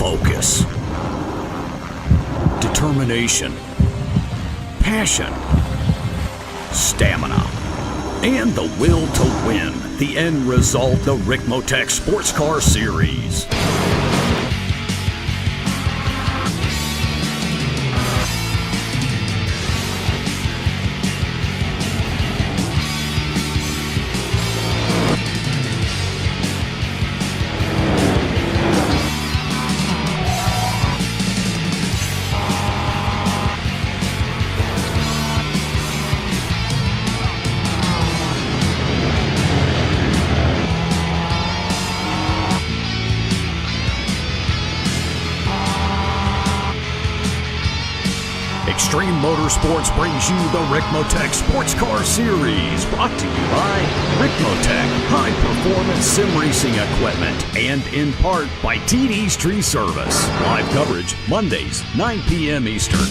focus, determination, passion, stamina, and the will to win. The end result, the Ricmotech Sports Car Series. Extreme Motorsports brings you the Ricmotech Sports Car Series, brought to you by Ricmotech High Performance Sim Racing Equipment, and in part by TD's Tree Service. Live coverage Mondays, 9 p.m. Eastern.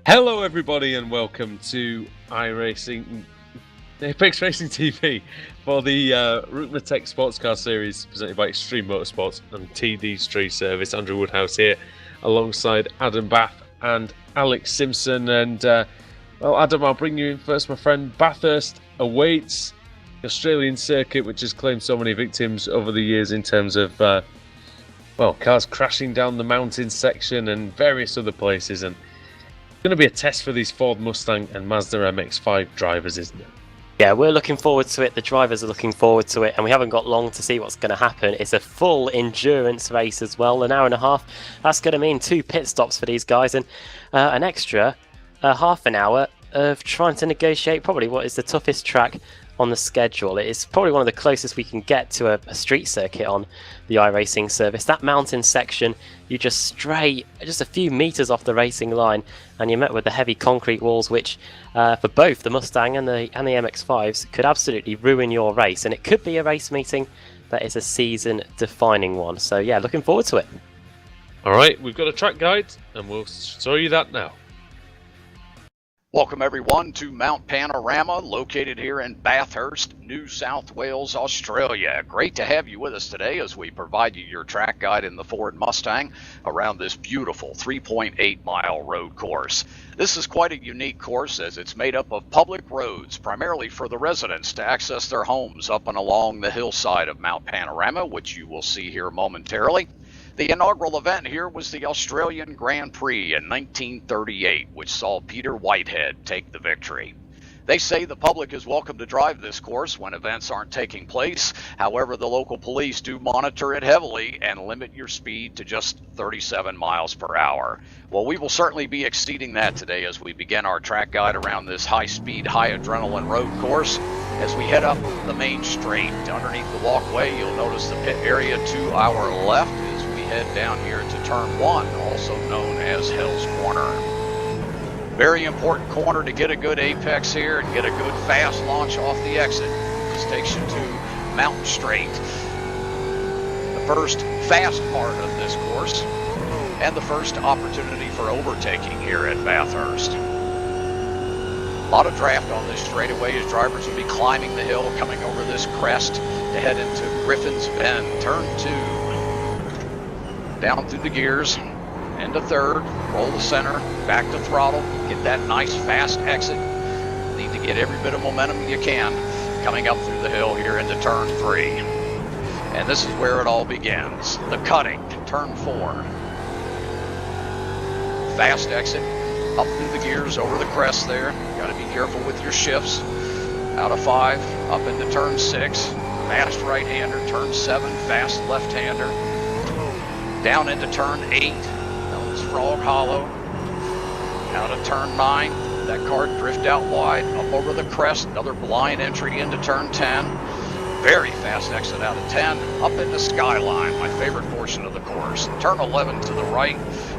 Hello everybody and welcome to iRacing, Apex Racing TV for the Ricmotech Sports Car Series presented by Extreme Motorsports and TD's Tree Service. Andrew Woodhouse here alongside Adam Bath and Alex Simpson. And well, Adam, I'll bring you in first, my friend. Bathurst awaits the Australian circuit, which has claimed so many victims over the years in terms of well, cars crashing down the mountain section and various other places. And going to be a test for these Ford Mustang and Mazda MX-5 drivers, isn't it? Yeah, we're looking forward to it. The drivers are looking forward to it, and we haven't got long to see what's going to happen. It's a full endurance race as well, an hour and a half. That's going to mean 2 pit stops for these guys and an extra half an hour of trying to negotiate probably what is the toughest track on the schedule. It is probably one of the closest we can get to a street circuit on the iRacing service. That mountain section, you just stray just a few meters off the racing line and you're met with the heavy concrete walls, which for both the Mustang and the MX-5s could absolutely ruin your race, and it could be a race meeting that is a season defining one. So yeah, looking forward to it. Alright, we've got a track guide and we'll show you that now. Welcome everyone to Mount Panorama, located here in Bathurst, New South Wales, Australia. Great to have you with us today as we provide you your track guide in the Ford Mustang around this beautiful 3.8-mile road course. This is quite a unique course as it's made up of public roads, primarily for the residents to access their homes up and along the hillside of Mount Panorama, which you will see here momentarily. The inaugural event here was the Australian Grand Prix in 1938, which saw Peter Whitehead take the victory. They say the public is welcome to drive this course when events aren't taking place. However, the local police do monitor it heavily and limit your speed to just 37 miles per hour. Well, we will certainly be exceeding that today as we begin our track guide around this high-speed, high-adrenaline road course. As we head up the main straight underneath the walkway, you'll notice the pit area to our left as we head down here to turn 1, also known as Hell's Corner. Very important corner to get a good apex here and get a good fast launch off the exit. This takes you to Mountain Straight, the first fast part of this course and the first opportunity for overtaking here at Bathurst. A lot of draft on this straightaway as drivers will be climbing the hill, coming over this crest to head into Griffin's Bend. Turn 2, down through the gears, into third, roll the center, back to throttle, get that nice fast exit. Need to get every bit of momentum you can coming up through the hill here into turn 3. And this is where it all begins. The cutting, turn 4. Fast exit, up through the gears, over the crest there. Got to be careful with your shifts. Out of 5, up into turn 6. Fast right-hander, turn 7, fast left-hander. Down into turn 8. Frog Hollow, out of turn 9, That car drift out wide, up over the crest, another blind entry into turn 10. Very fast exit out of 10, up into Skyline, my favorite portion of the course. Turn 11 to the right,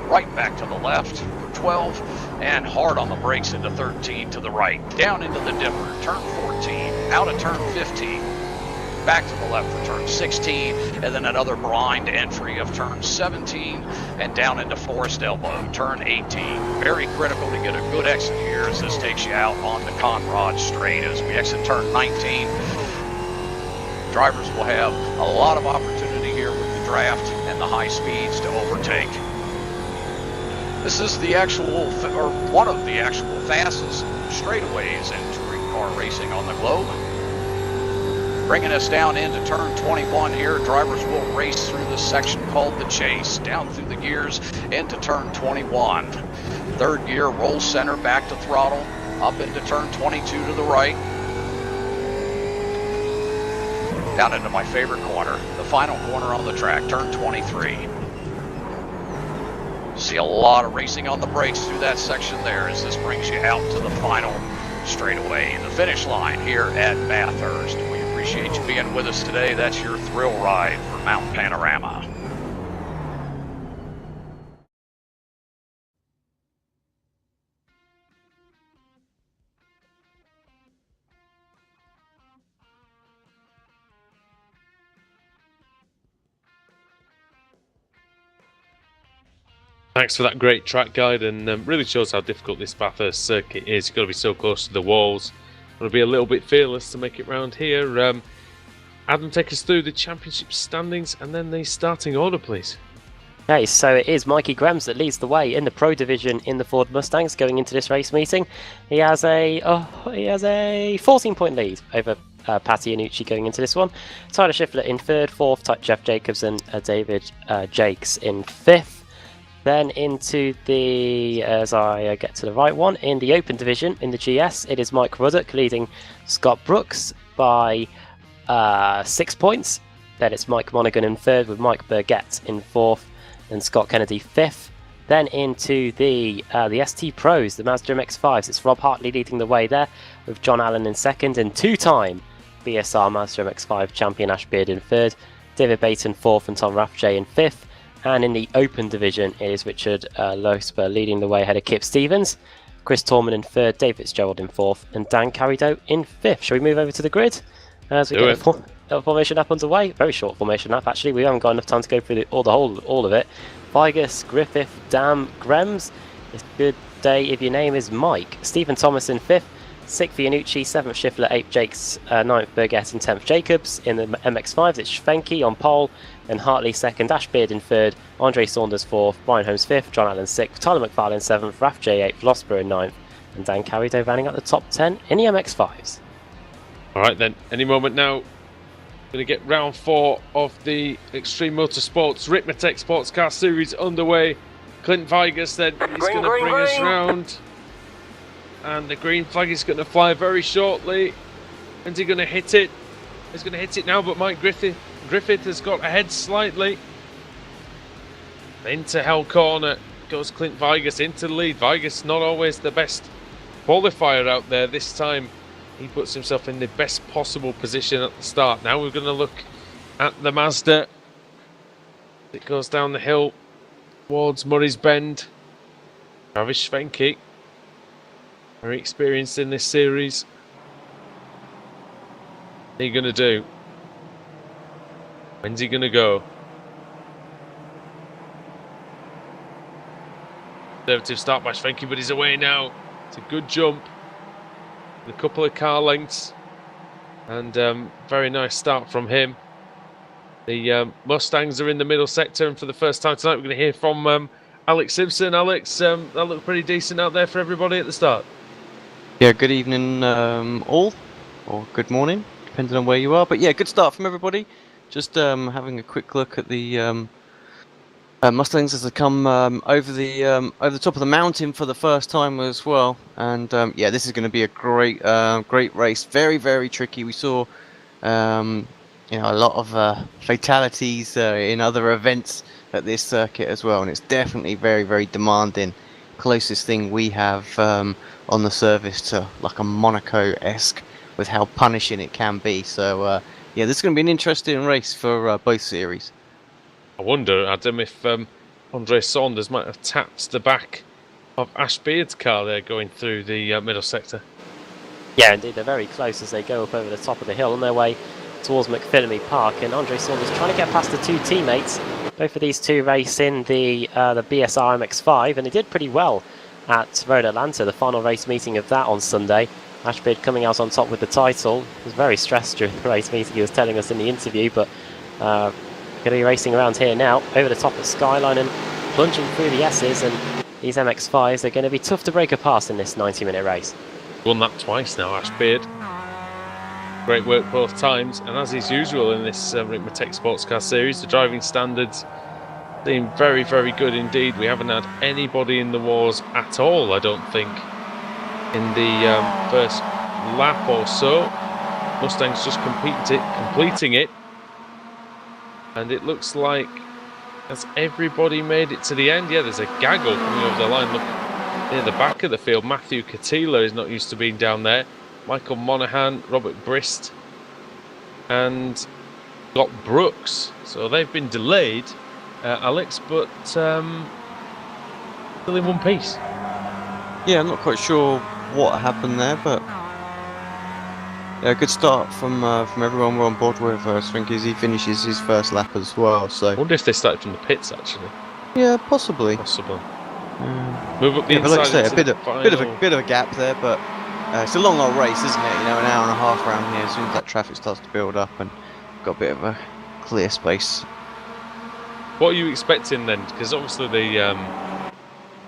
right back to the left for 12, and hard on the brakes into 13 to the right. Down into the dipper, turn 14, out of turn 15. Back to the left for turn 16, and then another blind entry of turn 17, and down into Forest Elbow, turn 18. Very critical to get a good exit here as this takes you out on the Conrad Straight as we exit turn 19. Drivers will have a lot of opportunity here with the draft and the high speeds to overtake. This is the actual, or one of the actual fastest straightaways in touring car racing on the globe. Bringing us down into turn 21 here, drivers will race through this section called the Chase, down through the gears into turn 21. Third gear, roll center back to throttle, up into turn 22 to the right. Down into my favorite corner, the final corner on the track, turn 23. See a lot of racing on the brakes through that section there as this brings you out to the final straightaway, the finish line here at Bathurst. We appreciate you being with us today. That's your thrill ride for Mount Panorama. Thanks for that great track guide, and really shows how difficult this Bathurst circuit is. You've got to be so close to the walls. Got to be a little bit fearless to make it round here. Adam, take us through the championship standings and then the starting order, please. Okay, so it is Mikey Grems that leads the way in the Pro Division in the Ford Mustangs going into this race meeting. He has a 14-point lead over Patty Iannucci going into this one. Tyler Schiffler in third, fourth, Jeff Jacobs and David Jakes in fifth. Then into the, as I get to the right one, in the Open Division in the GS, it is Mike Ruddock leading Scott Brooks by 6 points. Then it's Mike Monaghan in third with Mike Burgett in fourth and Scott Kennedy fifth. Then into the ST Pros, the Mazda MX-5s, it's Rob Hartley leading the way there with John Allen in second and two-time BSR Mazda MX-5 champion Ash Beard in third, David Baton fourth and Tom Rathje in fifth. And in the Open Division, it is Richard Losper leading the way ahead of Kip Stevens, Chris Torman in third, Dave Fitzgerald in fourth, and Dan Carrido in fifth. Shall we move over to the grid as we get the formation lap underway? Very short formation lap, actually. We haven't got enough time to go through all of it. Vigus, Griffith, Dam, Grems. It's a good day if your name is Mike. Stephen Thomas in fifth, sixth Iannucci, 7th Schiffler, 8th Jakes, 9th Burgett and 10th Jacobs. In the MX-5s, it's Schwenke on pole, and Hartley second, Ash Beard in third, Andre Saunders fourth, Brian Holmes fifth, John Allen sixth, Tyler McFarlane seventh, Rathje 8th, Losper in 9th, and Dan Carrido vanning out the top 10 in the MX-5s. Alright then, any moment now, going to get round 4 of the Extreme Motorsports Ricmotech Sports Car Series underway. Clint Vigus then is going to bring us round. And the green flag is going to fly very shortly. When's he going to hit it? He's going to hit it now, but Mike Griffith has got ahead slightly. Into Hell Corner goes Clint Vigus into the lead. Vigus not always the best qualifier out there. This time he puts himself in the best possible position at the start. Now we're going to look at the Mazda. It goes down the hill towards Murray's Bend. Travis Schwenke, very experienced in this series. What are you going to do? When's he going to go? Conservative start by Schwenke, but he's away now. It's a good jump. A couple of car lengths. And very nice start from him. The Mustangs are in the middle sector, and for the first time tonight we're going to hear from Alex Simpson. Alex, that looked pretty decent out there for everybody at the start. Yeah, good evening all, or good morning, depending on where you are. But yeah, good start from everybody. Just having a quick look at the Mustangs as they come over the top of the mountain for the first time as well. And yeah, this is going to be a great race. Very, very tricky. We saw a lot of fatalities in other events at this circuit as well, and it's definitely very, very demanding. Closest thing we have on the surface to like a Monaco-esque with how punishing it can be. So yeah, this is going to be an interesting race for both series. I wonder, Adam, if Andre Saunders might have tapped the back of Ash Beard's car there going through the middle sector. Yeah, indeed, they're very close as they go up over the top of the hill on their way towards McPhillamy Park, and Andre Saunders trying to get past the two teammates. Both of these two race in the BSR MX-5, and they did pretty well at Road Atlanta, the final race meeting of that on Sunday. Ashbeard coming out on top with the title. He was very stressed during the race meeting, he was telling us in the interview, but going to be racing around here now, over the top of Skyline and plunging through the S's, and these MX-5s are going to be tough to break a pass in this 90-minute race. Won that twice now, Ashbeard. Great work both times, and as is usual in this Ricmotech Sports Car Series, the driving standards seem very, very good indeed. We haven't had anybody in the wars at all, I don't think, in the first lap or so. Mustang's just completing it, and it looks like has everybody made it to the end? Yeah, there's a gaggle coming over the line. Look near the back of the field. Matthew Catila is not used to being down there. Michael Monaghan, Robert Brist, and Scott Brooks. So they've been delayed, Alex, but still in one piece. Yeah, I'm not quite sure what happened there, but yeah, good start from everyone we're on board with. Svenke, he finishes his first lap as well. So I wonder if they started from the pits actually. Yeah, possibly. Possible. Move up the but like I inside. say, a bit of a gap there, but it's a long old race, isn't it? You know, an hour and a half round here. As soon as that traffic starts to build up, and got a bit of a clear space. What are you expecting then? Because obviously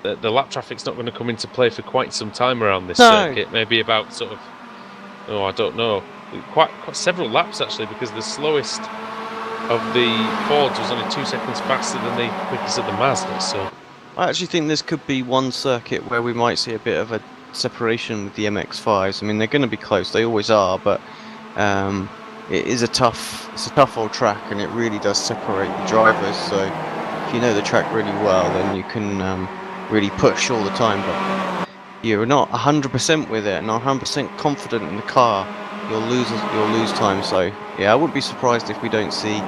the lap traffic's not going to come into play for quite some time around this circuit. Maybe about sort of, I don't know, quite several laps actually, because the slowest of the Fords was only 2 seconds faster than the quickest of the Mazdas. So I actually think this could be one circuit where we might see a bit of a separation with the MX-5s. I mean, they're going to be close, they always are, but it is it's a tough old track, and it really does separate the drivers. So if you know the track really well, then you can really push all the time. But you're not 100% with it, not 100% confident in the car, you'll lose time. So yeah, I wouldn't be surprised if we don't see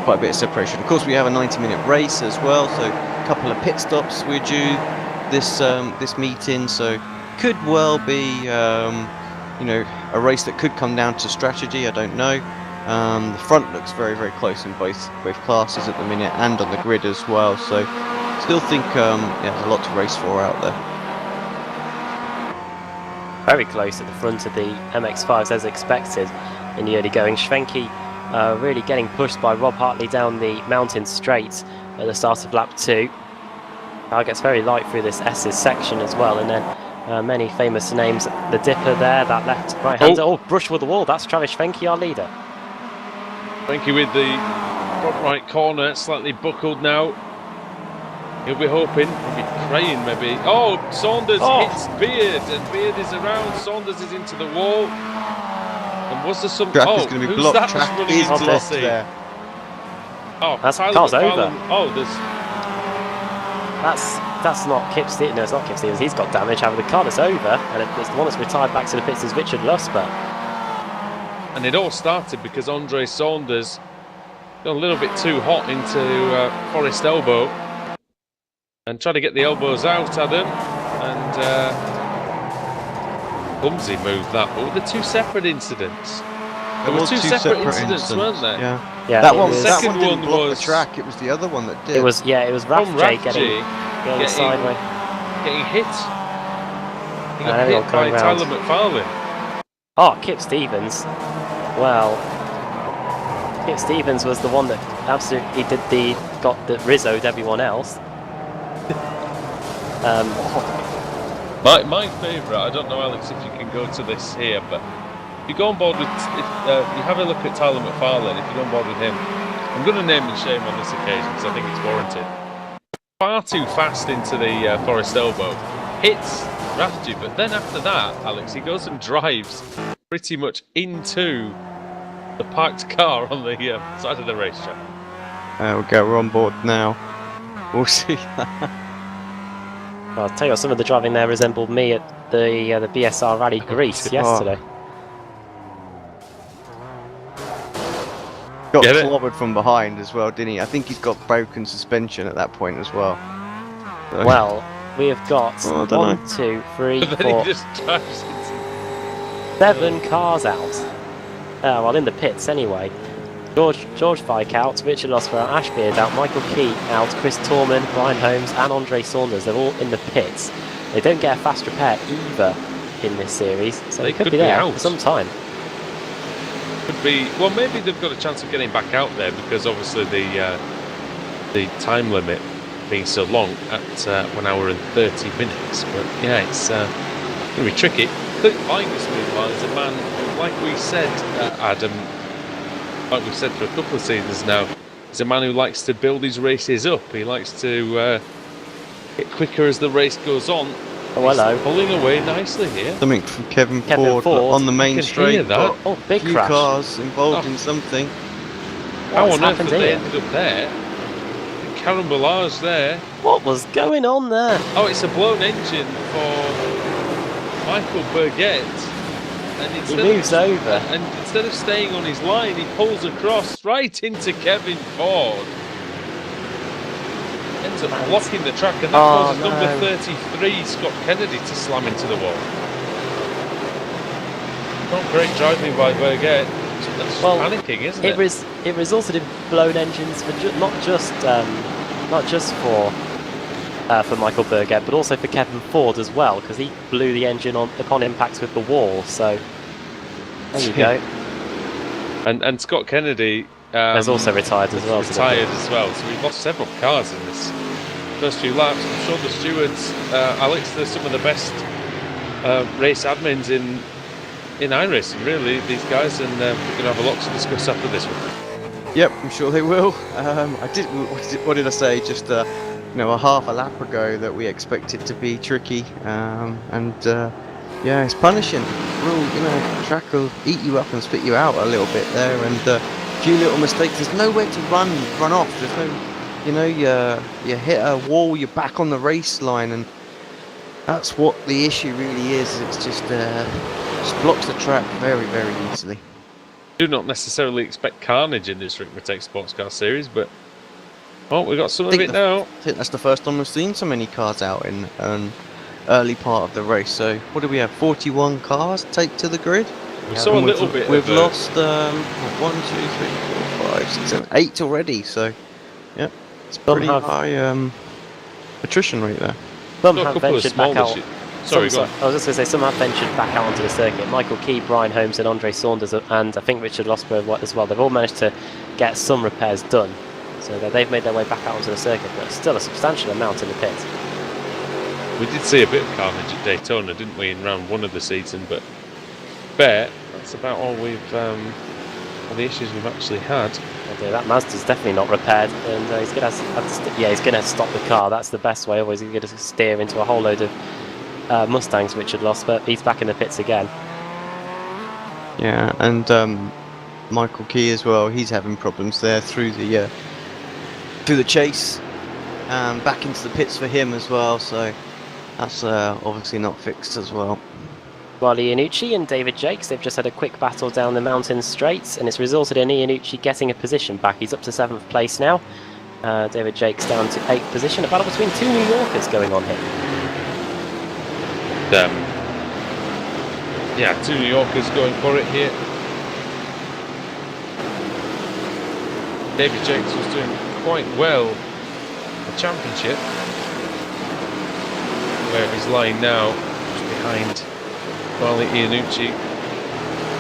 quite a bit of separation. Of course, we have a 90-minute race as well, so a couple of pit stops we're due this meeting, so could well be a race that could come down to strategy. I don't know. The front looks very, very close in both classes at the minute, and on the grid as well. So still think there's a lot to race for out there. Very close at the front of the MX-5s as expected in the early going. Schwenke really getting pushed by Rob Hartley down the mountain straight at the start of lap 2. Car gets very light through this S's section as well, and then many famous names. The dipper there, that left right-hander. Oh, brush with the wall. That's Travis Schwenke, our leader. Schwenke with the front right corner, slightly buckled now. He'll be hoping, he'll be praying maybe. Oh, Saunders hits Beard, and Beard is around. Saunders is into the wall. And was there some? Track is going to be blocked. That track running is into blocked the there. Oh, that's Tyler car's McFarlane. over. Oh, there's. That's not Kip Stevens. No, it's not Kip Stevens. He's got damage. However, the car that's over, and it's the one that's retired back to the pits is Richard Lusper. And it all started because Andre Saunders got a little bit too hot into Forest Elbow and tried to get the elbows out, Adam, and clumsy move that. But were the two separate incidents? There were two separate incidents, weren't there? Yeah, that one. The That second one didn't one block was the track. It was the other one that did. It was Raf J getting sideways, getting hit. He got hit by Tyler McFarlane. Oh, Kip Stevens. Well, Kip Stevens was the one that absolutely got the Rizzo'd everyone else. My favourite, I don't know, Alex, if you can go to this here, but if you go on board with, you have a look at Tyler McFarlane, if you go on board with him, I'm going to name and shame on this occasion because I think it's warranted. Far too fast into the Forest Elbow, hits Rafji, but then after that, Alex, he goes and drives pretty much into the parked car on the side of the racetrack. We're on board now. We'll see. I'll tell you what, some of the driving there resembled me at the BSR Rally Greece yesterday. Got clobbered from behind as well, didn't he? I think he's got broken suspension at that point as well. So. Well, we have got 1, 2, 3, 4, 7 cars out. Well, in the pits anyway. George Fike out, Richard Losper out, Ash Beard out, Michael Key out, Chris Torman, Brian Holmes and Andre Saunders. They're all in the pits. They don't get a fast repair either in this series, so they could be there for some time. Could be. Well, maybe they've got a chance of getting back out there because obviously the time limit being so long at 1 hour and 30 minutes. But yeah, it's going to be tricky. Clint Vigus, meanwhile, is a man who, like we said, Adam, like we've said for a couple of seasons now, is a man who likes to build his races up. He likes to get quicker as the race goes on. Oh, hello. He's pulling away nicely here. Something from Kevin Ford on the main straight. That. Oh, big few crash. Cars involved in something. How on earth did they ended up there? Carambolage there. What was going on there? Oh, it's a blown engine for Michael Burgett. And he moves over. And instead of staying on his line, he pulls across right into Kevin Ford. Ends up blocking the track, and that causes number 33, Scott Kennedy, to slam into the wall. Not great driving by Burgett. That's panicking, isn't it? It resulted in blown engines for not just for Michael Burgett, but also for Kevin Ford as well, because he blew the engine upon impact with the wall. So there you go. And Scott Kennedy has also retired as well. So we've lost several cars in this first few laps. I'm sure the stewards, Alex, they're some of the best race admins in iRacing, really, these guys, and we're going to have a lot to discuss after this one. Yep, I'm sure they will. What did I say? Just a half a lap ago that we expected to be tricky, yeah, it's punishing. Track will eat you up and spit you out a little bit there, and a few little mistakes. There's nowhere to run off. There's no, you hit a wall, you're back on the race line, and that's what the issue really is. It's just blocks the track very, very easily. Do not necessarily expect carnage in this Ricmotech Sports Car Series, but we got some of it now. I think that's the first time we've seen so many cars out in an early part of the race. So what do we have? 41 cars take to the grid. We saw a little bit. We've lost 1, 2, 3, 4, 5, 6, 7, 8 already. So yeah, it's pretty high attrition rate there. Some have ventured back out. Sorry, go on. I was just going to say, some have ventured back out onto the circuit. Michael Key, Brian Holmes and Andre Saunders, and I think Richard Losper as well. They've all managed to get some repairs done. So they've made their way back out onto the circuit, but still a substantial amount in the pit. We did see a bit of carnage at Daytona, didn't we, in round 1 of the season, but that's about all all the issues we've actually had. That Mazda's definitely not repaired, and he's going to stop the car. That's the best way. Otherwise, he's going to steer into a whole load of Mustangs, Richard lost, but he's back in the pits again. Yeah, and Michael Key as well. He's having problems there through the chase, and back into the pits for him as well. So that's obviously not fixed as well. While Iannucci and David Jakes, they've just had a quick battle down the mountain straights, and it's resulted in Iannucci getting a position back. He's up to 7th place now. David Jakes down to 8th position. A battle between 2 New Yorkers going on here. 2 New Yorkers going for it here. David Jakes was doing quite well in the championship. Where he's lying now, just behind Iannucci.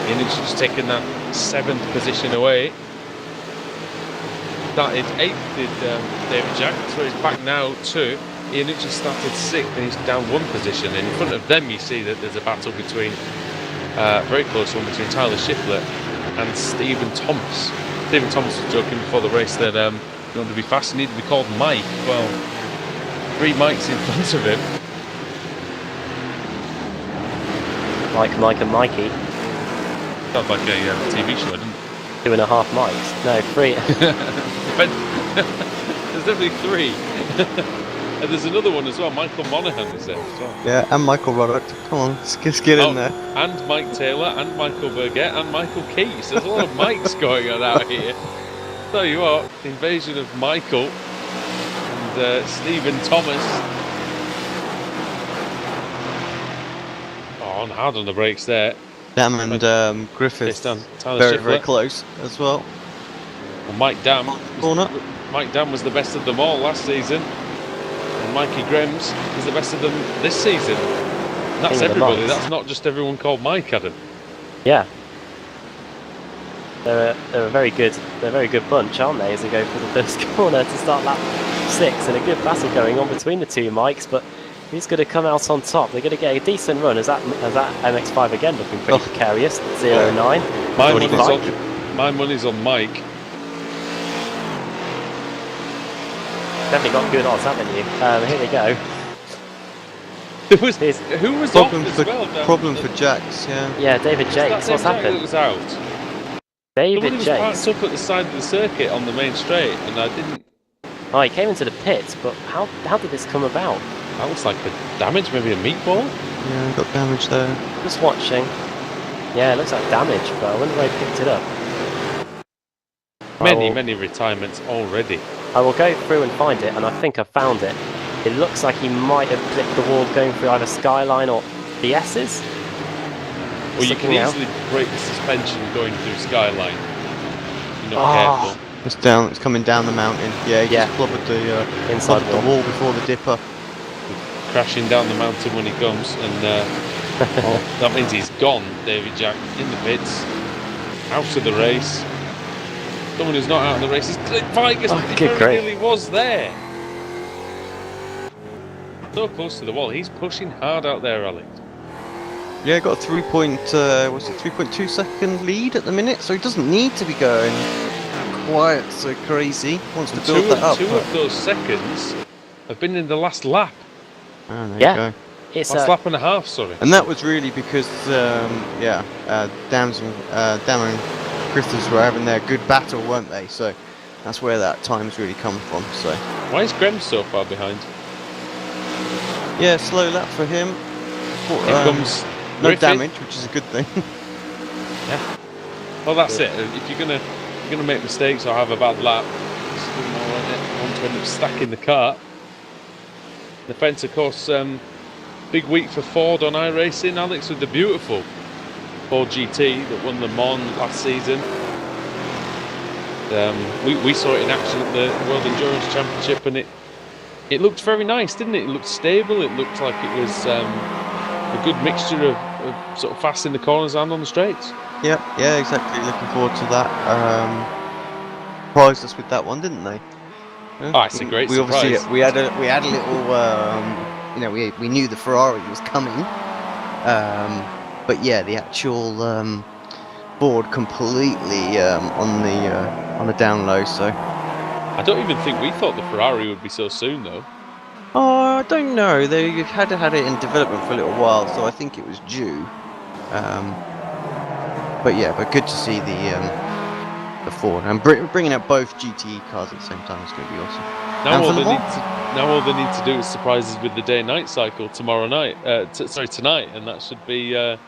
Iannucci just taken that 7th position away. Started 8th did David Jakes, so he's back now too. Iannucci started 6th and he's down 1 position. And in front of them you see that there's a battle between, very close one between Tyler Shiflett and Stephen Thomas. Stephen Thomas was joking before the race that in order to be fast he needed to be called Mike. Well, 3 Mikes in front of him. Mike and Mikey. Sounds like a TV show, didn't it? 2.5 mics. No, 3. There's definitely 3. And there's another one as well. Michael Monaghan is there as well. Yeah, and Michael Roddick. Come on, let's get in there. And Mike Taylor, and Michael Burgett, and Michael Keys. There's a lot of Mikes going on out here. Tell you what, invasion of Michael and Stephen Thomas. Oh, on hard on the brakes there. Dam and Griffith very close as well. Mike Dam. Corner. Mike Dam was the best of them all last season. And Mikey Grims is the best of them this season. And that's everybody. That's not just everyone called Mike, Adam. Yeah. They're a very good bunch, aren't they, as they go for the first corner to start lap 6, and a good battle going on between the two Mikes, but who's going to come out on top? They're going to get a decent run as that MX-5 again looking pretty precarious. 0-9. My money's on Mike. Definitely got good odds, haven't you? Here we go. Who was problem for Jax? Yeah. Yeah, David Jakes. What's happened? That was out. David Jakes. Jakes. Up at the side of the circuit on the main straight, and I didn't. Oh, he came into the pits, but how did this come about? That looks like a damage, maybe a meatball. Yeah, got damage there. Just watching. Yeah, it looks like damage, but I wonder where he picked it up. Many retirements already. I will go through and find it, and I think I found it. It looks like he might have clipped the wall going through either Skyline or the S's. Well, you can easily break the suspension going through Skyline. You're not careful. It's coming down the mountain. Yeah, he just clobbered the inside the wall before the dipper. Crashing down the mountain when he comes, and that means he's gone, David Jack, in the pits, out of the race. Someone who's not out of the race is Clint Vigus, but he really was there. So close to the wall. He's pushing hard out there, Alex. Yeah, got a 3.2 second lead at the minute, so he doesn't need to be going quite so crazy. Wants to build that up. Two of those seconds have been in the last lap. Oh, there you go. It's last lap and a half, sorry. And that was really because, Dam and Griffiths were having their good battle, weren't they? So that's where that time's really come from. So why is Graham so far behind? Yeah, slow lap for him. Here comes no damage, which is a good thing. Yeah. Well, that's it. If you're gonna make mistakes or have a bad lap, you want to end up stacking the car. The fence, of course, big week for Ford on iRacing. Alex, with the beautiful Ford GT that won the Mans last season. We saw it in action at the World Endurance Championship, and it looked very nice, didn't it? It looked stable. It looked like it was a good mixture of sort of fast in the corners and on the straights. Yeah, exactly. Looking forward to that. Surprised us with that one, didn't they? Oh, it's a great surprise. Obviously we had a little, we knew the Ferrari was coming, but yeah, the actual board completely on the down low. So I don't even think we thought the Ferrari would be so soon, though. Oh, I don't know. They had it in development for a little while, so I think it was due. But good to see the Ford and bringing out both GTE cars at the same time is going to be awesome. Now all they need to do is surprise us with the day-night cycle tonight, and that should be, and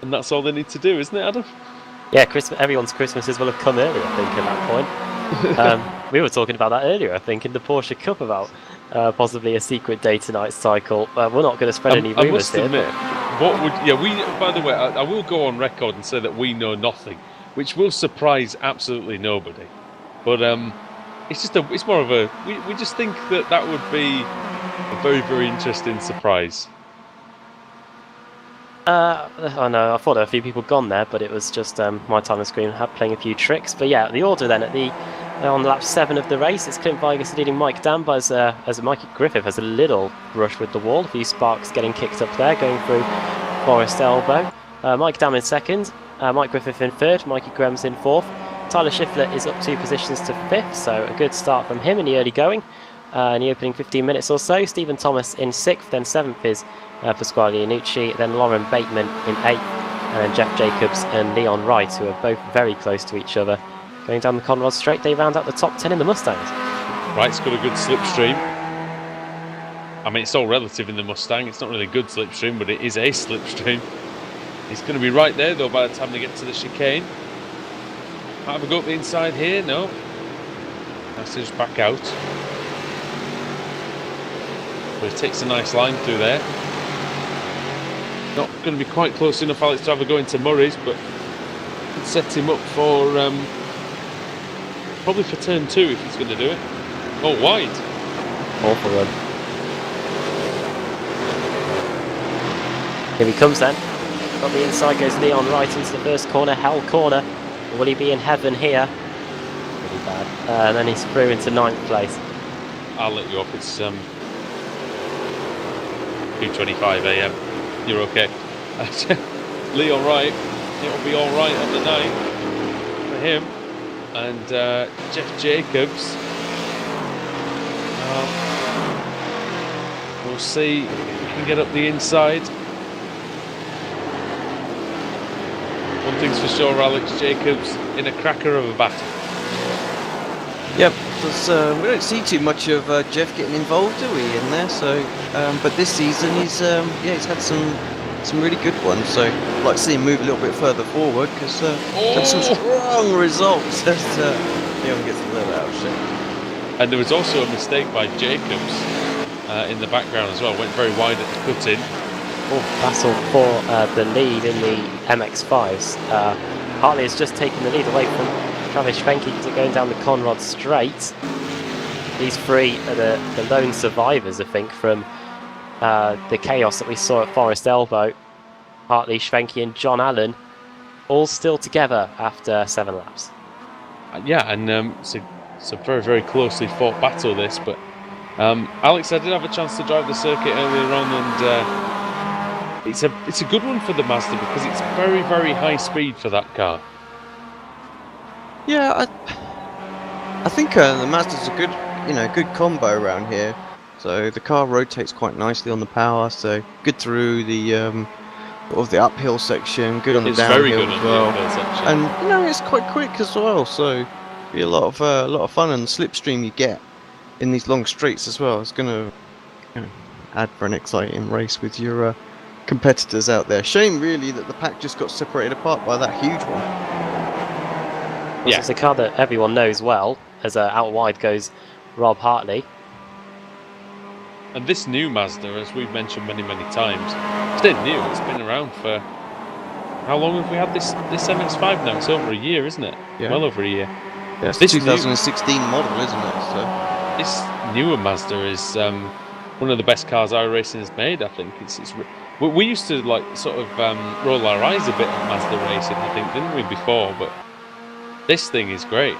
that's all they need to do, isn't it, Adam? Yeah, everyone's Christmases will have come early, I think, at that point. We were talking about that earlier, I think, in the Porsche Cup about possibly a secret day-to-night cycle. We're not going to spread any rumours here. I must admit, by the way, I will go on record and say that we know nothing, which will surprise absolutely nobody. But it's more of a we just think that would be a very, very interesting surprise. I know, I thought there were a few people gone there, but it was just my time on screen playing a few tricks. But yeah, the order then on lap 7 of the race, it's Clint Vigus leading Mike Dam, as Mikey Griffith has a little brush with the wall. A few sparks getting kicked up there, going through Forest Elbow. Mike Dam in second, Mike Griffith in third, Mikey Grims in fourth. Tyler Schiffler is up 2 positions to 5th, so a good start from him in the early going. In the opening 15 minutes or so, Stephen Thomas in 6th, then 7th is Pasquale Iannucci, then Lauren Bateman in 8th, and then Jeff Jacobs and Leon Wright, who are both very close to each other. Going down the Conrod Straight, they round out the top 10 in the Mustangs. Wright's got a good slipstream. I mean, it's all relative in the Mustang. It's not really good slipstream, but it is a slipstream. He's going to be right there, though, by the time they get to the chicane. Have a go up the inside here? No. That's just back out. But he takes a nice line through there. Not going to be quite close enough, Alex, to have a go into Murray's, but could set him up for probably for turn 2 if he's going to do it. Oh, wide. Awful run. Here he comes then. On the inside goes Leon right into the first corner, hell corner. Will he be in heaven here? Pretty bad. And then he's through into 9th place. I'll let you off. It's 2:25 a.m. You're okay. Leon Wright, it'll be all right on the 9th for him. And Jeff Jacobs. We'll see if we can get up the inside. One thing's for sure, Alex Jacobs in a cracker of a battle. Yep, we don't see too much of Jeff getting involved, do we, in there? So, but this season he's had some really good ones. So I'd like to see him move a little bit further forward because had some strong results. Leon gets a little out of shape. And there was also a mistake by Jacobs in the background as well. Went very wide at the cut-in. Battle for the lead in the MX-5s. Hartley has just taken the lead away from Travis Schwenke going down the Conrod straight. These three are the lone survivors, I think, from the chaos that we saw at Forest Elbow. Hartley, Schwenke and John Allen all still together after 7 laps. Yeah, and it's a very, very closely fought battle, this. But Alex, I did have a chance to drive the circuit earlier on, and it's a good one for the Mazda because it's very, very high speed for that car. Yeah, I think the Mazda's a good combo around here. So the car rotates quite nicely on the power, so good through the the uphill section, good on the downhill as well, and it's quite quick as well. So be a lot of fun, and the slipstream you get in these long straights as well. It's going to add for an exciting race with your competitors out there. Shame really that the pack just got separated apart by that huge one. Yeah. It's a car that everyone knows well, as out wide goes Rob Hartley. And this new Mazda, as we've mentioned many, many times, it's not new. It's been around for... How long have we had this MX-5 now? It's over a year, isn't it? Yeah. Well over a year. Yeah, it's the 2016 model, isn't it? So this newer Mazda is one of the best cars iRacing has made, I think. We used to roll our eyes a bit at Mazda racing, I think, didn't we, before? But this thing is great.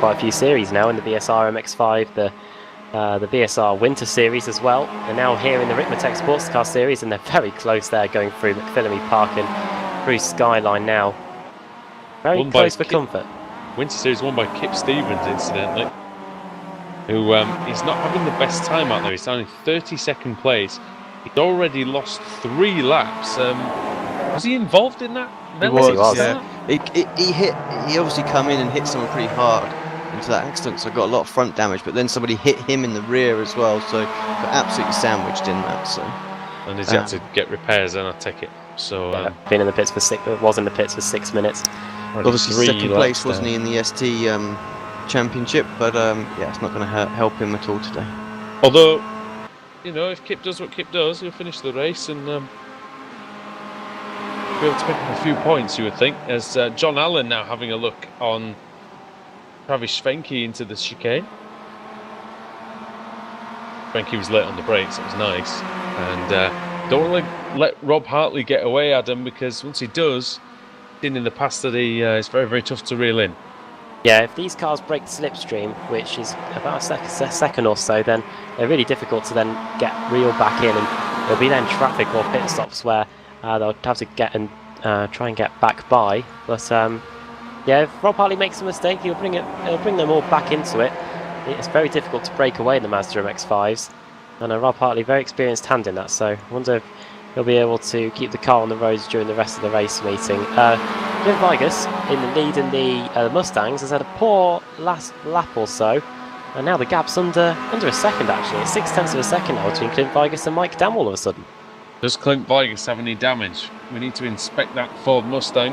Quite a few series now in the BSR MX-5, the BSR Winter Series as well. They're now here in the Ricmotech Sports Car Series, and they're very close there, going through McPhillamy Park and through Skyline now. Very close for comfort. Winter Series won by Kip Stevens, incidentally, who is not having the best time out there. He's down in 32nd place. He's already lost 3 laps. Was he involved in that? He was. Yeah. He obviously come in and hit someone pretty hard into that accident, so got a lot of front damage, but then somebody hit him in the rear as well, so got absolutely sandwiched in that. So, and he's had to get repairs, and I take it. So been in the pits for 6 minutes. Obviously second place, wasn't he, in the ST championship, but it's not going to help him at all today. Although, if Kip does what Kip does, he'll finish the race and be able to pick up a few points, you would think, as John Allen now having a look on Travis Schwenke into the chicane. Schwenke was late on the brakes, that was nice. And don't want to let Rob Hartley get away, Adam, because once he does, in the past that it's very, very tough to reel in. Yeah, if these cars break the slipstream, which is about a second or so, then they're really difficult to then get reeled back in, and there'll be then traffic or pit stops where they'll have to get and try and get back by. But if Rob Hartley makes a mistake, he'll bring them all back into it. It's very difficult to break away in the Mazda MX-5s, and Rob Hartley, very experienced hand in that. So I wonder if he'll be able to keep the car on the roads during the rest of the race meeting. Jim Vigus, in the lead in the Mustangs, has had a poor last lap or so. And now the gap's under a second actually. It's 0.6 of a second now between Clint Vigus and Mike Dam all of a sudden. Does Clint Vigus have any damage? We need to inspect that Ford Mustang.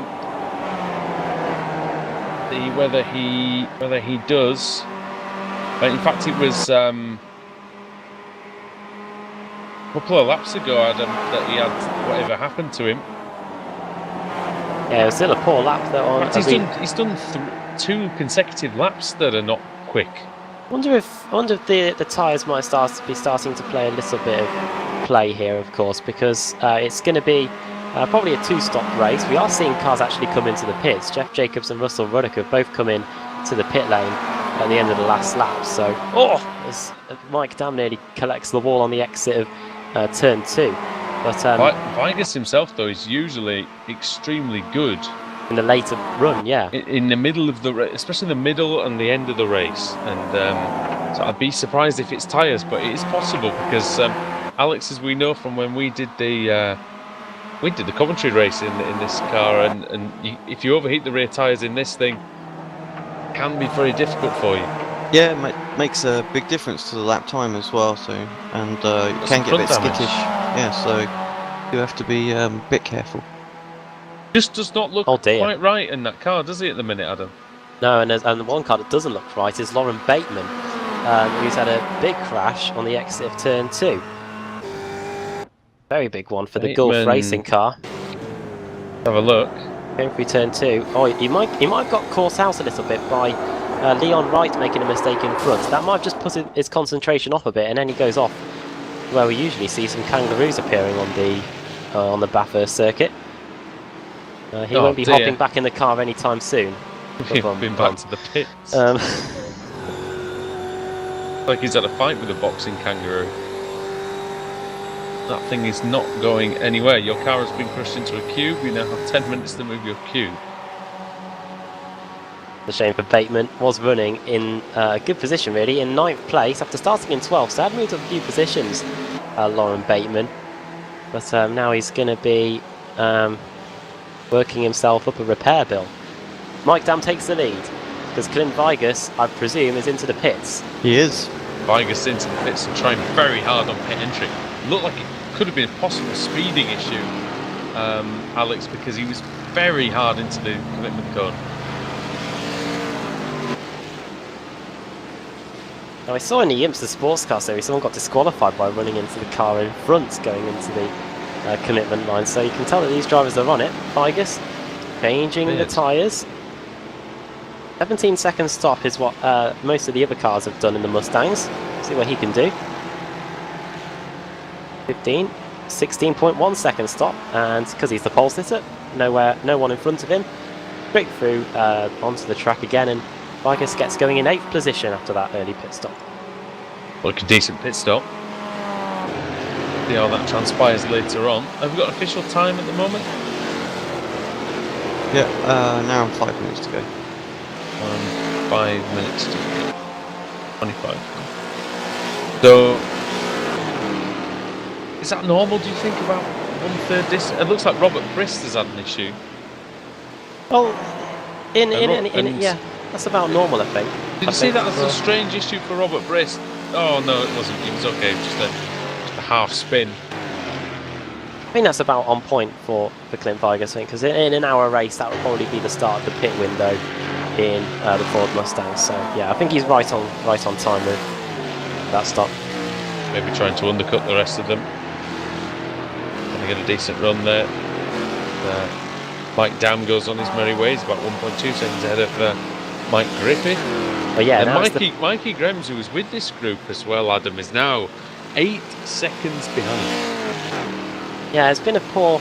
See whether he does. In fact, it was a couple of laps ago, Adam, that he had whatever happened to him. Yeah, it was still a poor lap though. On. He's done 2 consecutive laps that are not quick. I wonder if the tyres might be starting to play a little bit of play here, of course, because it's going to be probably a 2-stop race. We are seeing cars actually come into the pits. Jeff Jacobs and Russell Ruddock have both come in to the pit lane at the end of the last lap. So, as Mike Dam nearly collects the wall on the exit of turn 2. But Vigus himself, though, is usually extremely good in the later run, yeah. In the middle of the race, especially the middle and the end of the race. And so I'd be surprised if it's tyres, but it is possible because Alex, as we know from when we did the commentary race in this car, and if you overheat the rear tyres in this thing, it can be very difficult for you. Yeah, it makes a big difference to the lap time as well. So, and you can get a bit skittish. Yeah, so you have to be a bit careful. Just does not look quite right in that car, does he, at the minute, Adam? No, and the one car that doesn't look right is Lauren Bateman, who's had a big crash on the exit of turn 2. Very big one for the Gulf Racing car. Have a look. Going through turn 2. Oh, he might have got caught out a little bit by Leon Wright making a mistake in front. That might have just put his concentration off a bit, and then he goes off where we usually see some kangaroos appearing on the Bathurst circuit. He won't be hopping back in the car anytime soon. He's been back to the pits. Like he's had a fight with a boxing kangaroo. That thing is not going anywhere. Your car has been crushed into a cube. You now have 10 minutes to move your cube. The shame for Bateman. Was running in a good position really, in 9th place after starting in 12th. So had moved up a few positions, Lauren Bateman. But now he's going to be working himself up a repair bill. Mike Dam takes the lead because Clint Vigus, I presume, is into the pits. He is. Vigus into the pits and trying very hard on pit entry. Looked like it could have been a possible speeding issue, Alex, because he was very hard into the commitment cone. Now I saw in the IMSA Sports Car Series someone got disqualified by running into the car in front going into the commitment line, so you can tell that these drivers are on it. Vigus changing the tyres. 17-second stop is what most of the other cars have done in the Mustangs. See what he can do. 16.1 second stop, and because he's the pole sitter, no one in front of him. Straight through onto the track again, and Vigus gets going in 8th position after that early pit stop. Like a decent pit stop. See how that transpires later on. Have we got an official time at the moment? Yeah, now 5 minutes to go. 5 minutes to go. 25. So, is that normal, do you think, about 1/3 distance? It looks like Robert Brist has had an issue. Well, yeah, that's about normal, I think. Did you see that as a strange issue for Robert Brist? Oh no, it wasn't. It was okay. Just a half spin. I think that's about on point for Clint Vigus, I think, because in an hour race that would probably be the start of the pit window in the Ford Mustang. So yeah, I think he's right on time with that stop. Maybe trying to undercut the rest of them. Gonna get a decent run there. Mike Dam goes on his merry way. He's about 1.2 seconds ahead of Mike Griffith. Oh yeah, and Mikey Grems, who was with this group as well, Adam, is now 8 seconds behind. Yeah, it's been a poor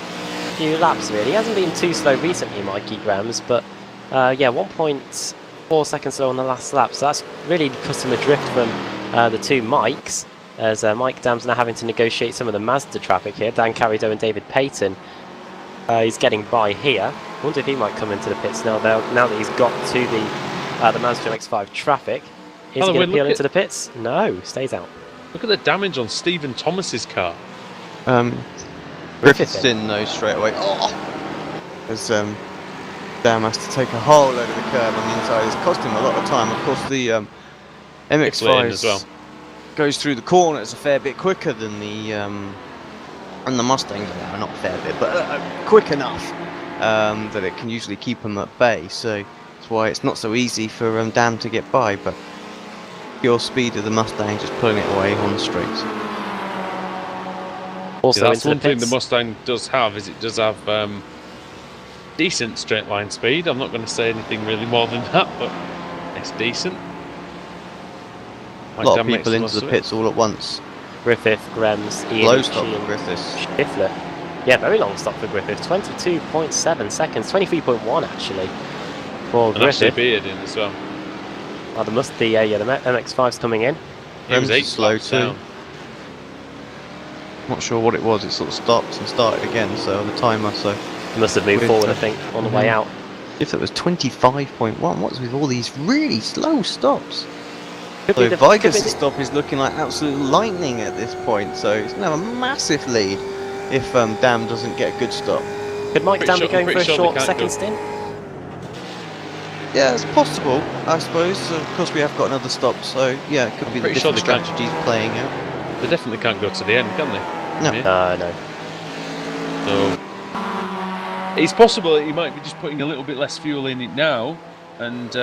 few laps really. He hasn't been too slow recently, Mikey Grems, but yeah, 1.4 seconds slow on the last lap. So that's really cut him adrift from the two Mikes, as Mike Dam's now having to negotiate some of the Mazda traffic here. Dan Carrido and David Payton. He's getting by here. I wonder if he might come into the pits now that he's got to the Mazda MX-5 traffic. Is he going to peel into the pits? No, stays out. Look at the damage on Stephen Thomas's car. Griffith's in though straight away. As Dam has to take a whole load of the curb on the inside. It's cost him a lot of time. Of course, the MX-5 as well. goes through the corners a fair bit quicker than the Mustangs. Well, not a fair bit, but quick enough that it can usually keep them at bay. So that's why it's not so easy for Dam to get by. But pure speed of the Mustang just pulling it away on the straights. Also, that's into one thing the pits. Mustang does have, is it does have decent straight line speed. I'm not going to say anything really more than that, but it's decent. A lot of people into the pits all at once. Griffith, Grems, Ian, Low stop Sheehan, for Griffiths. Schiffler. Yeah, very long stop for Griffith. 22.7 seconds, 23.1 actually for And actually Griffith. Beard in as well. Oh, the MX-5's coming in. He was Grems 8 is slow laps too. down. Not sure what it was. It sort of stopped and started again. So on the timer. So He must have moved With, forward, I think, on the way out. if it was 25.1, what's with all these really slow stops? Could So be Vigus' stop is looking like absolute lightning at this point, so it's going to have a massive lead if Dam doesn't get a good stop. Could Mike Dam be going for a pretty sure short they can't second go. stint? Yeah, it's possible, I suppose. Of course, we have got another stop, so yeah, it could be the Pretty sure different they can. strategies playing out. They definitely can't go to the end, can they? No. Yeah. No. So it's possible that he might be just putting a little bit less fuel in it now, and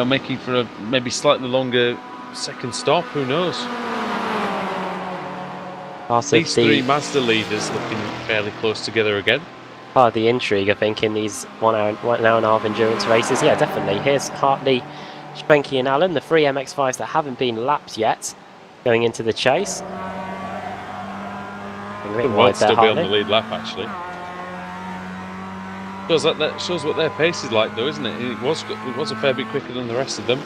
making for a maybe slightly longer second stop. Who knows? These three Mazda leaders looking fairly close together again. Part of the intrigue, I think, in these 1 hour and a half endurance races. Yeah, definitely. Here's Hartley, Spanky and Allen, the three MX-5s that haven't been lapped yet, going into the chase. They might still be on the lead lap, actually. That shows what their pace is like, though, isn't it? It was a fair bit quicker than the rest of them.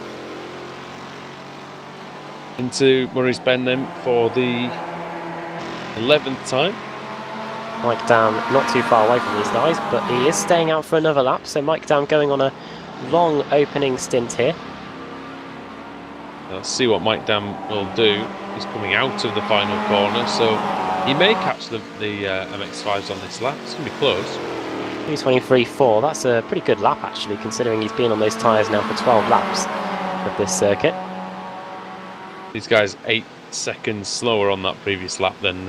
Into Murray's Bend then for the 11th time. Mike Dam not too far away from these guys, but he is staying out for another lap. So Mike Dam going on a long opening stint here. Let's see what Mike Dam will do. He's coming out of the final corner, so he may catch the MX-5s on this lap. It's going to be close. 2:23.4. That's a pretty good lap, actually, considering he's been on those tyres now for 12 laps of this circuit. These guys 8 seconds slower on that previous lap than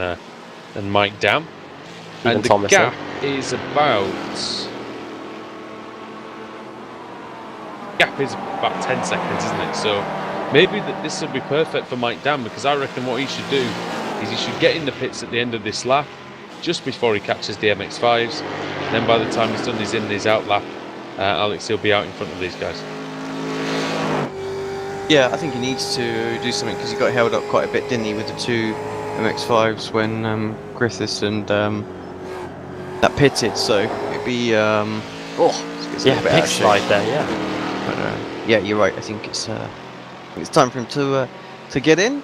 Mike Dam. Even And the Thomason. gap is about 10 seconds, isn't it? So maybe this would be perfect for Mike Dam, because I reckon what he should do is he should get in the pits at the end of this lap, just before he catches the MX-5s. And then by the time he's done his in and his out lap, Alex, he'll be out in front of these guys. Yeah, I think he needs to do something because he got held up quite a bit, didn't he, with the two MX-5s when Griffiths and that pitted. So it'd be Yeah, big slide there, yeah. But, yeah, you're right. I think it's time for him to get in.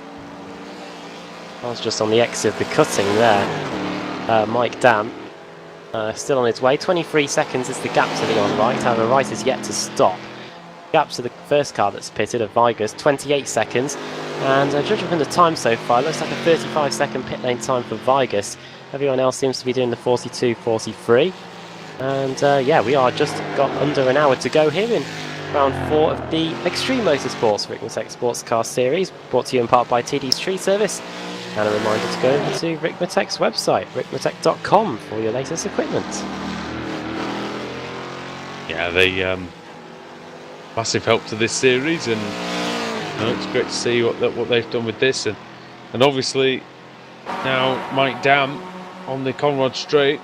I was just on the exit of the cutting there. Mike Dam still on his way. 23 seconds is the gap to the on right. However, right is yet to stop. Gap to the first car that's pitted of Vigus, 28 seconds. And judging from the time so far, it looks like a 35-second pit lane time for Vigus. Everyone else seems to be doing the 42.43. And yeah, we are just got under an hour to go here in round 4 of the Extreme Motorsports Ricmotech Sports Car Series, brought to you in part by TD's Tree Service. And a reminder to go over to Ricmotech's website, ricmotech.com, for your latest equipment. Yeah, they massive help to this series, and it's great to see what they've done with this, and obviously now Mike Dam on the Conrad Straight,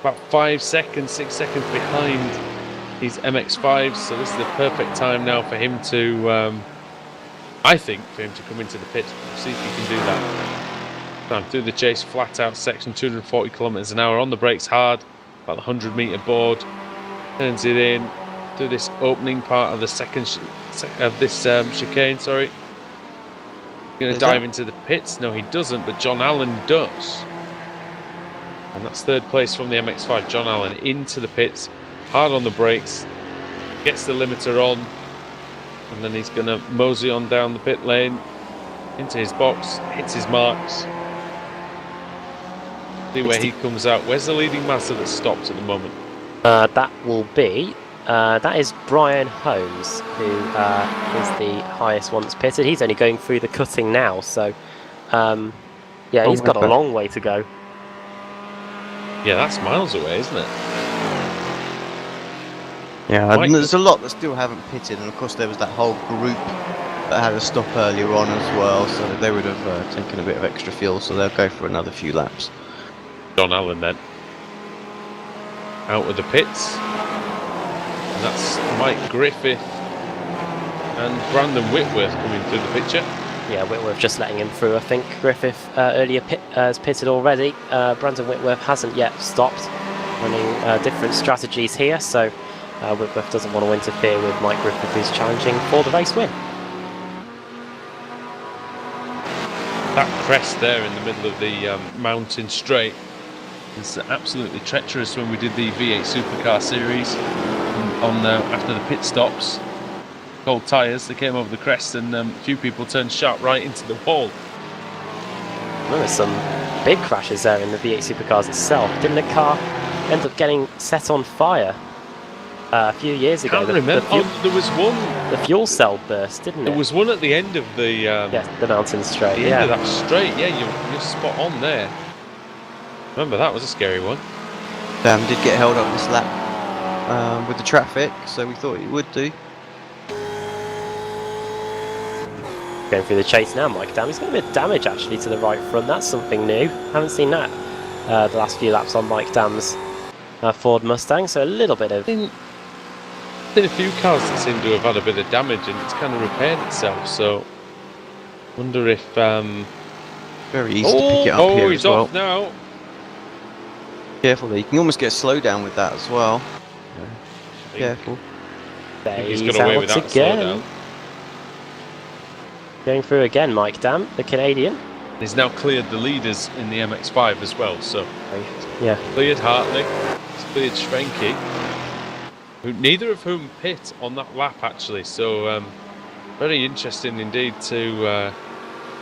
about 5 seconds, 6 seconds behind his MX-5s, so this is the perfect time now for him to, I think, for him to come into the pits. We'll see if he can do that. Time through the chase, flat out section, 240 kilometers an hour, on the brakes hard, about the 100-meter board, turns it in through this opening part of the chicane. Sorry, going to dive into the pits. No, he doesn't, but John Allen does, and that's third place from the MX-5. John Allen into the pits, hard on the brakes, gets the limiter on, and then he's going to mosey on down the pit lane into his box, hits his marks. See where he comes out. Where's the leading Mazda that's stopped at the moment? That will be That is Brian Holmes, who is the highest once pitted. He's only going through the cutting now, so yeah, he's got a long way to go. Yeah, that's miles away, isn't it? Yeah, and there's a lot that still haven't pitted, and of course there was that whole group that had a stop earlier on as well, so they would have taken a bit of extra fuel, so they'll go for another few laps. John Allen then out of the pits, and that's Mike Griffith and Brandon Whitworth coming through the picture. Yeah, Whitworth just letting him through. I think Griffith earlier has pitted already. Brandon Whitworth hasn't yet stopped, running different strategies here, so Whitworth doesn't want to interfere with Mike Griffith, who's challenging for the race win. That crest there in the middle of the mountain straight is absolutely treacherous. When we did the V8 Supercar series on after the pit stops, cold tyres, they came over the crest and a few people turned sharp right into the wall. There were some big crashes there in the V8 Supercars itself. Didn't a car end up getting set on fire a few years ago? I can't remember. There was one. The fuel cell burst, didn't it? There was one at the end of the. The mountain straight. The end of that straight. Yeah, you're spot on there. Remember, that was a scary one. Did get held up this lap with the traffic, so we thought he would do. Going through the chase now, Mike Dam. He's got a bit of damage actually to the right front. That's something new. Haven't seen that the last few laps on Mike Dam's Ford Mustang. So a little bit of. There's been a few cars that seem to have had a bit of damage and it's kind of repaired itself. So, wonder if. Very easy to pick it up here he's as well. Off now. Careful there. You can almost get a slowdown with that as well. Careful. He's got away with that slowdown. Going through again, Mike Dam, the Canadian. He's now cleared the leaders in the MX-5 as well, so yeah, cleared Hartley, he's cleared Schwenke, neither of whom pit on that lap actually, so very interesting indeed to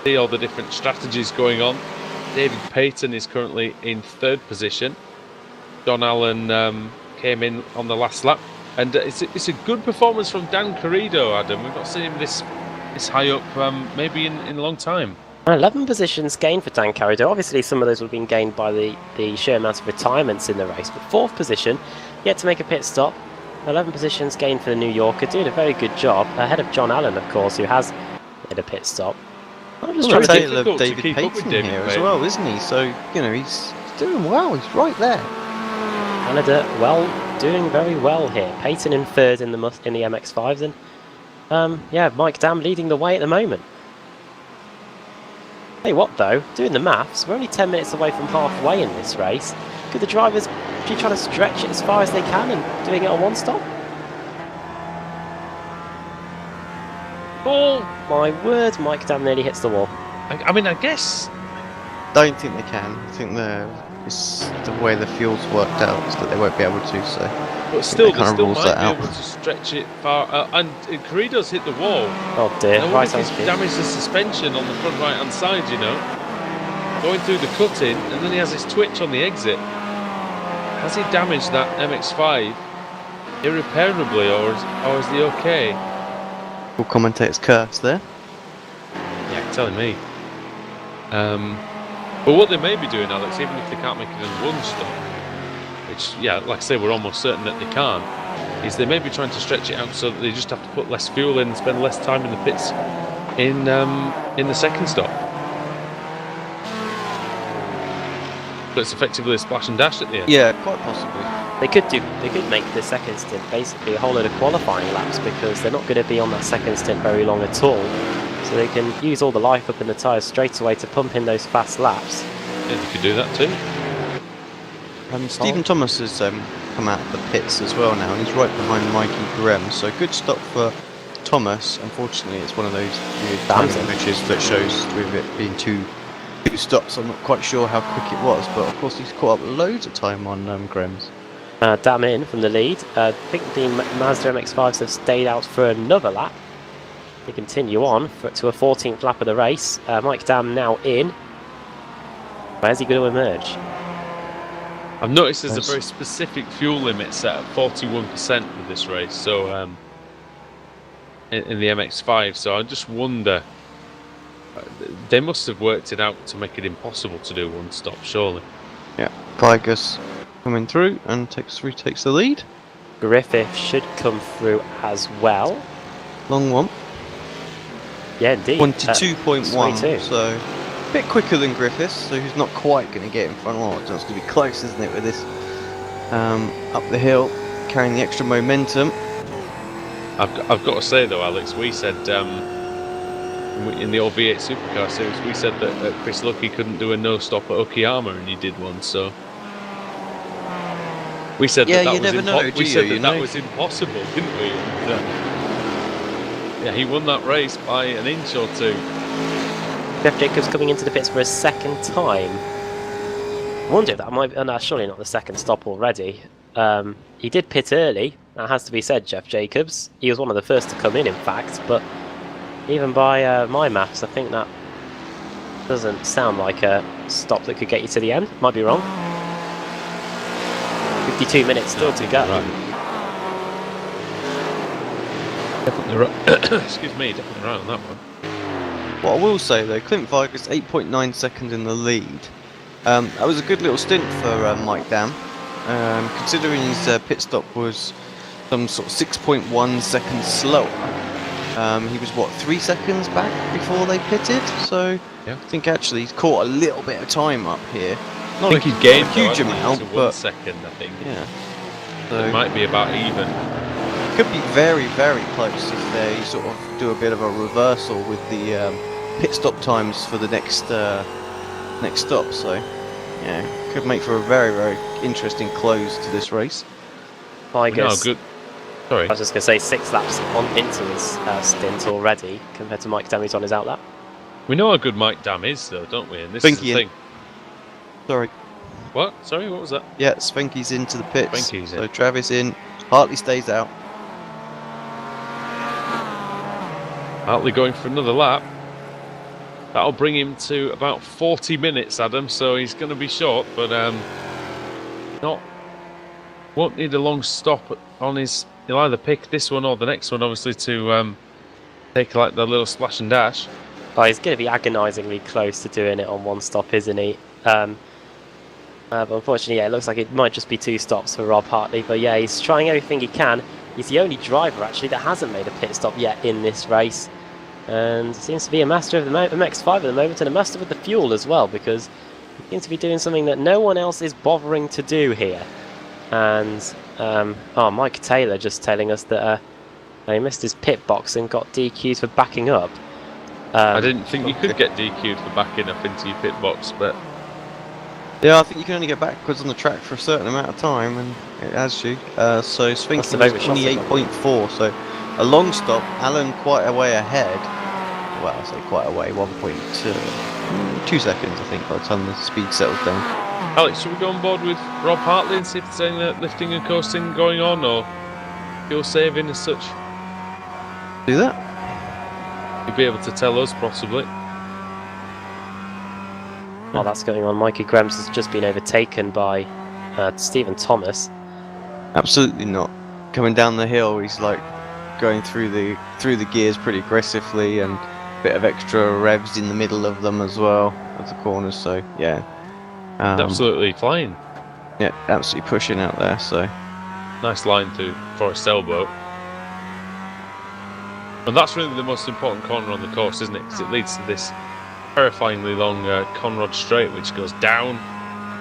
see all the different strategies going on. David Payton is currently in 3rd position. Don Allen came in on the last lap, and it's a good performance from Dan Carrido, Adam. We've not seen him this high up maybe in a long time. 11 positions gained for Dan Carrido. Obviously some of those would have been gained by the sheer amount of retirements in the race, but 4th position, yet to make a pit stop. 11 positions gained for the New Yorker, doing a very good job, ahead of John Allen of course, who has made a pit stop. I'm just trying to love David Payton here as well, isn't he? So, you know, he's doing well, he's right there. Canada, doing very well here. Payton in 3rd in the MX-5s, and yeah, Mike Dam leading the way at the moment. Tell you what though, doing the maths, we're only 10 minutes away from halfway in this race. Could the drivers be trying to stretch it as far as they can and doing it on one stop? Oh my word, Mike Dam nearly hits the wall. I mean, I guess... Don't think they can. I think it's the way the fuel's worked out is that they won't be able to, so... But still, they still rules might that be out. able to stretch it far. And Carrido's hit the wall. Oh dear, Right he's damaged the suspension on the front right-hand side, you know. Going through the cut-in, and then he has his twitch on the exit. Has he damaged that MX-5 irreparably, or is he okay? Full commentator's curse there. Yeah, telling me. But what they may be doing, Alex, even if they can't make it in one stop, which, yeah, like I say, we're almost certain that they can't, is they may be trying to stretch it out so that they just have to put less fuel in and spend less time in the pits in the second stop. But it's effectively a splash and dash at the end. Yeah, quite possibly. They could make the second stint basically a whole load of qualifying laps, because they're not going to be on that second stint very long at all. So they can use all the life up in the tyres straight away to pump in those fast laps. Yeah, they could do that too. Stephen Thomas has come out of the pits as well now, and he's right behind Mikey Graham. So good stop for Thomas. Unfortunately, it's one of those weird images that shows with it being two stops. I'm not quite sure how quick it was, but of course he's caught up loads of time on Graham's. Dam in from the lead. I think the Mazda MX-5s have stayed out for another lap. They continue on to a 14th lap of the race. Mike Dam now in. Where's he going to emerge? I've noticed there's Nice. a very specific fuel limit set at 41% with this race. So in the MX-5, so I just wonder. They must have worked it out to make it impossible to do one stop, surely. Yeah, Vigus coming through and retakes the lead. Griffith should come through as well. Long one. Yeah, indeed. 22.1, 22. so a bit quicker than Griffiths, so he's not quite going to get in front. Oh, it's going to be close, isn't it, with this up the hill, carrying the extra momentum. I've got to say though, Alex, we said in the old V8 Supercar series, we said that Chris Lucky couldn't do a no-stop at Okayama, and he did one. So we said Yeah, that you was never know, do we said you, that you know? was impossible, didn't we? And, yeah, he won that race by an inch or two. Jeff Jacobs coming into the pits for a second time. I wonder if that might be... no, surely not the second stop already. He did pit early, that has to be said, Jeff Jacobs. He was one of the first to come in fact, but even by my maths, I think that doesn't sound like a stop that could get you to the end. Might be wrong. 52 minutes still to go. Right. Definitely right. Excuse me, definitely right on that one. What I will say though, Clint Vigus 8.9 seconds in the lead. That was a good little stint for Mike Dam, considering his pit stop was some sort of 6.1 seconds slower. He was what, 3 seconds back before they pitted, so Yeah. I think actually he's caught a little bit of time up here. I think he's gained a huge though, hasn't he, amount, to 1 but second, I think. yeah, It so might be about even. could be very, very close if they sort of do a bit of a reversal with the pit stop times for the next stop. So yeah, could make for a very, very interesting close to this race. Vigus, Good. Sorry. I was just going to say 6 laps on into his stint already compared to Mike Dam, who's on his outlap. We know how good Mike Dam is, though, don't we? And this is the Spanky in. thing. Sorry. What? Sorry, what was that? Yeah, Spanky's into the pits. Spanky's so in. Travis in. Hartley stays out. Hartley going for another lap. That'll bring him to about 40 minutes, Adam. So he's going to be short, but won't need a long stop on his. He'll either pick this one or the next one, obviously, to take like the little splash and dash. Oh, he's going to be agonisingly close to doing it on 1 stop, isn't he? But unfortunately, yeah, it looks like it might just be 2 stops for Rob Hartley. But yeah, he's trying everything he can. He's the only driver, actually, that hasn't made a pit stop yet in this race. And seems to be a master of the MX-5 at the moment, and a master with the fuel as well, because he seems to be doing something that no one else is bothering to do here. And, Mike Taylor just telling us that he missed his pit box and got DQ'd for backing up. I didn't think you could get DQ'd for backing up into your pit box, but Yeah, I think you can only get backwards on the track for a certain amount of time, and it has you. So Sphinx Must is have overshot it. 28.4, so a long stop. Alan quite a way ahead. Well, I say quite a way, 1.2 seconds, I think, by the time the speed settles down. Alex, should we go on board with Rob Hartley and see if there's any lifting and coasting going on, or fuel saving as such? Do that. You'll be able to tell us, possibly. While that's going on, Mikey Grems has just been overtaken by Stephen Thomas. Absolutely not. Coming down the hill, he's like going through the gears pretty aggressively, and a bit of extra revs in the middle of them as well, of the corners. So yeah, Absolutely flying. yeah, absolutely pushing out there. So Nice line through Forest Elbow. And that's really the most important corner on the course, isn't it? Because it leads to this terrifyingly long Conrod Straight, which goes down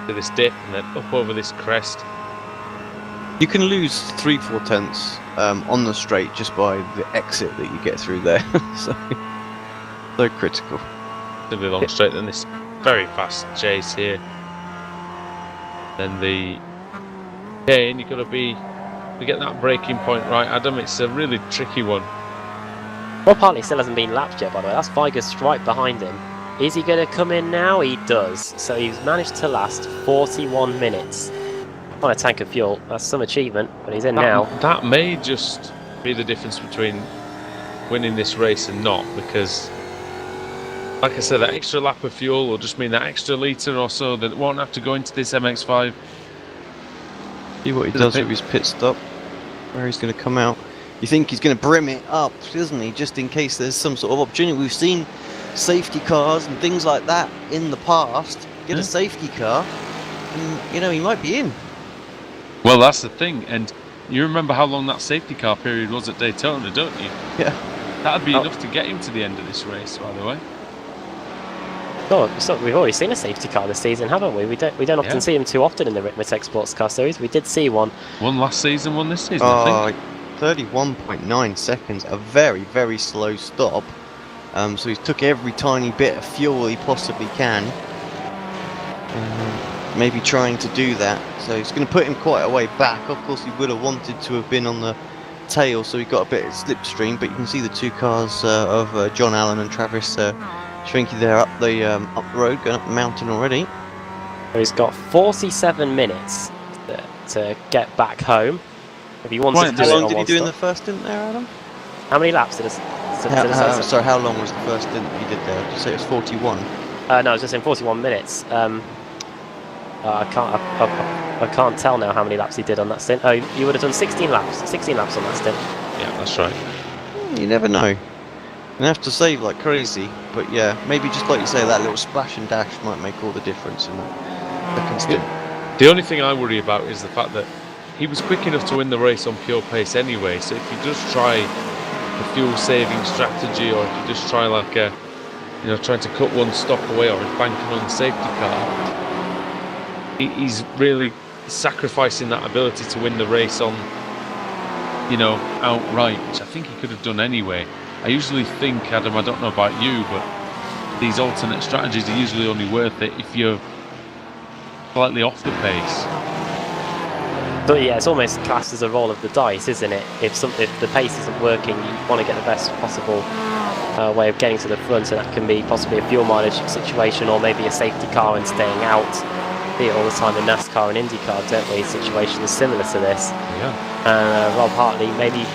to this dip and then up over this crest. you can lose 3/4 tenths on the straight just by the exit that you get through there. so critical. Really long straight, then this very fast chase here. Then the gain, you've got to get that braking point right, Adam. It's a really tricky one. Rob Hartley still hasn't been lapped yet, by the way. That's Vigus right behind him. Is he going to come in now? He does. So he's managed to last 41 minutes on a tank of fuel. That's some achievement, but he's in now. That may just be the difference between winning this race and not, because, like I said, that extra lap of fuel will just mean that extra litre or so that won't have to go into this MX-5 See what he does with his pit stop. Where he's going to come out. You think he's going to brim it up, doesn't he? Just in case there's some sort of opportunity. We've seen safety cars and things like that in the past. Get a safety car, and he might be in. Well, that's the thing, and you remember how long that safety car period was at Daytona, don't you? Yeah. That'd be enough to get him to the end of this race, by the way. So we've already seen a safety car this season, haven't we? We don't often see them too often in the Ricmotech Sports Car Series. We did see one. One last season, one this season, I think. 31.9 seconds, a very, very slow stop. So he's took every tiny bit of fuel he possibly can. Maybe trying to do that. So it's going to put him quite a way back. Of course, he would have wanted to have been on the tail, so he got a bit of slipstream. But you can see the two cars of John Allen and Travis Schwenke there up the road, going up the mountain already. He's got 47 minutes to get back home. If he wants to do How it long on did he one do in stop. the first stint there, Adam? How many laps did it? Sorry, how long was the first stint that he did there? Did you say it was 41? No, I was just saying 41 minutes. I can't tell now how many laps he did on that stint. Oh, you would have done 16 laps. 16 laps on that stint. Yeah, that's right. You never know. You have to save like crazy, but yeah, maybe just like you say, that little splash and dash might make all the difference in that second stint. The only thing I worry about is the fact that he was quick enough to win the race on pure pace anyway, so if you just try a fuel saving strategy, or if you just try like trying to cut one stop away, or if banking on the safety car, he's really sacrificing that ability to win the race on outright, which I think he could have done anyway. I usually think, Adam, I don't know about you, but these alternate strategies are usually only worth it if you're slightly off the pace. But yeah, it's almost classed as a roll of the dice, isn't it? If the pace isn't working, you want to get the best possible way of getting to the front, and that can be possibly a fuel mileage situation, or maybe a safety car and staying out. See it all the time in NASCAR and IndyCar, don't we? Situations similar to this. Yeah. And Rob Hartley maybe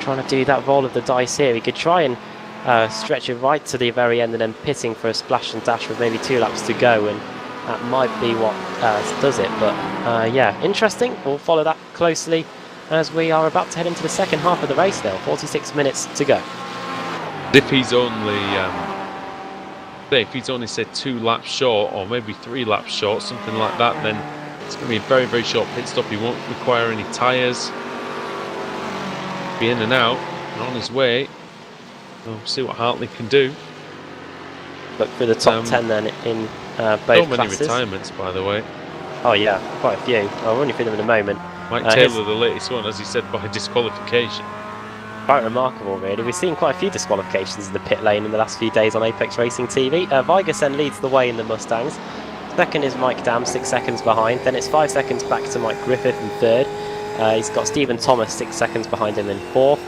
trying to do that roll of the dice here. He could try and stretch it right to the very end and then pitting for a splash and dash with maybe 2 laps to go, and that might be what does it. But yeah, interesting. We'll follow that closely as we are about to head into the second half of the race now. 46 minutes to go. If he's only said 2 laps short, or maybe 3 laps short, something like that, then it's going to be a very, very short pit stop. He won't require any tyres. Be in and out and on his way. We'll see what Hartley can do. Look for the top 10 then in both so many classes. retirements, by the way. Oh yeah, quite a few. I'll run you through them in a moment. Mike Taylor, the latest one, as he said, by disqualification. Quite remarkable, really. We've seen quite a few disqualifications in the pit lane in the last few days on Apex Racing TV. Vigersen leads the way in the Mustangs. Second is Mike Dam, 6 seconds behind. Then it's 5 seconds back to Mike Griffith in third. He's got Stephen Thomas 6 seconds behind him in fourth.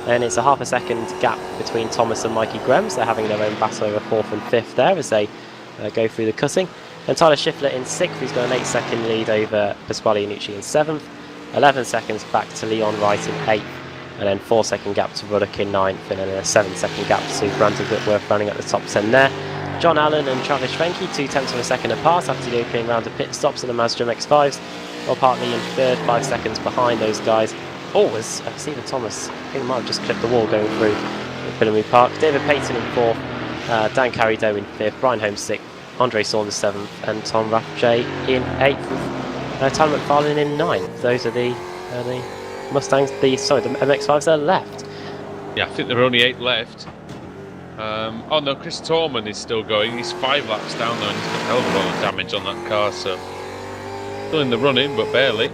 And it's a half a second gap between Thomas and Mikey Grems. They're having their own battle over fourth and fifth there as they go through the cutting. And Tyler Schiffler in sixth. He's got an 8-second lead over Pasquale Iannucci in seventh. 11 seconds back to Leon Wright in eighth. And then 4-second gap to Ruddock in ninth. And then a 7-second gap to Brandon Whitworth running at the top 10 there. John Allen and Travis Schwenke 0.2 of a second apart after the opening round of pit stops in the Mazda MX-5s. Rob Hartley in third, 5 seconds behind those guys. Was Stephen Thomas. I think he might have just clipped the wall going through Philomene Park. David Payton in fourth, Dan Carrido in fifth, Brian Holmes sixth, Andre Saunders seventh, and Tom Rathje in eighth. Tyler McFarlane in ninth. Those are the Mustangs. The MX-5s are left. Yeah, I think there are only 8 left. Oh no, Chris Torman is still going. He's 5 laps down though, and he's got a hell of a lot of damage on that car, so still in the running, but barely.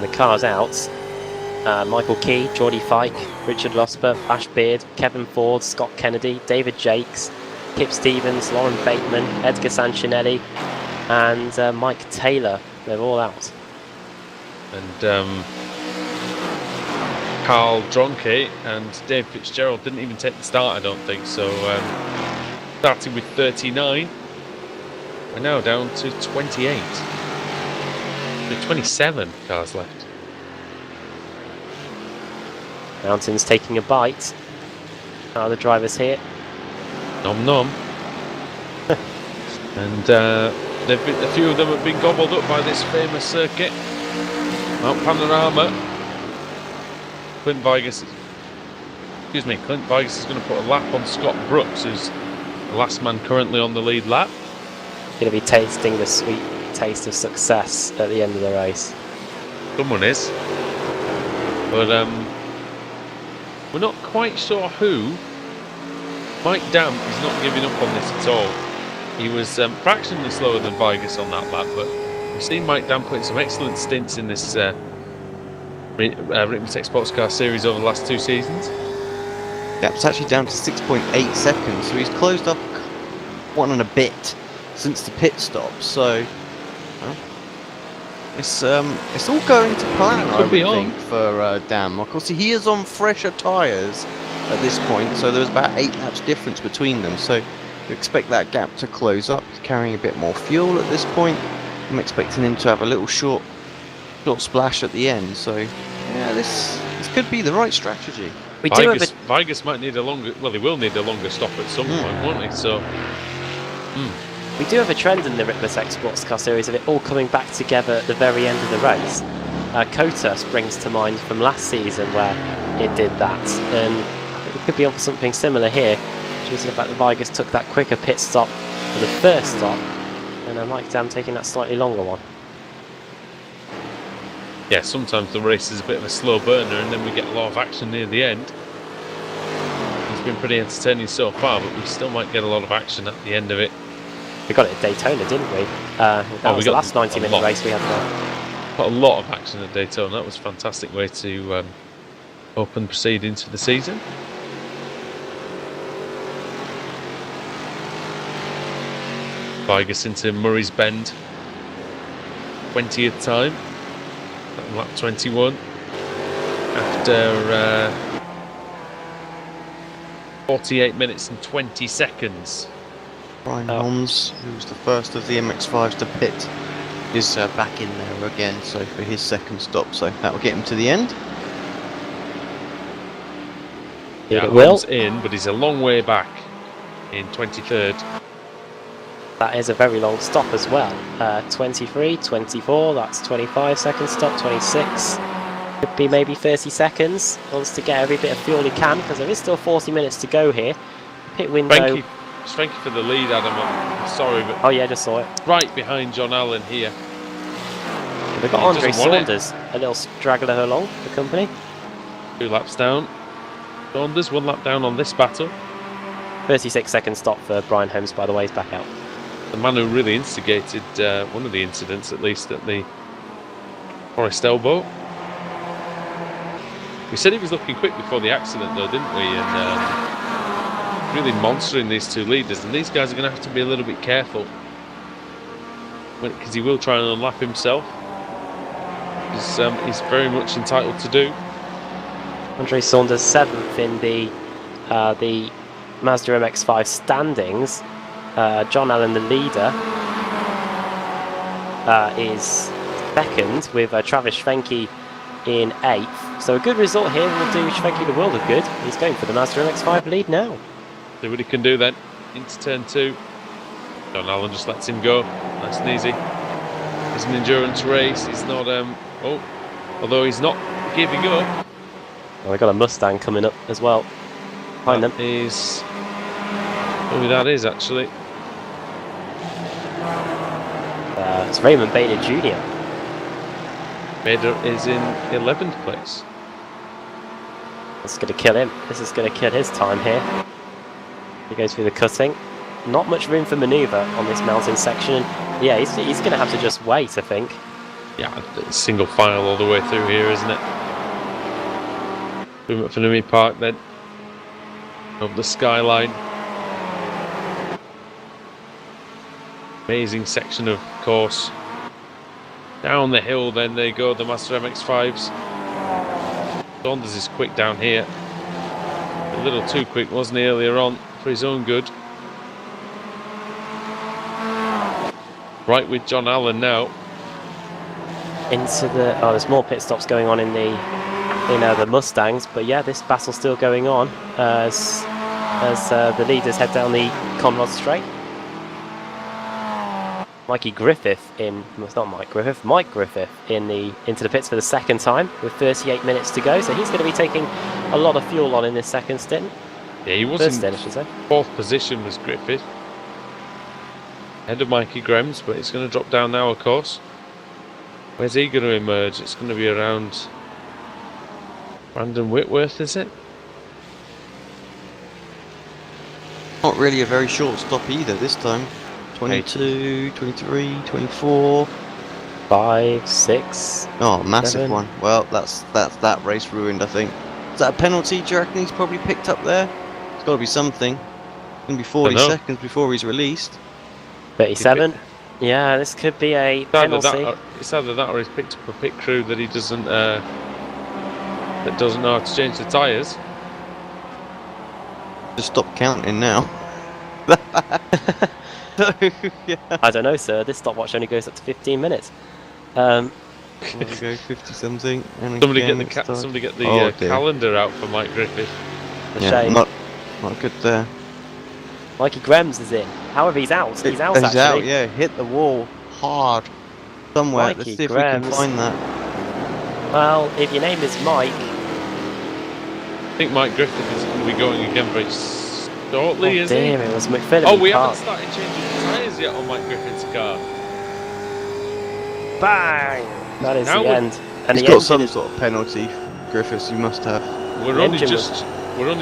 The car's out. Michael Key, Geordie Fike, Richard Losper, Ash Beard, Kevin Ford, Scott Kennedy, David Jakes, Kip Stevens, Lauren Bateman, Edgar Sanchinelli, and Mike Taylor. They're all out. And Carl Dronke and Dave Fitzgerald didn't even take the start, I don't think. So starting with 39, we're now down to 28. There are 27 cars left. Mountain's taking a bite. How are the drivers here? Nom nom. And A few of them have been gobbled up by this famous circuit. Mount Panorama. Clint Vigus is going to put a lap on Scott Brooks, who's the last man currently on the lead lap. Going to be tasting the sweet taste of success at the end of the race. Someone is. But we're not quite sure who. Mike Dam is not giving up on this at all. He was fractionally slower than Vigus on that lap, but we've seen Mike Dam putting some excellent stints in this Ricmotech Sports Car Series over the last 2 seasons. Gap's actually down to 6.8 seconds, so he's closed up 1 and a bit since the pit stop. So it's all going to plan, I would think, for Dam. Of course, he is on fresher tyres at this point, so there's about 8 laps difference between them. So you expect that gap to close up. He's carrying a bit more fuel at this point. I'm expecting him to have a little short splash at the end. So yeah, this could be the right strategy. Vigus might need a longer. Well, he will need a longer stop at some point, won't he? So. We do have a trend in the Ricmotech Sports Car Series of it all coming back together at the very end of the race. COTA springs to mind from last season where it did that, and it could be on for something similar here, due to the fact that Vigus took that quicker pit stop for the first stop, and Mike Dam taking that slightly longer one. Yeah, sometimes the race is a bit of a slow burner, and then we get a lot of action near the end. It's been pretty entertaining so far, but we still might get a lot of action at the end of it. We got it at Daytona, didn't we? That was the last 90-minute race we had there. Got a lot of action at Daytona. That was a fantastic way to open proceedings for the season. Vigus into Murray's Bend, 20th time, lap 21, after 48 minutes and 20 seconds. Brian Holmes, who was the first of the MX-5s to pit, is back in there again, so for his second stop, so that will get him to the end. Yeah, Holmes in, but he's a long way back in 23rd. That is a very long stop as well. 23, 24, that's 25 second stop, 26. Could be maybe 30 seconds. Wants to get every bit of fuel he can, because there is still 40 minutes to go here. Pit window. Thank you for the lead, Adam. I'm sorry, but oh yeah, just saw it. Right behind John Allen here. They've got Andre Saunders, a little straggler along the company. 2 laps down. Saunders 1 lap down on this battle. 36 second stop for Brian Holmes, by the way, he's back out. The man who really instigated one of the incidents, at least at the Forest Elbow. We said he was looking quick before the accident, though, didn't we? And really monstering these 2 leaders, and these guys are going to have to be a little bit careful because he will try and unlap himself. He's very much entitled to do. Andre Saunders 7th in the Mazda MX-5 standings. John Allen, the leader, is second with Travis Schwenke in 8th. So a good result here will do Schwenke the world of good. He's going for the Mazda MX-5 lead now. See what he can do then. Into turn 2. John Allen just lets him go. Nice and easy. It's an endurance race. He's not. Although he's not giving up. Well, we got a Mustang coming up as well behind them. Is who that is actually. It's Raymond Bader Jr. Bader is in 11th place. This is going to kill him. This is going to kill his time here. He goes through the cutting. Not much room for manoeuvre on this mountain section. Yeah, he's going to have to just wait, I think. Yeah, single file all the way through here, isn't it? Boom at Fanumi Park then. Up the skyline. Amazing section of course. Down the hill then they go, the Master MX-5s. Saunders is quick down here. A little too quick, wasn't he, earlier on, for his own good. Right with John Allen now. Into the there's more pit stops going on in the Mustangs, but yeah, this battle's still going on as the leaders head down the Conrod Straight. Mikey Griffith not Mike Griffith, Mike Griffith into the pits for the second time with 38 minutes to go. So he's going to be taking a lot of fuel on in this second stint. Yeah, he was First in stint, I should say. fourth position was Griffith. Ahead of Mikey Grems, but it's going to drop down now, of course. Where's he going to emerge? It's going to be around Brandon Whitworth, is it? Not really a very short stop either this time. 22, 23, 24. 5, 6. Oh, massive 7. one. Well, that's that race ruined, I think. Is that a penalty, do you reckon he's probably picked up there? It's got to be something. It's going to be 40 seconds before he's released. 37. Yeah, this could be a penalty. It's either that or he's picked up a pit crew that he doesn't know how to change the tyres. Just stop counting now. Yeah. I don't know, sir. This stopwatch only goes up to 15 minutes. There we go, 50 something. And Somebody again, get the calendar out for Mike Griffith. A yeah, shame. not good there. Mikey Grems is in. However, he's out. He's out, actually. out, yeah. Hit the wall hard. Somewhere. Mikey Let's see if Grems. we can find that. Well, if your name is Mike... I think Mike Griffith is going to be going again very shortly, is he? Damn, it was McPhillips. Oh, we haven't started changing the tyres yet on Mike Griffith's car. Bang! That is Now the end. And He's the got some engine sort of penalty, Griffiths, you must have. We're only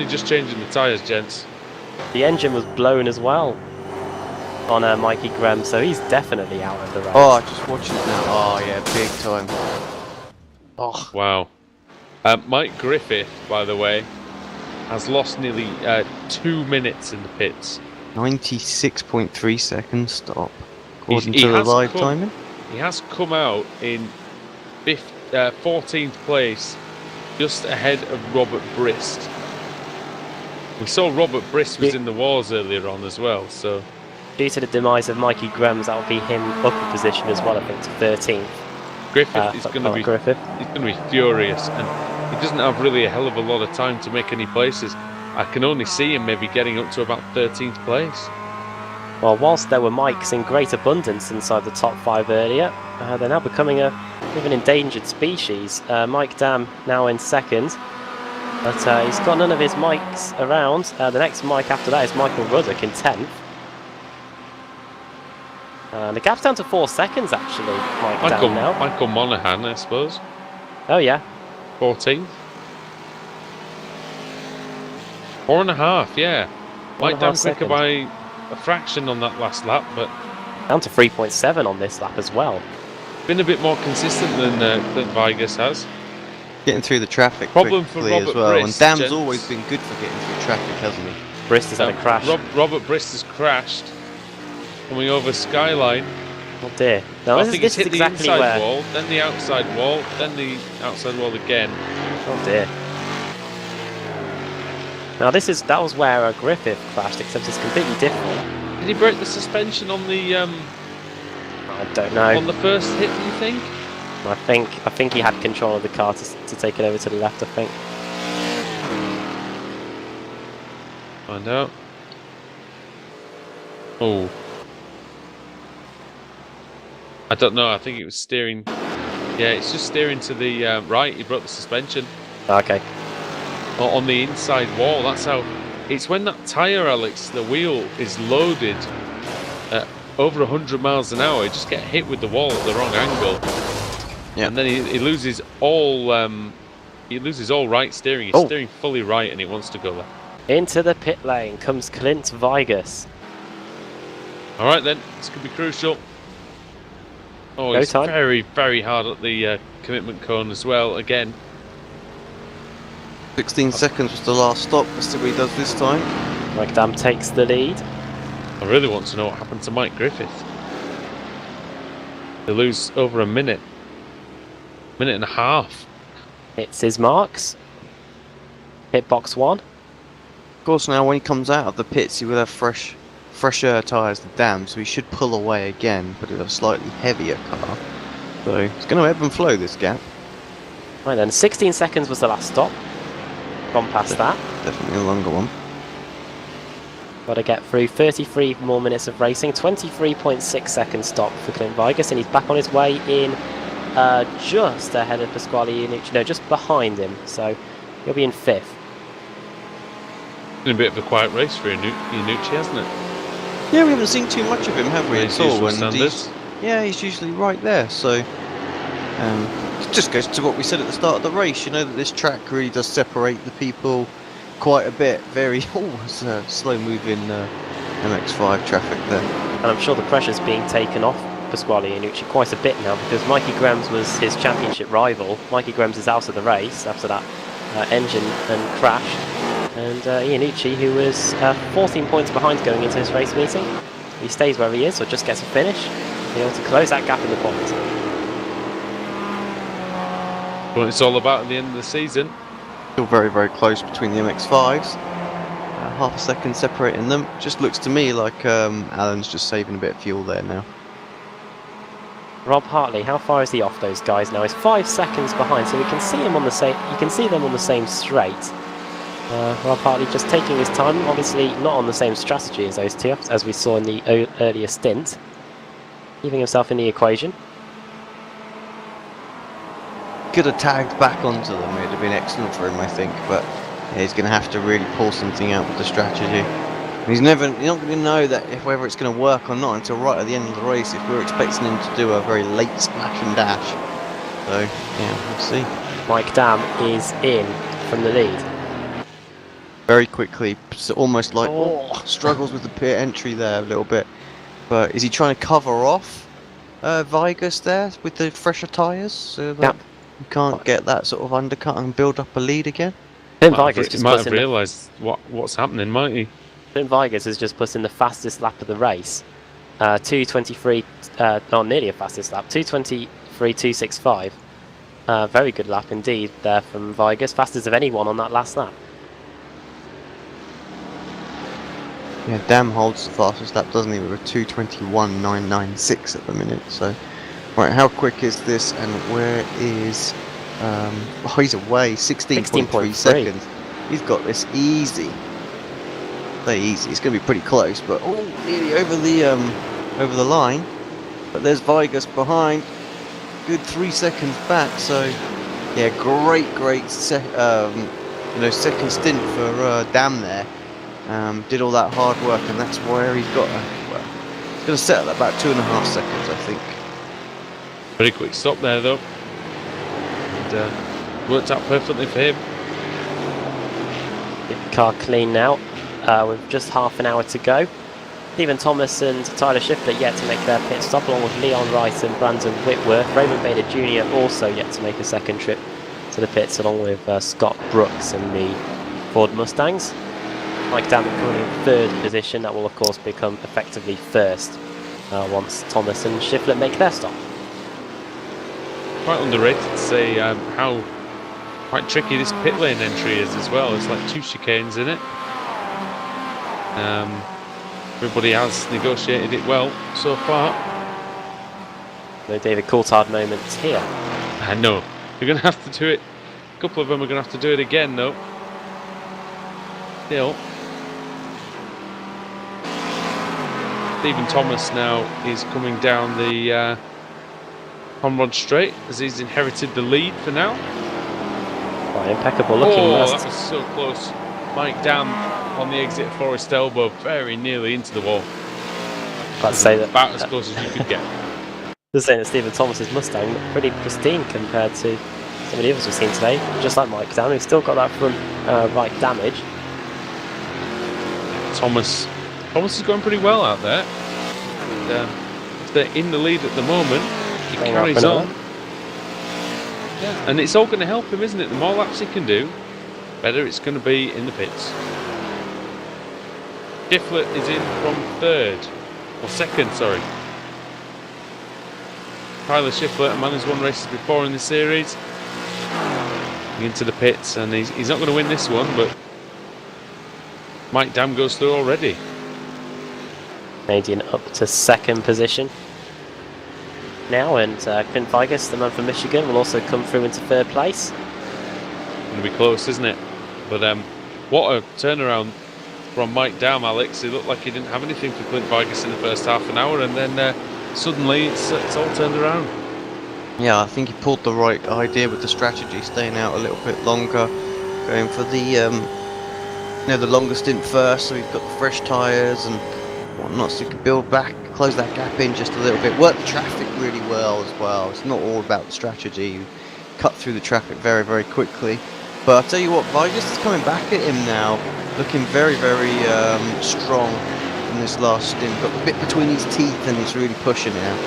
just changing the tyres, gents. the engine was blown as well on Mikey Graham, so he's definitely out of the race. Oh, just watch it now. Oh yeah, big time. Oh wow. Mike Griffith, by the way, has lost nearly 2 minutes in the pits. 96.3 seconds stop, according He to the has live come- timing. He has come out in 14th place, just ahead of Robert Brist. We saw Robert Brist was in the wars earlier on as well, so... Due to the demise of Mikey Graham, that will be him up a position as well, I think, to 13th. Griffith is going to be Griffith. He's going to be furious, and he doesn't have really a hell of a lot of time to make any places. I can only see him maybe getting up to about 13th place. Well, whilst there were Mikes in great abundance inside the top 5 earlier, they're now becoming a bit of an endangered species. Mike Dam now in second, but he's got none of his Mikes around. The next Mike after that is Michael Ruddock in 10th. The gap's down to 4 seconds actually, Dam now. Michael Monaghan, I suppose. Oh yeah. 14th. 4.5, yeah. Mike Dam quicker by a fraction on that last lap, but down to 3.7 on this lap as well. Been a bit more consistent than Vigas has. Getting through the traffic Problem for quickly as Robert well. Brist, And Dam's gents. always been good for getting through traffic, hasn't he? Brist has had a crash. Robert Brist has crashed, coming over Skyline. Oh dear. No, I this think is he's hit the exactly inside where... wall, then the outside wall, then the outside wall again. Oh dear. Now that was where Griffith crashed, except it's completely different. Did he break the suspension on the I don't know. on the first hit? Do you think? I think he had control of the car to take it over to the left. I think. Find out. Oh, I don't know. I think it was steering. Yeah, it's just steering to the right. He broke the suspension. Okay. On the inside wall. That's how. It's when that tyre, Alex, the wheel is loaded at over 100 miles an hour. You just get hit with the wall at the wrong angle, and then he loses all. He loses all right steering. He's steering fully right, and he wants to go left. Into the pit lane comes Clint Vigas. All right then, this could be crucial. Oh, Go it's time. very, very hard at the commitment cone as well. Again. 16 seconds was the last stop. Let's see what he does this time. Mike Dam takes the lead. I really want to know what happened to Mike Griffith. They lose over a minute. Minute and a half. It's his marks. Pit box 1. Of course, now when he comes out of the pits, he will have fresher tyres than Dam, so he should pull away again, but with a slightly heavier car. So it's going to ebb and flow, this gap. Right then, 16 seconds was the last stop. Gone past that. Definitely a longer one. Got to get through 33 more minutes of racing. 23.6 seconds stop for Clint Vigus, and he's back on his way in just ahead of Pasquale Iannucci. No, just behind him. So he'll be in 5th. Been a bit of a quiet race for Iannucci, hasn't it? Yeah, we haven't seen too much of him, have we, at all? And he's usually right there. So it just goes to what we said at the start of the race. You know that this track really does separate the people quite a bit. Very slow moving MX5 traffic there. And I'm sure the pressure's being taken off Pasquale Iannucci quite a bit now, because Mikey Grams was his championship rival. Mikey Grams is out of the race after that engine and crash. And Iannucci, who was 14 points behind going into this race meeting, he stays where he is or just gets a finish, be able to close that gap in the points. What it's all about at the end of the season. Still very, very close between the MX5s. Half a second separating them. Just looks to me like Alan's just saving a bit of fuel there now. Rob Hartley, how far is he off those guys now? He's 5 seconds behind, so we can see him on the same. You can see them on the same straight. Rob Hartley just taking his time, obviously not on the same strategy as those two, as we saw in the earlier stint. Leaving himself in the equation. Could have tagged back onto them, it would have been excellent for him, I think, but he's going to have to really pull something out with the strategy. You're not going to know that whether it's going to work or not until right at the end of the race, if we're expecting him to do a very late splash and dash. So, yeah, we'll see. Mike Dam is in from the lead. Very quickly, so almost like struggles with the pit entry there a little bit. But is he trying to cover off Vigus there with the fresher tyres so that you can't get that sort of undercut and build up a lead again? Clint Vigus might have realised what's happening, might he? Clint Vigus has just put in the fastest lap of the race. 2:23, not nearly a fastest lap, 2:23.265. Very good lap indeed there from Vigus, fastest of anyone on that last lap. Yeah, Dam holds the fastest lap, doesn't he, with a 2:21.996 at the minute. So, right, how quick is this, and where is... he's away, 16.3 seconds. He's got this easy. Say easy, it's going to be pretty close, but nearly over the line. But there's Vigus behind, good 3 seconds back. So, yeah, great second stint for Dam there. Did all that hard work, and that's where he's got. He's going to settle at about 2.5 seconds, I think. Very quick stop there, though. And worked out perfectly for him. Get the car clean now. With just half an hour to go. Stephen Thomas and Tyler Schiffler yet to make their pit stop, along with Leon Wright and Brandon Whitworth. Raymond Bader Jr. also yet to make a second trip to the pits, along with Scott Brooks and the Ford Mustangs. Mike Dam currently in 3rd position. That will of course become effectively 1st once Thomas and Schiffler make their stop. Quite underrated to say how quite tricky this pit lane entry is as well. It's like 2 chicanes in it. Everybody has negotiated it well so far. No David Coulthard moments here. I know. You're going to have to do it. A couple of them are going to have to do it again, though. Still. Stephen Thomas now is coming down the Conrod Straight as he's inherited the lead for now. Quite impeccable looking last. That was so close. Mike Dam on the exit Forest Elbow, very nearly into the wall. I'd say that about as close as you could get. Just saying that Stephen Thomas's Mustang looked pretty pristine compared to some of the others we've seen today. Just like Mike Dam, who's still got that front right damage. Thomas is going pretty well out there. And, if they're in the lead at the moment, he carries on. Yeah, and it's all going to help him, isn't it? The more laps he can do, better it's going to be in the pits. Schiffler is in from 3rd, or 2nd, sorry. Tyler Schiffler, a man who's won races before in the series, into the pits, and he's not going to win this one, but Mike Dam goes through already. Canadian up to 2nd position now, and Clint Vigus, the man from Michigan, will also come through into 3rd place. It's going to be close, isn't it? But what a turnaround from Mike Dam, Alex. It looked like he didn't have anything for Clint Vargas in the first half an hour, and then suddenly it's all turned around. Yeah, I think he pulled the right idea with the strategy, staying out a little bit longer, going for the the longer stint first, so he's got the fresh tyres and whatnot, so he can build back, close that gap in just a little bit, work the traffic really well as well. It's not all about the strategy. You cut through the traffic very, very quickly. But I'll tell you what, Vargas is coming back at him now, looking very, very strong in this last stint. Got the bit between his teeth and he's really pushing it out.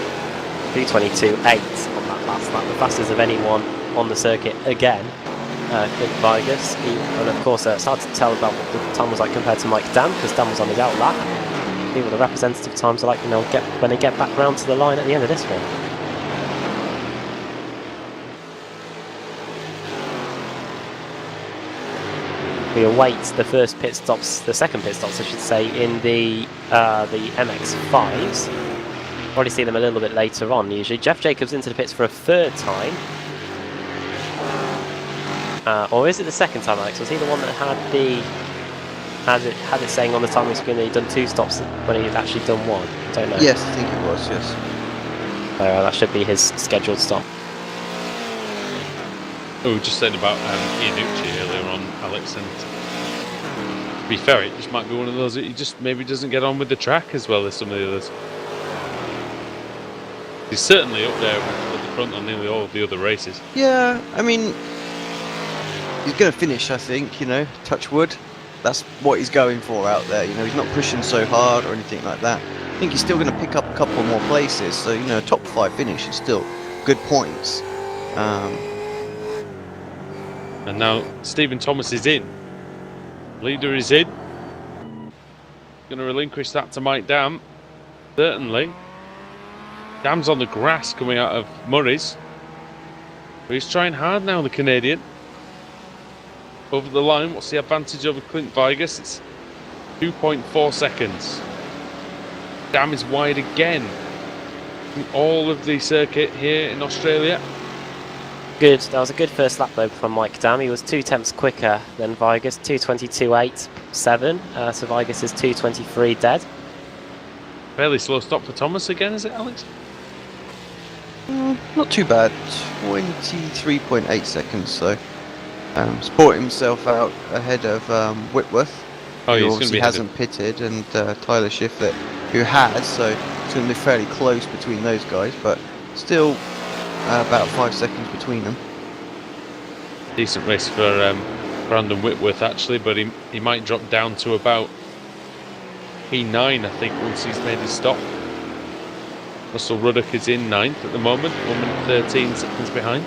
2:22.8 on that last lap, the fastest of anyone on the circuit again. Clint Vargas, and of course it's hard to tell about what the time was like compared to Mike Dam, because Dam was on his out lap. See what the representative times are like when they get back round to the line at the end of this one. We await the first pit stops, the second pit stops I should say, in the MX-5s. Probably see them a little bit later on usually. Jeff Jacobs into the pits for a third time. Or is it the second time, Alex? Was he the one that had it saying on the timing screen that he'd done 2 stops when he'd actually done 1? I don't know. Yes, I think it was, yes. So that should be his scheduled stop. We were just saying about Iannucci earlier on, Alex, and to be fair, it just might be one of those that he just maybe doesn't get on with the track as well as some of the others. He's certainly up there at the front on nearly all of the other races. Yeah, I mean, he's going to finish, I think, touch wood. That's what he's going for out there. He's not pushing so hard or anything like that. I think he's still going to pick up a couple more places. So, a top 5 finish is still good points. And now Stephen Thomas is in. Leader is in. Going to relinquish that to Mike Dam. Certainly. Dam's on the grass coming out of Murray's. But he's trying hard now, the Canadian. Over the line, what's the advantage over Clint Vargas? It's 2.4 seconds. Dam is wide again. In all of the circuit here in Australia. Good. That was a good first lap though from Mike Dam. He was 2 tenths quicker than Vargas. 2:22.87. So Vargas is 2:23 dead. Fairly slow stop for Thomas again, is it, Alex? Not too bad. 23.8 seconds. So sport himself out ahead of Whitworth. Oh, who he's obviously hasn't pitted, and Tyler Shiffett, who has. So it's going to be fairly close between those guys, but still. About 5 seconds between them. Decent race for Brandon Whitworth actually, but he might drop down to about P9 I think once he's made his stop. Russell Ruddock is in 9th at the moment, 1 minute 13 seconds behind.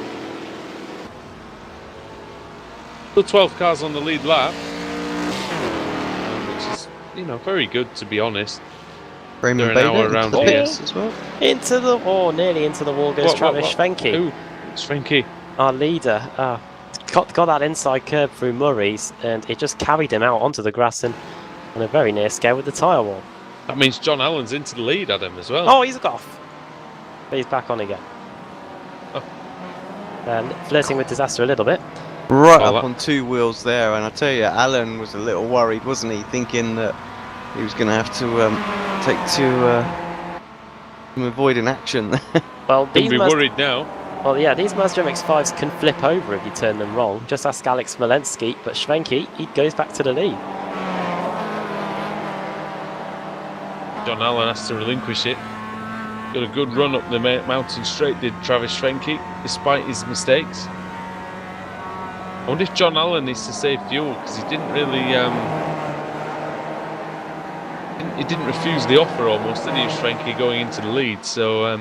Still 12 cars on the lead lap, which is very good to be honest. Raymond They're an hour Bader around into the here. pits as well. Nearly into the wall goes Travis Schwenke. Ooh, Schwenke. Our leader. Got that inside curb through Murray's, and it just carried him out onto the grass and on a very near scale with the tyre wall. That means John Allen's into the lead, Adam, as well. Oh, he's off. But he's back on again. Oh. And flirting with disaster a little bit. Right up on 2 wheels there, and I tell you, Allen was a little worried, wasn't he? Thinking that he was going to have to take to some avoiding action. Well, Don't be worried now. Well, yeah, these Mazda MX-5s can flip over if you turn them wrong. Just ask Alex Smolensky, but Schwenke, he goes back to the lead. John Allen has to relinquish it. Got a good run up the mountain straight, did Travis Schwenke, despite his mistakes. I wonder if John Allen needs to save fuel, because he didn't really... he didn't refuse the offer almost, did he, Schwenke going into the lead? So I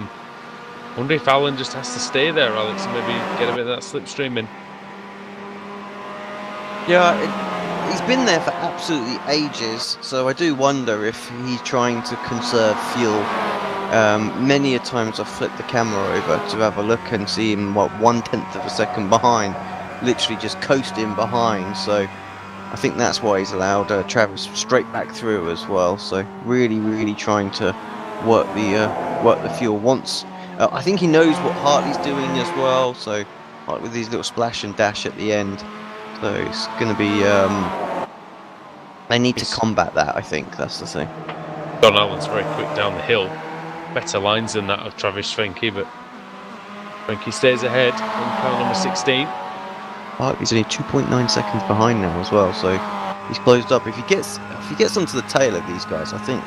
wonder if Allen just has to stay there, Alex, and maybe get a bit of that slipstream in. Yeah, he's been there for absolutely ages, so I do wonder if he's trying to conserve fuel. Many a times I've flipped the camera over to have a look and see him, 1/10 of a second behind, literally just coasting behind, so I think that's why he's allowed Travis straight back through as well. So really trying to work the fuel once. I think he knows what Hartley's doing as well. So like with these little splash and dash at the end. So it's going to be They need to combat that, I think. That's the thing. John Allen's very quick down the hill. Better lines than that of Travis Schwenke, but Schwenke stays ahead in car number 16. He's only 2.9 seconds behind now as well, so he's closed up. If he gets onto the tail of these guys, I think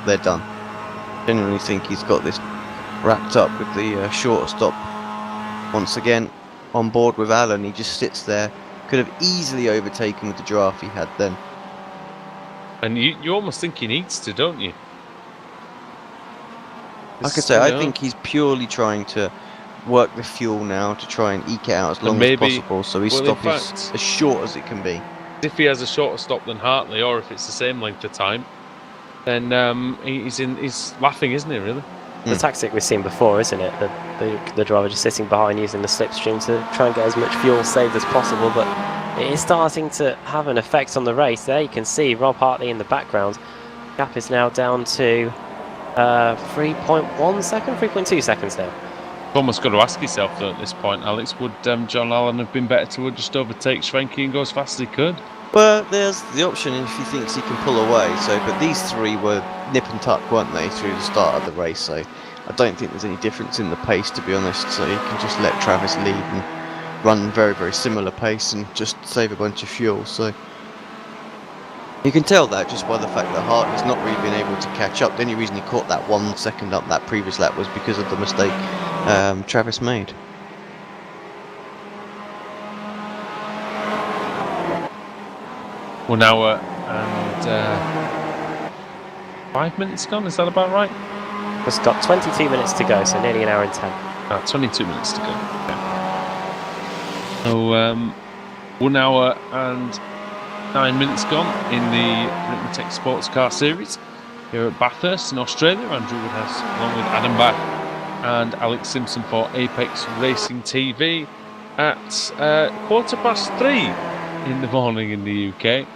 they're done. I genuinely think he's got this wrapped up with the shorter stop. Once again, on board with Allen, he just sits there. Could have easily overtaken with the draft he had then. And you almost think he needs to, don't you? Like I say, I think he's purely trying to work the fuel now to try and eke it out as long as possible, so his stop is as short as it can be. If he has a shorter stop than Hartley, or if it's the same length of time, then he's laughing, isn't he? Really? The tactic we've seen before, isn't it? The driver just sitting behind using the slipstream to try and get as much fuel saved as possible, but it is starting to have an effect on the race. There you can see Rob Hartley in the background. Gap is now down to 3.1 seconds, 3.2 seconds now. You've almost got to ask yourself though at this point, Alex, would John Allen have been better to just overtake Schwenke and go as fast as he could? Well, there's the option if he thinks he can pull away. But these three were nip and tuck, weren't they, through the start of the race? So I don't think there's any difference in the pace, to be honest. So you can just let Travis lead and run very, very similar pace and just save a bunch of fuel. So you can tell that just by the fact that Hartley's not really been able to catch up. The only reason he caught that 1 second up that previous lap was because of the mistake Travis made. Well, now and 5 minutes gone. Is that about right? It's got 22 minutes to go, so nearly an hour and 10. 22 minutes to go. Okay. So 1 hour and 9 minutes gone in the Ricmotech Sports Car Series here at Bathurst in Australia. Andrew Woodhouse along with Adam Bach and Alex Simpson for Apex Racing TV at 3:15 in the morning in the UK.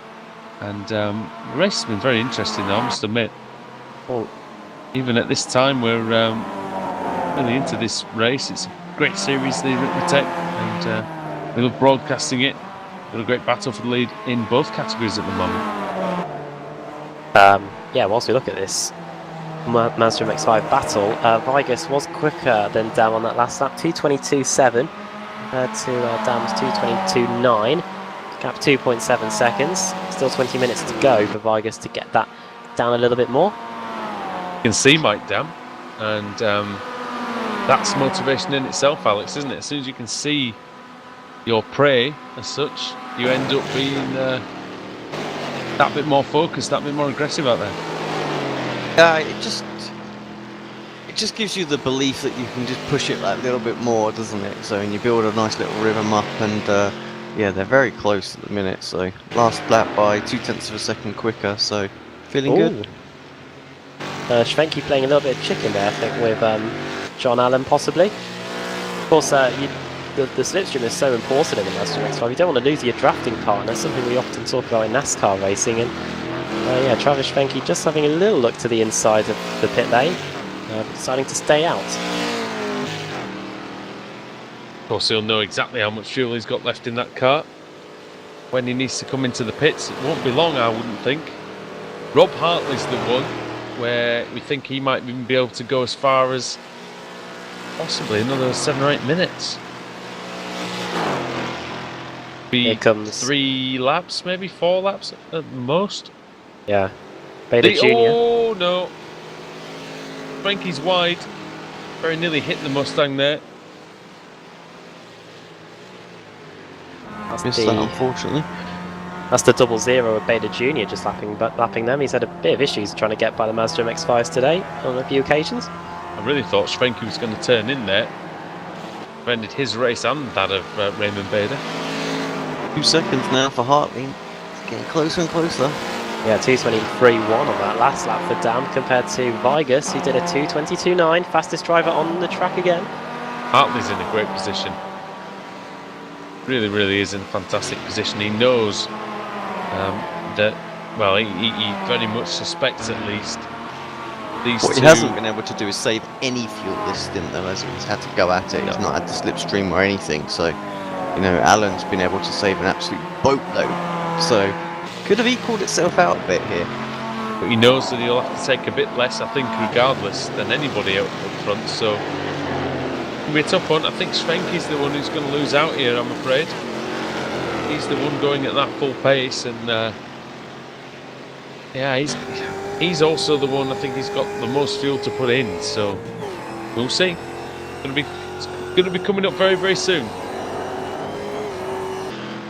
And the race has been very interesting, I must admit. Well, even at this time, we're really into this race. It's a great series, the Ricmotech, and we love broadcasting it. Got a great battle for the lead in both categories at the moment. Yeah, whilst we look at this Mazda MX-5 battle, Vigus was quicker than Dam on that last lap, 2:22.7 to Dam's 2:22.9. Gap 2.7 seconds. Still 20 minutes to go for Vigus to get that down a little bit more. You can see Mike Dam, and that's motivation in itself, Alex, isn't it? As soon as you can see your prey as such, you end up being that bit more focused, that bit more aggressive out there. It just gives you the belief that you can just push it that little bit more, doesn't it? So and you build a nice little rhythm up, and yeah, they're very close at the minute. So last lap by 0.2 of a second quicker. So feeling good. Schwenke playing a little bit of chicken there, I think, with John Allen possibly. Of course, the slipstream is so important in the Mazda MX-5. You don't want to lose your drafting partner, something we often talk about in NASCAR racing. And yeah, Travis Schwenke just having a little look to the inside of the pit lane, deciding to stay out. Of course, he'll know exactly how much fuel he's got left in that car when he needs to come into the pits. It won't be long, I wouldn't think. Rob Hartley's the one where we think he might even be able to go as far as possibly another 7 or 8 minutes. Here comes 3 laps, maybe 4 laps at most. Yeah. Beta Junior. Oh no! Frankie's wide. Very nearly hit the Mustang there. Missed that, unfortunately. That's the 0-0 of Beta Junior just lapping them. He's had a bit of issues trying to get by the Mazda MX-5s today on a few occasions. I really thought Schwenke was going to turn in there. Ended his race and that of Raymond Bader. 2 seconds now for Hartley. It's getting closer and closer. Yeah, 2:23.1 on that last lap for Dam compared to Vigus, who did a 2:22.9. Fastest driver on the track again. Hartley's in a great position. Really, really is in a fantastic position. He knows that, well, he very much suspects at least these What two. he hasn't been able to do is save any fuel this stint, though, as he's had to go at it. He's not had the slipstream or anything. So, you know, Allen's been able to save an absolute boatload. So, Could have equalled itself out a bit here. But he knows that he'll have to take a bit less, I think, regardless, than anybody up front. So it'll be a tough one. I think Schwenke's the one who's going to lose out here, I'm afraid. He's the one going at that full pace, and yeah, he's also the one. I think he's got the most fuel to put in. So we'll see. It's going to be coming up very, very soon.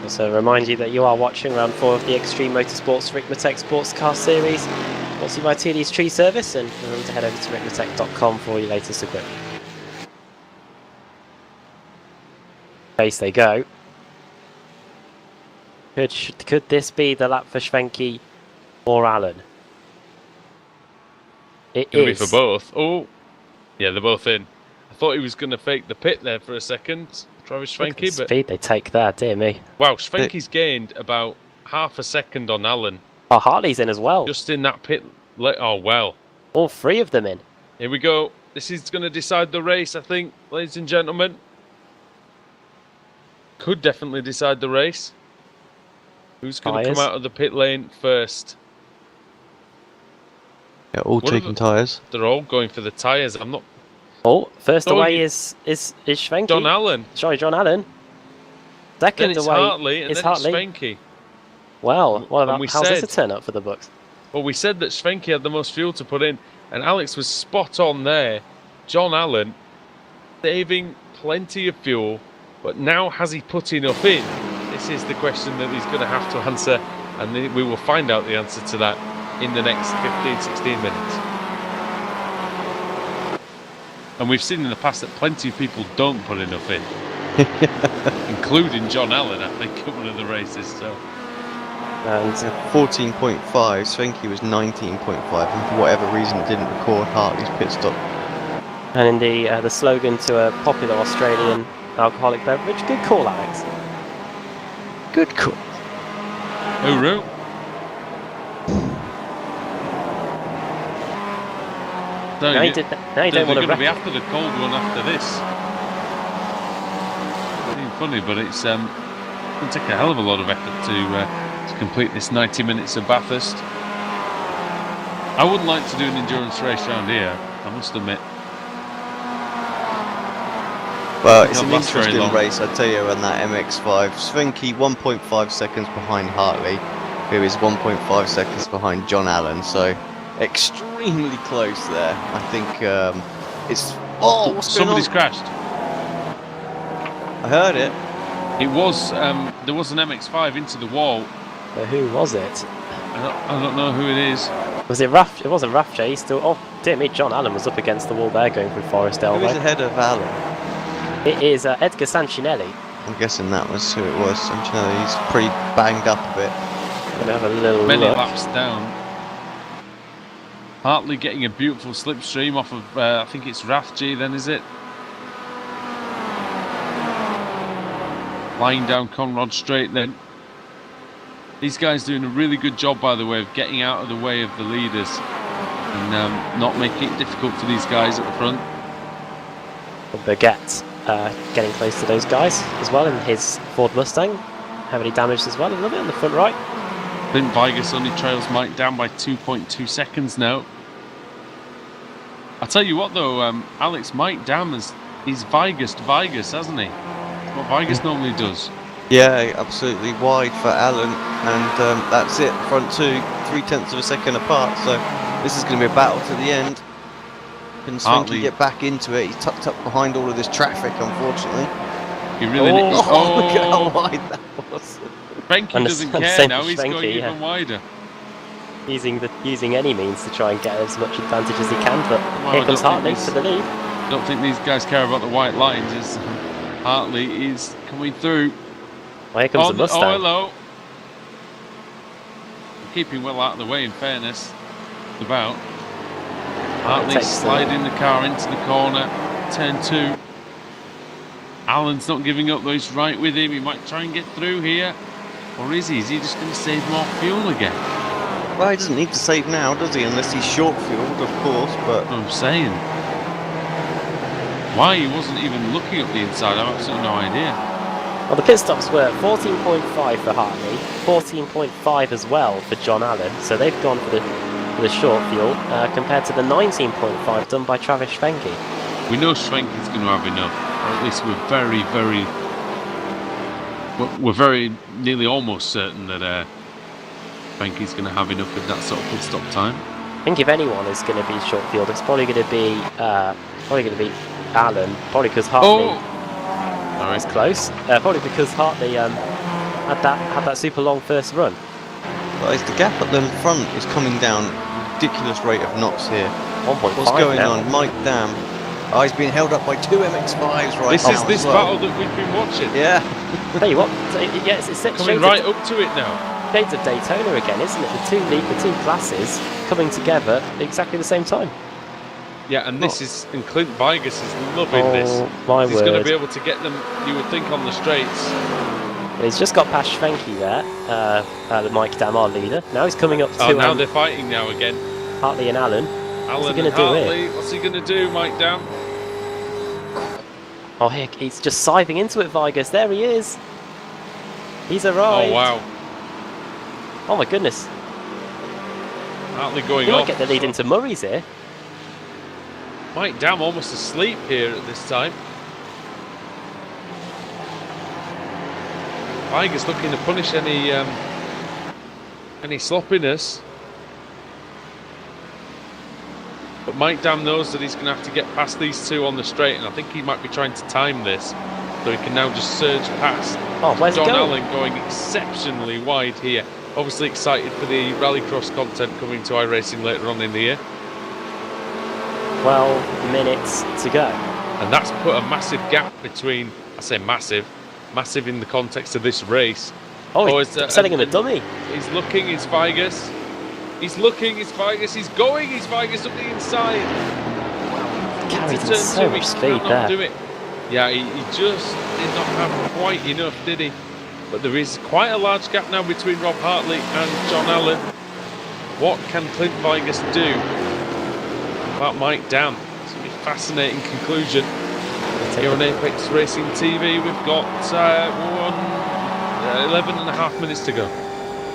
So remind you that you are watching round 4 of the Extreme Motorsports Ricmotech Sports Car Series, brought to you by TD's Tree Service, and remember to head over to ricmotech.com for your latest equipment. Pace they go. Could this be the lap for Schwenke or Allen? It Could is. be for both. Oh, yeah, they're both in. I thought he was going to fake the pit there for a second, Travis Look at the Schwenke, but speed they take there, dear me. wow, Schwenke's gained about half a second on Allen. Oh, Hartley's in as well. Just in that pit. Oh, well. All 3 of them in. Here we go. This is going to decide the race, I think, ladies and gentlemen. Could definitely decide the race. Who's going to come out of the pit lane first? Yeah, all taking tyres. They're all going for the tyres. I'm not. Oh, first Oh, away is Schwenke. John Allen. Sorry, John Allen. Then Second it's away Hartley, and is then Hartley. it's Schwenke. Well, what And about, we how's this a said- turn up for the books? Well, we said that Schwenke had the most fuel to put in, and Alex was spot on there. John Allen saving plenty of fuel, but now has he put enough in? This is the question that he's going to have to answer, and we will find out the answer to that in the next 15-16 minutes. And we've seen in the past that plenty of people don't put enough in, including John Allen, I think, at one of the races. So. And 14.5, Schwenke was 19.5, and for whatever reason it didn't record Hartley's pit stop. in the slogan to a popular Australian alcoholic beverage. Good call, Alex. Good call. Uru. No, Now you don't want to going to be after the cold one after this. It's funny, but it's going to take a hell of a lot of effort to complete this 90 minutes of Bathurst. I wouldn't like to do an endurance race around here, I must admit. Well, it's an Not last very interesting long. race, I tell you, on that MX-5. Schwenke 1.5 seconds behind Hartley, who is 1.5 seconds behind John Allen, so extremely close there. I think it's... Oh, what's going Somebody's on? crashed. I heard it. It was there was an MX-5 into the wall. But who was it? I don't know who it is. Was it Raff? It wasn't Raff J. Still, oh dear me, John Allen was up against the wall there, going through Forest Who is Elbow. ahead of Allen? It is Edgar Sancinelli. I'm guessing that was who it was. He's pretty banged up a bit. We're gonna have a little Many look. laps down. Hartley getting a beautiful slipstream off of, I think it's Rathji then, is it? Lying down Conrad Straight then. These guys doing a really good job, by the way, of getting out of the way of the leaders and not making it difficult for these guys at the front. Baguette getting close to those guys as well in his Ford Mustang. Heavily damaged as well, a little bit on the front right. Clint Vigus only trails Mike down by 2.2 seconds now. I'll tell you what though, Alex, Mike down he's Vigus, hasn't he? What Vigus normally does. Yeah, absolutely wide for Allen, and that's it. Front two, 0.3 of a second apart. So this is going to be a battle to the end. Can Hartley Schwenke get back into it? He's tucked up behind all of this traffic, unfortunately. He really Oh, look at how wide that was. Schwenke And the- doesn't and care same now. for He's Schwenke, going yeah. even wider. Using any means to try and get as much advantage as he can, but Well, here I comes don't Hartley think for the lead. I don't think these guys care about the white lines as Hartley is coming through. Well, here comes the Mustang. Oh, hello. Keeping well out of the way, in fairness. About. Hartley takes sliding the car into the corner. Turn 2. Allen's not giving up though. He's right with him. He might try and get through here. Or is he? Is he just going to save more fuel again? Well, he doesn't need to save now, does he? Unless he's short fueled, of course. But I'm saying. Why he wasn't even looking up the inside, I've absolutely no idea. Well, the pit stops were 14.5 for Hartley, 14.5 as well for John Allen, so they've gone for the short fuel compared to the 19.5 done by Travis Schwenke. We know Schwenke's going to have enough, or at least we're very nearly almost certain that Schwenke's going to have enough with that sort of pit stop time. I think if anyone is going to be short fueled, it's probably going to be Allen, probably because Hartley is close. Probably because Hartley had that super long first run. Guys, the gap at the front is coming down ridiculous rate of knots here. 1.5 What's going now. on? Mike Dam. Oh, he's being held up by 2 MX-5s right This now. is this battle that we've been watching. Yeah. Tell you what, it's Coming right up to it now. shades of Daytona again, isn't it? The two classes coming together at exactly the same time. Yeah, and and Clint Vigus is loving this. My He's going to be able to get them, you would think, on the straights. He's just got past Schwenke there, the Mike Dam, our leader. Now he's coming up to now they're fighting now again. Hartley and Allen. What's he going to do here? What's he going to do, Mike Dam? Oh, heck, he's just scything into it, Vigus. There he is. He's arrived. Oh, wow. Oh, my goodness. Hartley going He off. might get the lead into Murray's here. Mike Dam almost asleep here at this time. Vigus looking to punish any sloppiness. But Mike Dam knows that he's going to have to get past these two on the straight, and I think he might be trying to time this so he can now just surge past. Oh, where's John he going? Allen going exceptionally wide here. Obviously excited for the rallycross content coming to iRacing later on in the year. 12 minutes to go. And that's put a massive gap between, I say massive in the context of this race. Oh, he's setting him a dummy. He's looking, it's Vigus. He's looking, it's Vigus. He's going, it's Vigus up the inside. Carried in so much speed there. Do it. Yeah, he just did not have quite enough, did he? But there is quite a large gap now between Rob Hartley and John Allen. What can Clint Vigus do about Mike Dam? It's going to be a fascinating conclusion. Here on Apex Racing TV, we've got 11.5 minutes to go.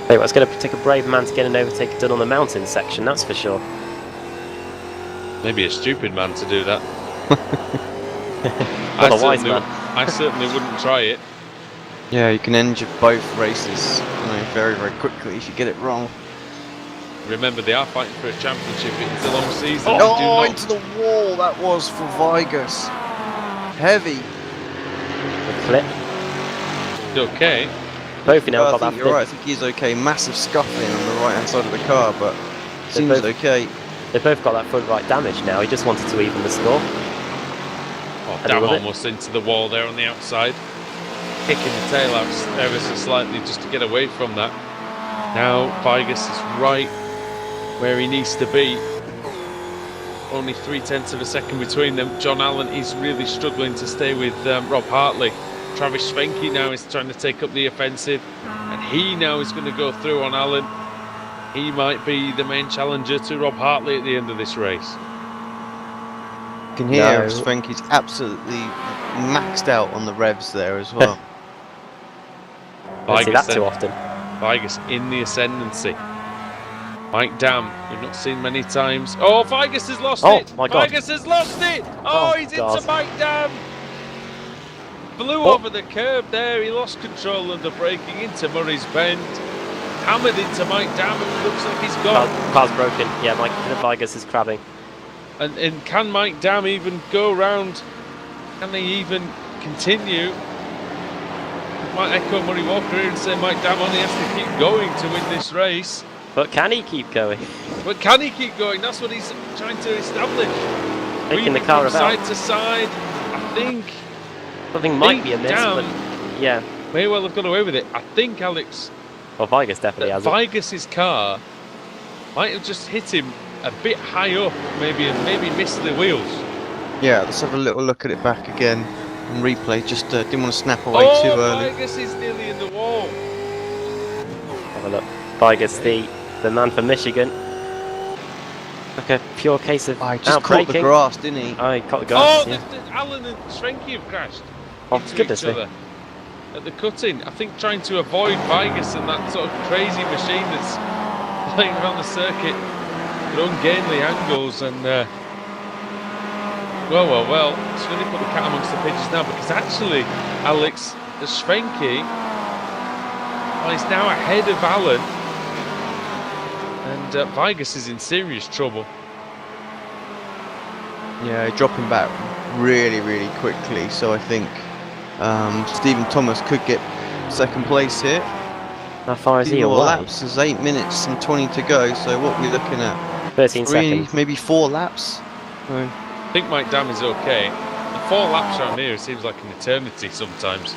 Hey, well, it's going to take a brave man to get an overtake done on the mountain section, that's for sure. Maybe a stupid man to do that. Not a wise man. I certainly wouldn't try it. Yeah, you can end both races very, very quickly if you get it wrong. Remember, they are fighting for a championship. It's a long season. Oh, into the wall that was for Vigus. Heavy. The clip. Okay. Both now got I that. think you're right. I think he's okay. Massive scuffing on the right hand side of the car, but seems okay. They've both got that front right damage now. He just wanted to even the score. Oh, Dam almost into the wall there on the outside. Kicking the tail out ever so slightly just to get away from that. Now Vigus is right where he needs to be. Only 0.3 of a second between them. John Allen is really struggling to stay with Rob Hartley. Travis Schwenke now is trying to take up the offensive, and he now is going to go through on Allen. He might be the main challenger to Rob Hartley at the end of this race. You can hear Schwenke's absolutely maxed out on the revs there as well. Don't see that too often. Vigus in the ascendancy. Mike Dam, we've not seen many times. Oh, Vigus has lost it! My God. Vigus has lost it! Oh, he's God. into Mike Dam! Flew over the curb there, he lost control under braking into Murray's Bend. Hammered into Mike Dam, and it looks like he's gone. Car's broken. Yeah, Vigus is crabbing. And can Mike Dam even go round? Can they even continue? I might echo Murray Walker here and say Mike Dam only has to keep going to win this race. But can he keep going? But can he keep going? That's what he's trying to establish. Taking the car from about. side to side. I think something might be amiss, but yeah. May well have got away with it. I think Alex. Well, Vigus definitely has it. Vigus's car might have just hit him a bit high up, maybe, and maybe missed the wheels. Yeah, let's have a little look at it back again on replay. Just didn't want to snap away too early. Vigus is nearly in the wall. Have a look. Vigus, the man from Michigan. Like a pure case of I just caught the grass, didn't he? I caught the grass. Oh, Allen and Schwenke have crashed. Oh, into goodness each other. at the cutting. I think trying to avoid Vigus and that sort of crazy machine that's playing around the circuit at ungainly angles. And well, it's going to put the cat amongst the pigeons now, because actually, Alex Schwenke is now ahead of Alan, and Vigus is in serious trouble. Yeah, dropping back really, really quickly. So I think Stephen Thomas could get second place here. How far is he More away? laps. There's 8 minutes and 20 to go. So what are we looking at? 13 Three, seconds. maybe 4 laps. So, I think Mike Dam is okay. The 4 laps around here seems like an eternity sometimes.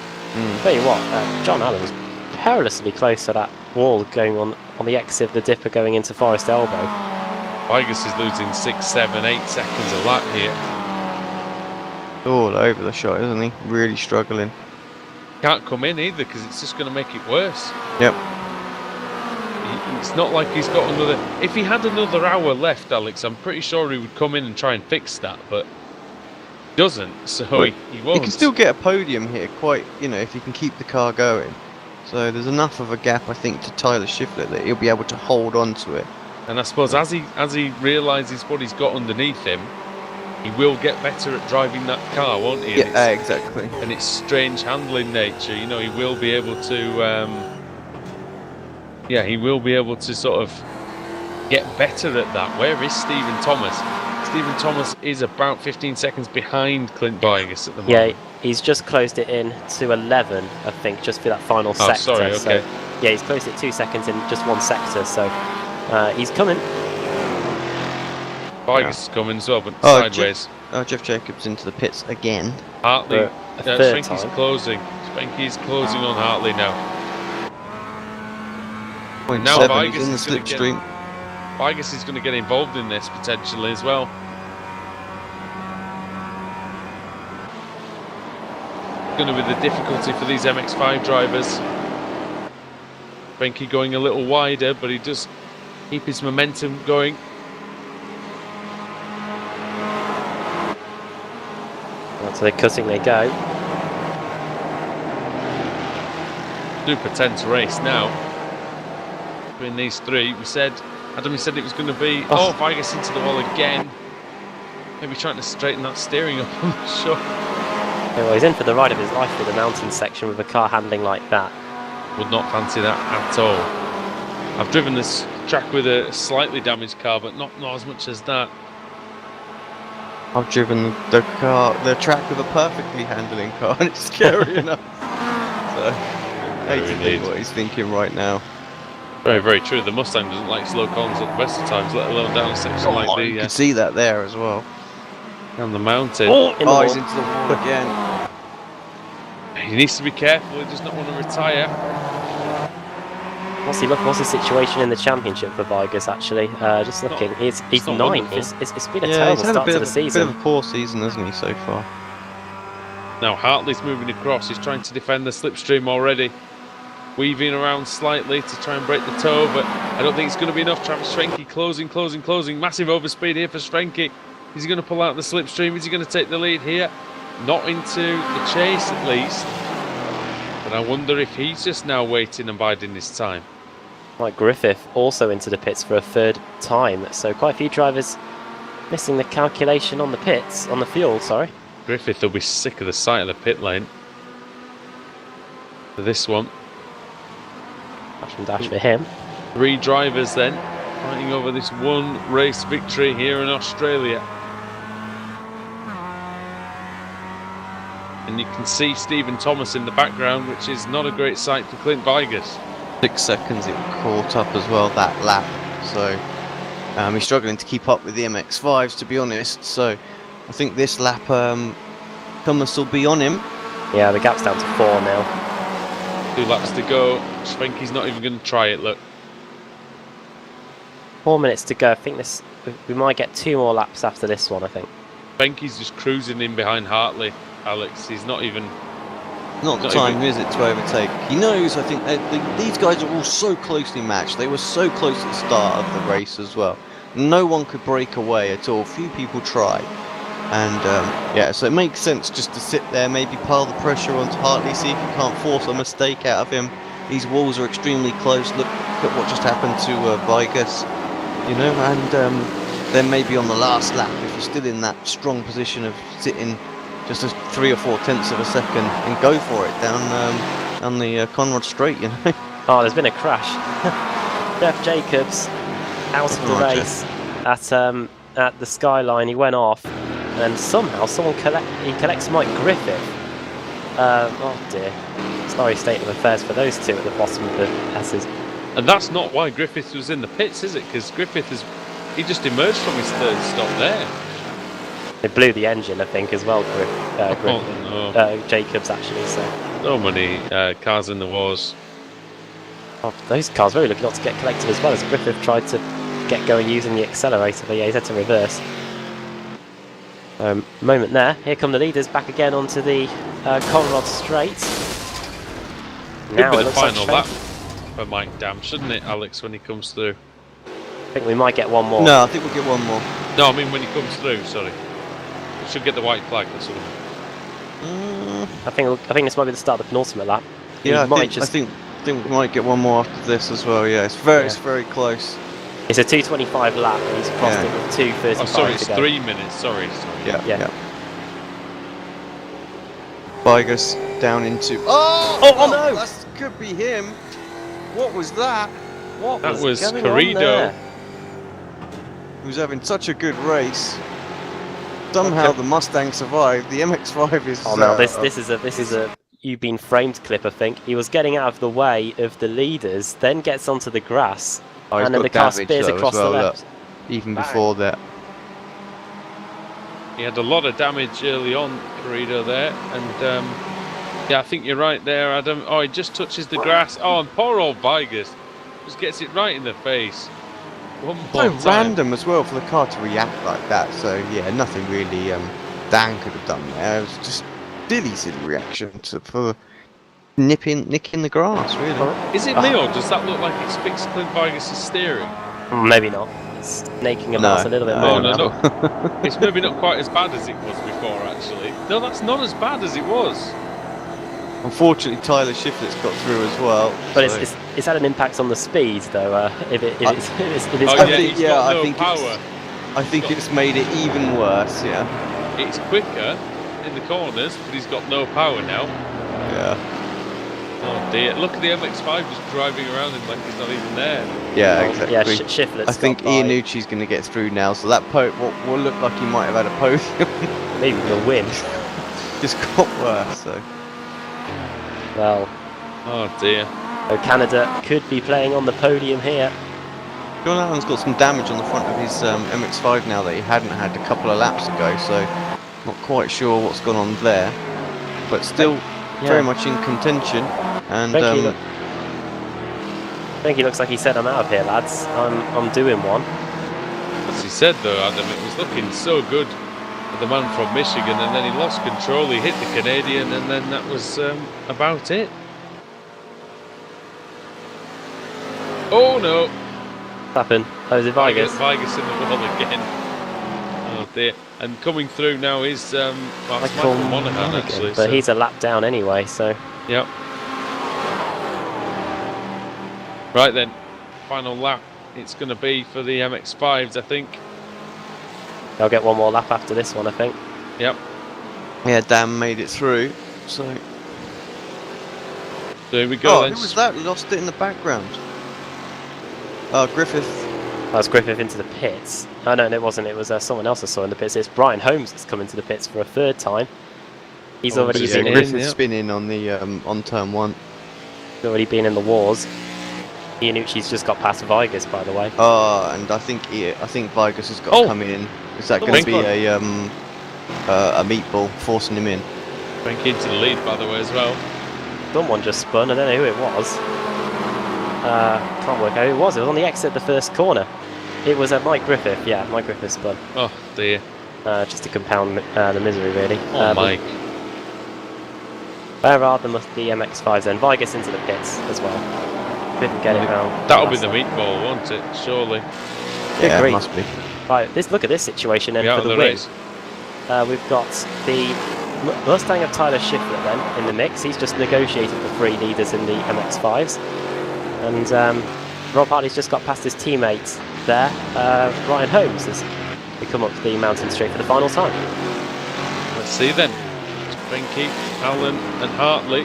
Tell you what, John Allen's perilously close to that wall going on the exit of the dipper going into Forest Elbow. Vigus is losing 6, 7, 8 seconds a lap here. all over the shot, isn't he? Really struggling. Can't come in either, because it's just going to make it worse. Yep. It's not like he's got another... If he had another hour left, Alex, I'm pretty sure he would come in and try and fix that, but he doesn't, so he won't. He can still get a podium here, quite, if he can keep the car going. So there's enough of a gap, I think, to Tyler Shiflett that he'll be able to hold on to it. And I suppose as he realises what he's got underneath him, he will get better at driving that car, won't he? Yeah, exactly. And its strange handling nature, he will be able to... he will be able to sort of get better at that. Where is Stephen Thomas? Stephen Thomas is about 15 seconds behind Clint Vigus at the moment. Yeah, he's just closed it in to 11, I think, just for that final sector. Sorry, okay. So, yeah, he's closed it 2 seconds in just one sector, so he's coming. Vigus is coming as well, but sideways. Jeff Jacobs into the pits again. Hartley, third Spanky's time. closing. Spanky's closing on Hartley now. Now Vigus in the is gonna slipstream. Vigus is going to get involved in this potentially as well. Going to be the difficulty for these MX-5 drivers. Spanky going a little wider, but he does keep his momentum going. So they're cutting, they go. Super tense race now between these three. Adam said it was going to be Vigus into the wall again. Maybe trying to straighten that steering up, I'm not sure. Well, he's in for the ride of his life with the mountain section with a car handling like that. Would not fancy that at all. I've driven this track with a slightly damaged car, but not as much as that. I've driven the track with a perfectly handling car, and it's scary enough. So, I hate to think what he's thinking right now. Very, very true. The Mustang doesn't like slow corners at the best of times, let alone down a section like the... You can see that there as well. Down the mountain. He's into the wall again. He needs to be careful, he does not want to retire. What's the situation in the championship for Vigus, actually? Just looking, he's not 9. wonderful. It's been a terrible start to the season. Bit of a poor season, hasn't he, so far? Now Hartley's moving across, he's trying to defend the slipstream already. Weaving around slightly to try and break the toe, but I don't think it's going to be enough. Travis Schwenke closing. Massive overspeed here for Schwenke. Is he going to pull out the slipstream? Is he going to take the lead here? Not into the chase at least. But I wonder if he's just now waiting and biding his time. Mike Griffith also into the pits for a third time. So quite a few drivers missing the calculation on the pits, on the fuel, sorry. Griffith will be sick of the sight of the pit lane for this one. Dash for him. 3 drivers then, fighting over this one race victory here in Australia. And you can see Stephen Thomas in the background, which is not a great sight for Clint Vigus. 6 seconds it caught up as well, that lap. So he's struggling to keep up with the MX-5s, to be honest. So I think this lap Thomas will be on him. Yeah, the gap's down to 4 now. 2 laps to go. Schwenke's not even going to try it, look. 4 minutes to go. I think we might get 2 more laps after this one, I think. Schwenke's just cruising in behind Hartley, Alex. He's not even... Not the time, is it, to overtake? He knows, I think, these guys are all so closely matched. They were so close at the start of the race as well. No one could break away at all. Few people tried. And yeah, so it makes sense just to sit there, maybe pile the pressure onto Hartley, see if you can't force a mistake out of him. These walls are extremely close. Look at what just happened to Vigus, you know, and then maybe on the last lap, if you're still in that strong position of sitting just a 3 or 4 tenths of a second and go for it down the Conrad Straight, you know. Oh, there's been a crash. Jeff Jacobs out of the race at the Skyline. He went off, and somehow someone collects Mike Griffith. Oh dear. Sorry state of affairs for those two at the bottom of the S's. And that's not why Griffith was in the pits, is it? Because Griffith he just emerged from his third stop there. It blew the engine, I think, as well, Jacobs, actually. So many cars in the wars. Oh, those cars really looking not to get collected as well, as Griffith tried to get going using the accelerator, but yeah, he's had to reverse. Moment there. Here come the leaders back again onto the Conrad Straight. Now it looks final lap for Mike Dam, shouldn't it, Alex, when he comes through? I think we might get one more. No, I think we'll get one more. No, I mean when he comes through, sorry. We should get the white flag or something. I think this might be the start of the penultimate lap. Yeah, I think we might get one more after this as well. Yeah, it's very close. It's a 2:25 lap, and he's crossed it with 2:35 Oh, sorry, it's to go. 3 minutes. Sorry. Yeah. Vigus down into. Oh no! That could be him. What was that? What That was going Corrido. on there? He was having such a good race. Somehow the Mustang survived. The MX-5 is. Oh no! This is a you've been framed clip. I think he was getting out of the way of the leaders, then gets onto the grass, and then the car spears across the left. Look, even before that. He had a lot of damage early on, Corrido there, and yeah, I think you're right there, Adam. Oh, he just touches the grass. Oh, and poor old Vigus just gets it right in the face. One more So time. random as well for the car to react like that. So yeah, nothing really Dan could have done there. It was just silly reaction for nicking the grass, really. Is it Leo? Does that look like it's fixed Clint Vigus' steering? Maybe not. It's snaking him out a little bit more. No. It's maybe not quite as bad as it was before, actually. No, that's not as bad as it was. Unfortunately, Tyler Shiflett's got through as well. But so. it's had an impact on the speed, though. If it's I think it's made it even worse. Yeah. It's quicker in the corners, but he's got no power now. Yeah. Oh dear! Look at the MX-5 just driving around him like he's not even there. Yeah, exactly. Yeah, Shiflett's I think Iannucci's going to get through now, so that what will look like he might have had a podium. Maybe he'll win. Just got worse. So. Well. Oh dear. So Canada could be playing on the podium here. John Allen's got some damage on the front of his MX-5 now that he hadn't had a couple of laps ago, so not quite sure what's gone on there, but still very much in contention. And I think he looks like he said, "I'm out of here, lads. I'm doing one." As he said though, Adam, it was looking so good for the man from Michigan, and then he lost control. He hit the Canadian, and then that was about it. Oh no! What happened? Oh, is it Vigus? Vigus in the wall again. Oh dear. And coming through now is Michael Monaghan, actually. But he's a lap down anyway, so. Yep. Right then, final lap. It's going to be for the MX-5s, I think. They'll get one more lap after this one, I think. Yep. Yeah, Dan made it through. So. There we go. Oh, who was that? Lost it in the background. Griffith. That was Griffith into the pits. Oh no, it wasn't. It was someone else I saw in the pits. It's Brian Holmes that's come into the pits for a third time. He's already been Griffith's spinning on the on turn 1. He's already been in the wars. Iannucci's just got past Vigus, by the way. And I think Vigus has got to come in. Is that going to be a meatball forcing him in? Frank into the lead, by the way, as well. Someone just spun. I don't know who it was. Can't work out who it was. It was on the exit of the first corner. It was Mike Griffith. Yeah, Mike Griffith spun. Oh dear. Just to compound the misery, really. Oh, Mike. Where are the MX-5s then? Vigus into the pits as well. Couldn't get it round. That'll be the meatball, won't it? Surely. Yeah, it must be. Right, look at this situation then for the win. Race. we've got the Mustang of Tyler Schiffler then in the mix. He's just negotiated the 3 leaders in the MX-5s. And Rob Hartley's just got past his teammate there. Ryan Holmes has come up the mountain straight for the final time. Let's see then. Benke, Allen and Hartley.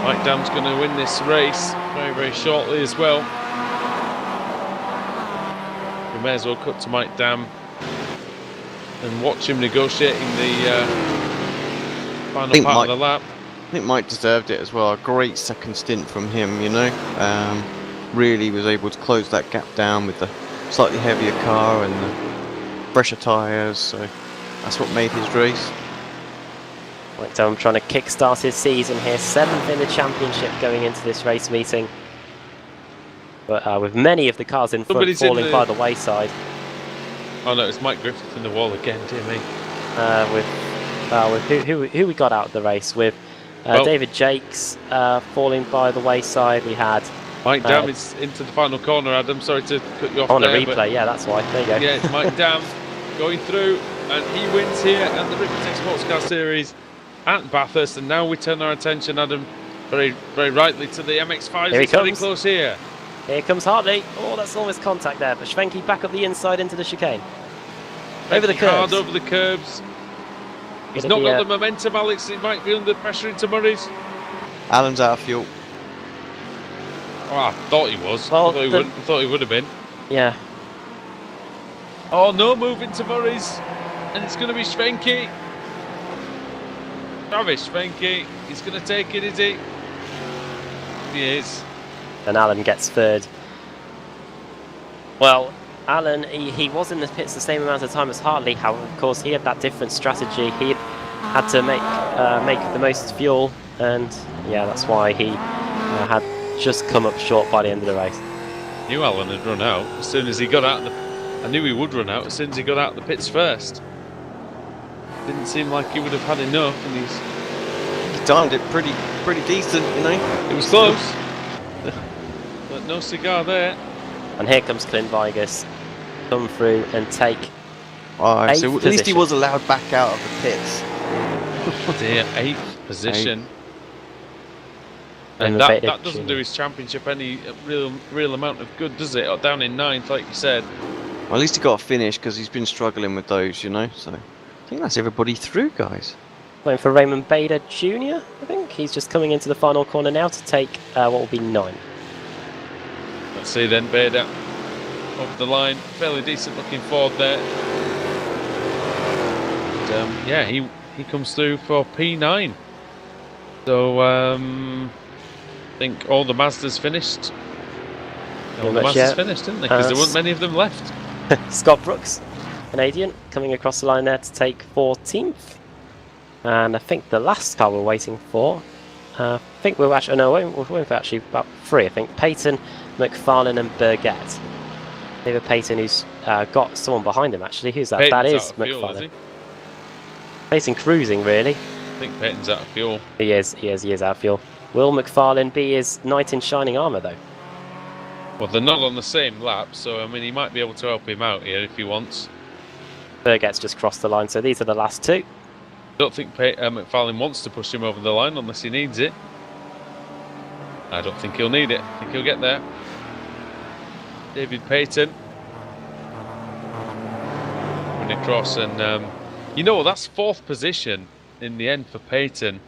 Mike Dam's going to win this race very, very shortly as well. We may as well cut to Mike Dam and watch him negotiating the final part of the lap. I think Mike deserved it as well. A great second stint from him, you know. Really was able to close that gap down with the slightly heavier car and the fresher tyres, so that's what made his race. Mike Dam trying to kick-start his season here, 7th in the championship going into this race meeting. But with many of the cars in front falling by the wayside. Oh no, it's Mike Griffith in the wall again, dear me. With who we got out of the race with David Jakes falling by the wayside. We had Mike Dam is into the final corner, Adam. Sorry to cut you off on there. On a replay, yeah, that's why. There you go. Yeah, it's Mike Dam going through, and he wins here at the Ricmotech Sports Car Series at Bathurst. And now we turn our attention, Adam, very, very rightly to the MX-5s. It's very close here. Here comes Hartley. Oh, that's almost contact there. But Schwenke back up the inside into the chicane. Over the curbs. Hard over the curbs. He's not got the momentum, Alex. He might be under pressure into Murray's. Allen's out of fuel. Oh, I thought he was. Well, I thought he would have been. Yeah. Oh, no move into Murray's. And it's going to be Schwenke. Travis Schwenke. He's going to take it, is he? He is. And Allen gets third. Well, Allen, he was in the pits the same amount of time as Hartley. However, of course, he had that different strategy. He had to make the most fuel, and yeah, that's why he had just come up short by the end of the race. Knew Allen had run out as soon as he got out. I knew he would run out as soon as he got out of the pits first. Didn't seem like he would have had enough, and he timed it pretty decent, you know. It was close. But no cigar there. And here comes Clint Vigus, come through and take so at position. Least he was allowed back out of the pits. Dear, 8th position. And that doesn't do his championship any real amount of good, does it? Or down in 9th, like you said. Well, at least he got a finish because he's been struggling with those, you know. So I think that's everybody through, guys. Waiting for Raymond Bader Jr., I think. He's just coming into the final corner now to take what will be 9. Let's see then, Bader up the line, fairly decent looking Ford there. And, yeah, he comes through for P9. So I think all the Mazdas finished. All the Mazdas finished, didn't they? Because there weren't many of them left. Scott Brooks, Canadian, coming across the line there to take 14th. And I think the last car we're waiting for, I think we're actually, no, we're waiting for actually about 3, I think. Peyton, McFarlane and Burgett. David Peyton, who's got someone behind him actually. Who's that? That is McFarlane. Peyton cruising, really. I think Peyton's out of fuel. He is out of fuel. Will McFarlane be his knight in shining armour, though? Well, they're not on the same lap, so I mean, he might be able to help him out here if he wants. Burgett's just crossed the line, so these are the last 2. I don't think McFarlane wants to push him over the line unless he needs it. I don't think he'll need it. I think he'll get there. David Peyton running across, and you know, that's 4th position in the end for Peyton.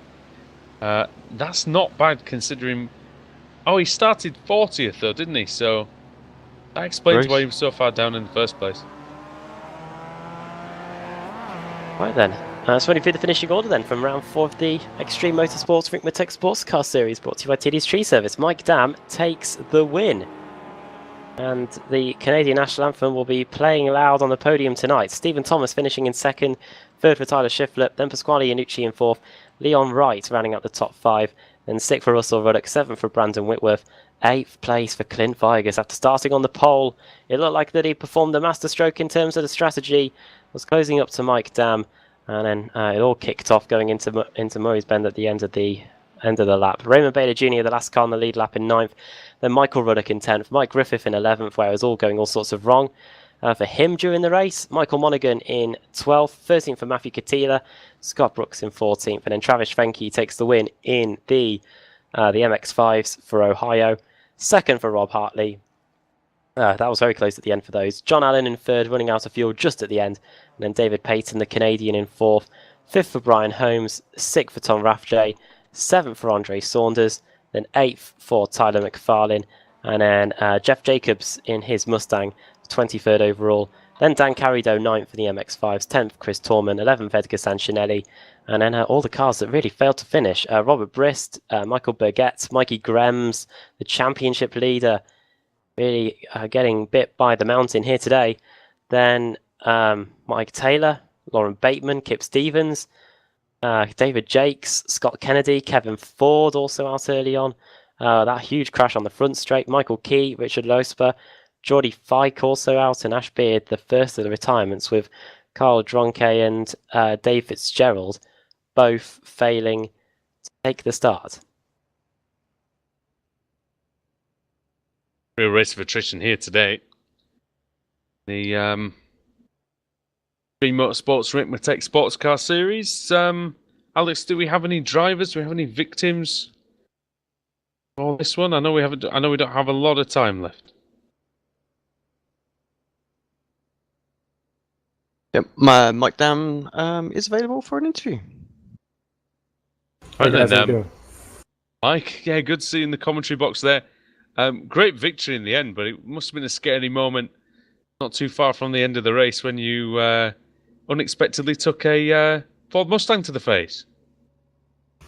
That's not bad considering. Oh, he started 40th though, didn't he? So that explains why he was so far down in the first place. Right then. So running through the finishing order then from round 4 of the Extreme Motorsports Ricmotech Sports Car Series, brought to you by TD's Tree Service. Mike Dam takes the win. And the Canadian National Anthem will be playing loud on the podium tonight. Stephen Thomas finishing in 2nd, 3rd for Tyler Schiffler, then Pasquale Iannucci in 4th, Leon Wright rounding out the top 5, then 6th for Russell Ruddock, 7th for Brandon Whitworth, 8th place for Clint Vigus. After starting on the pole, it looked like that he performed the masterstroke in terms of the strategy, was closing up to Mike Dam, and then it all kicked off going into Murray's Bend at the end of the lap. Raymond Bader Jr., the last car on the lead lap, in 9th, then Michael Ruddock in 10th, Mike Griffith in 11th, where it was all going all sorts of wrong. for him during the race. Michael Monaghan in 12th, 13th for Matthew Katila, Scott Brooks in 14th, and then Travis Fenke takes the win in the MX5s for Ohio. Second for Rob Hartley. That was very close at the end for those. John Allen in third, running out of fuel just at the end. And then David Payton, the Canadian, in fourth. Fifth for Brian Holmes. Sixth for Tom Rathjay. Seventh for Andre Saunders. Then eighth for Tyler McFarlane. And then Jeff Jacobs in his Mustang, 23rd overall. Then Dan Carrido, 9th for the MX5s. 10th Chris Torman. 11th Edgar Sancinelli. And then all the cars that really failed to finish. Robert Brist, Michael Burgett, Mikey Grems, the championship leader, really getting bit by the mountain here today. Then Mike Taylor, Lauren Bateman, Kip Stevens, David Jakes, Scott Kennedy, Kevin Ford also out early on. That huge crash on the front straight. Michael Key, Richard Losper, Geordie Fike also out, and Ash Beard, the first of the retirements, with Carl Dronke and Dave Fitzgerald both failing to take the start. Real race of attrition here today. The Extreme Motorsports Ricmotech Sports Car Series. Alex, do we have any drivers? Do we have any victims for this one? I know we haven't. I know we don't have a lot of time left. Yep, Mike Dam is available for an interview. Right Hey guys, how then, you doing? Mike, yeah, good seeing the commentary box there. Great victory in the end, but it must have been a scary moment not too far from the end of the race when you unexpectedly took a Ford Mustang to the face.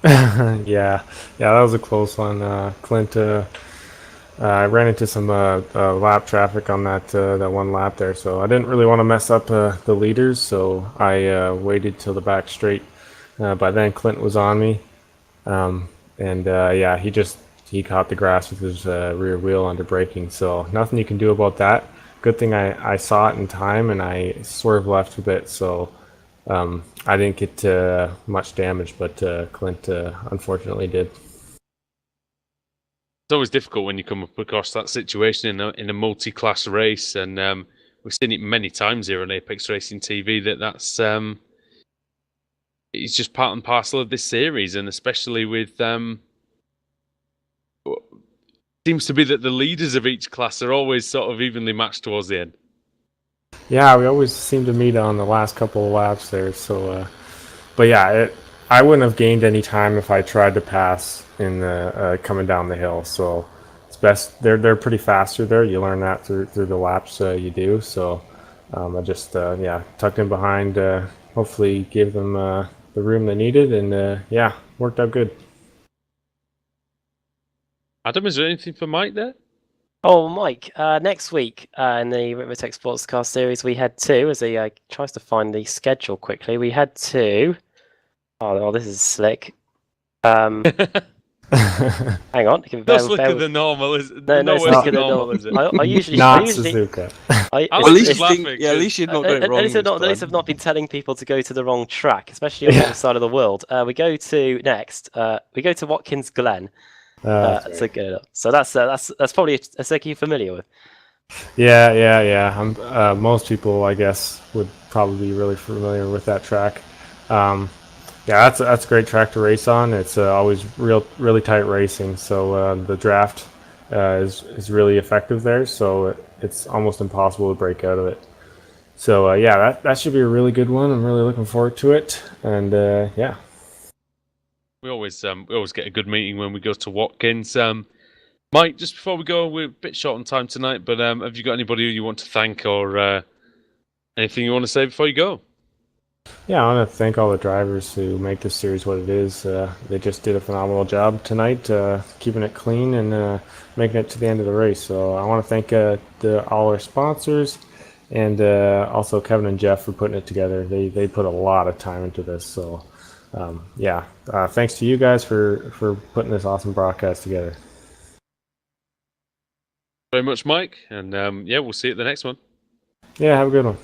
Yeah, that was a close one. Clint, I ran into some lap traffic on that one lap there, so I didn't really want to mess up the leaders, so I waited till the back straight. By then, Clint was on me, and yeah, he caught the grass with his rear wheel under braking, so nothing you can do about that. Good thing I saw it in time and I swerved left a bit, so I didn't get much damage, but Clint unfortunately did. It's always difficult when you come up across that situation in a multi-class race, and we've seen it many times here on Apex Racing TV. That's it's just part and parcel of this series, and especially with seems to be that the leaders of each class are always sort of evenly matched towards the end. Yeah, we always seem to meet on the last couple of laps there, so but yeah, I wouldn't have gained any time if I tried to pass in the coming down the hill, so it's best. They're pretty fast through there. You learn that through the laps you do, so I just tucked in behind, hopefully gave them the room they needed, and yeah, worked out good. Adam, is there anything for Mike there? Oh, Mike, next week in the Ricmotech Sports Car Series, we had two, as he tries to find the schedule quickly, we had two. Oh, this is slick. Hang on. Not slicker than normal, is it? No, slicker than normal. Is it? I usually... Not Suzuka. At least you've not got it wrong. At least I've not been telling people to go to the wrong track, especially on the other side of the world. We go to next. We go to Watkins Glen. That's So good. So that's probably a circuit you're familiar with. Yeah. Most people, I guess, would probably be really familiar with that track. Yeah, that's a great track to race on. It's always really tight racing, so the draft is really effective there. So it's almost impossible to break out of it. So yeah, that should be a really good one. I'm really looking forward to it, and yeah. We always get a good meeting when we go to Watkins. Mike, just before we go, we're a bit short on time tonight, but have you got anybody who you want to thank or anything you want to say before you go? Yeah, I want to thank all the drivers who make this series what it is. They just did a phenomenal job tonight, keeping it clean and making it to the end of the race. So I want to thank all our sponsors and also Kevin and Jeff for putting it together. They put a lot of time into this. So yeah, thanks to you guys for putting this awesome broadcast together. Very much, Mike, and yeah, we'll see you at the next one. Yeah, have a good one.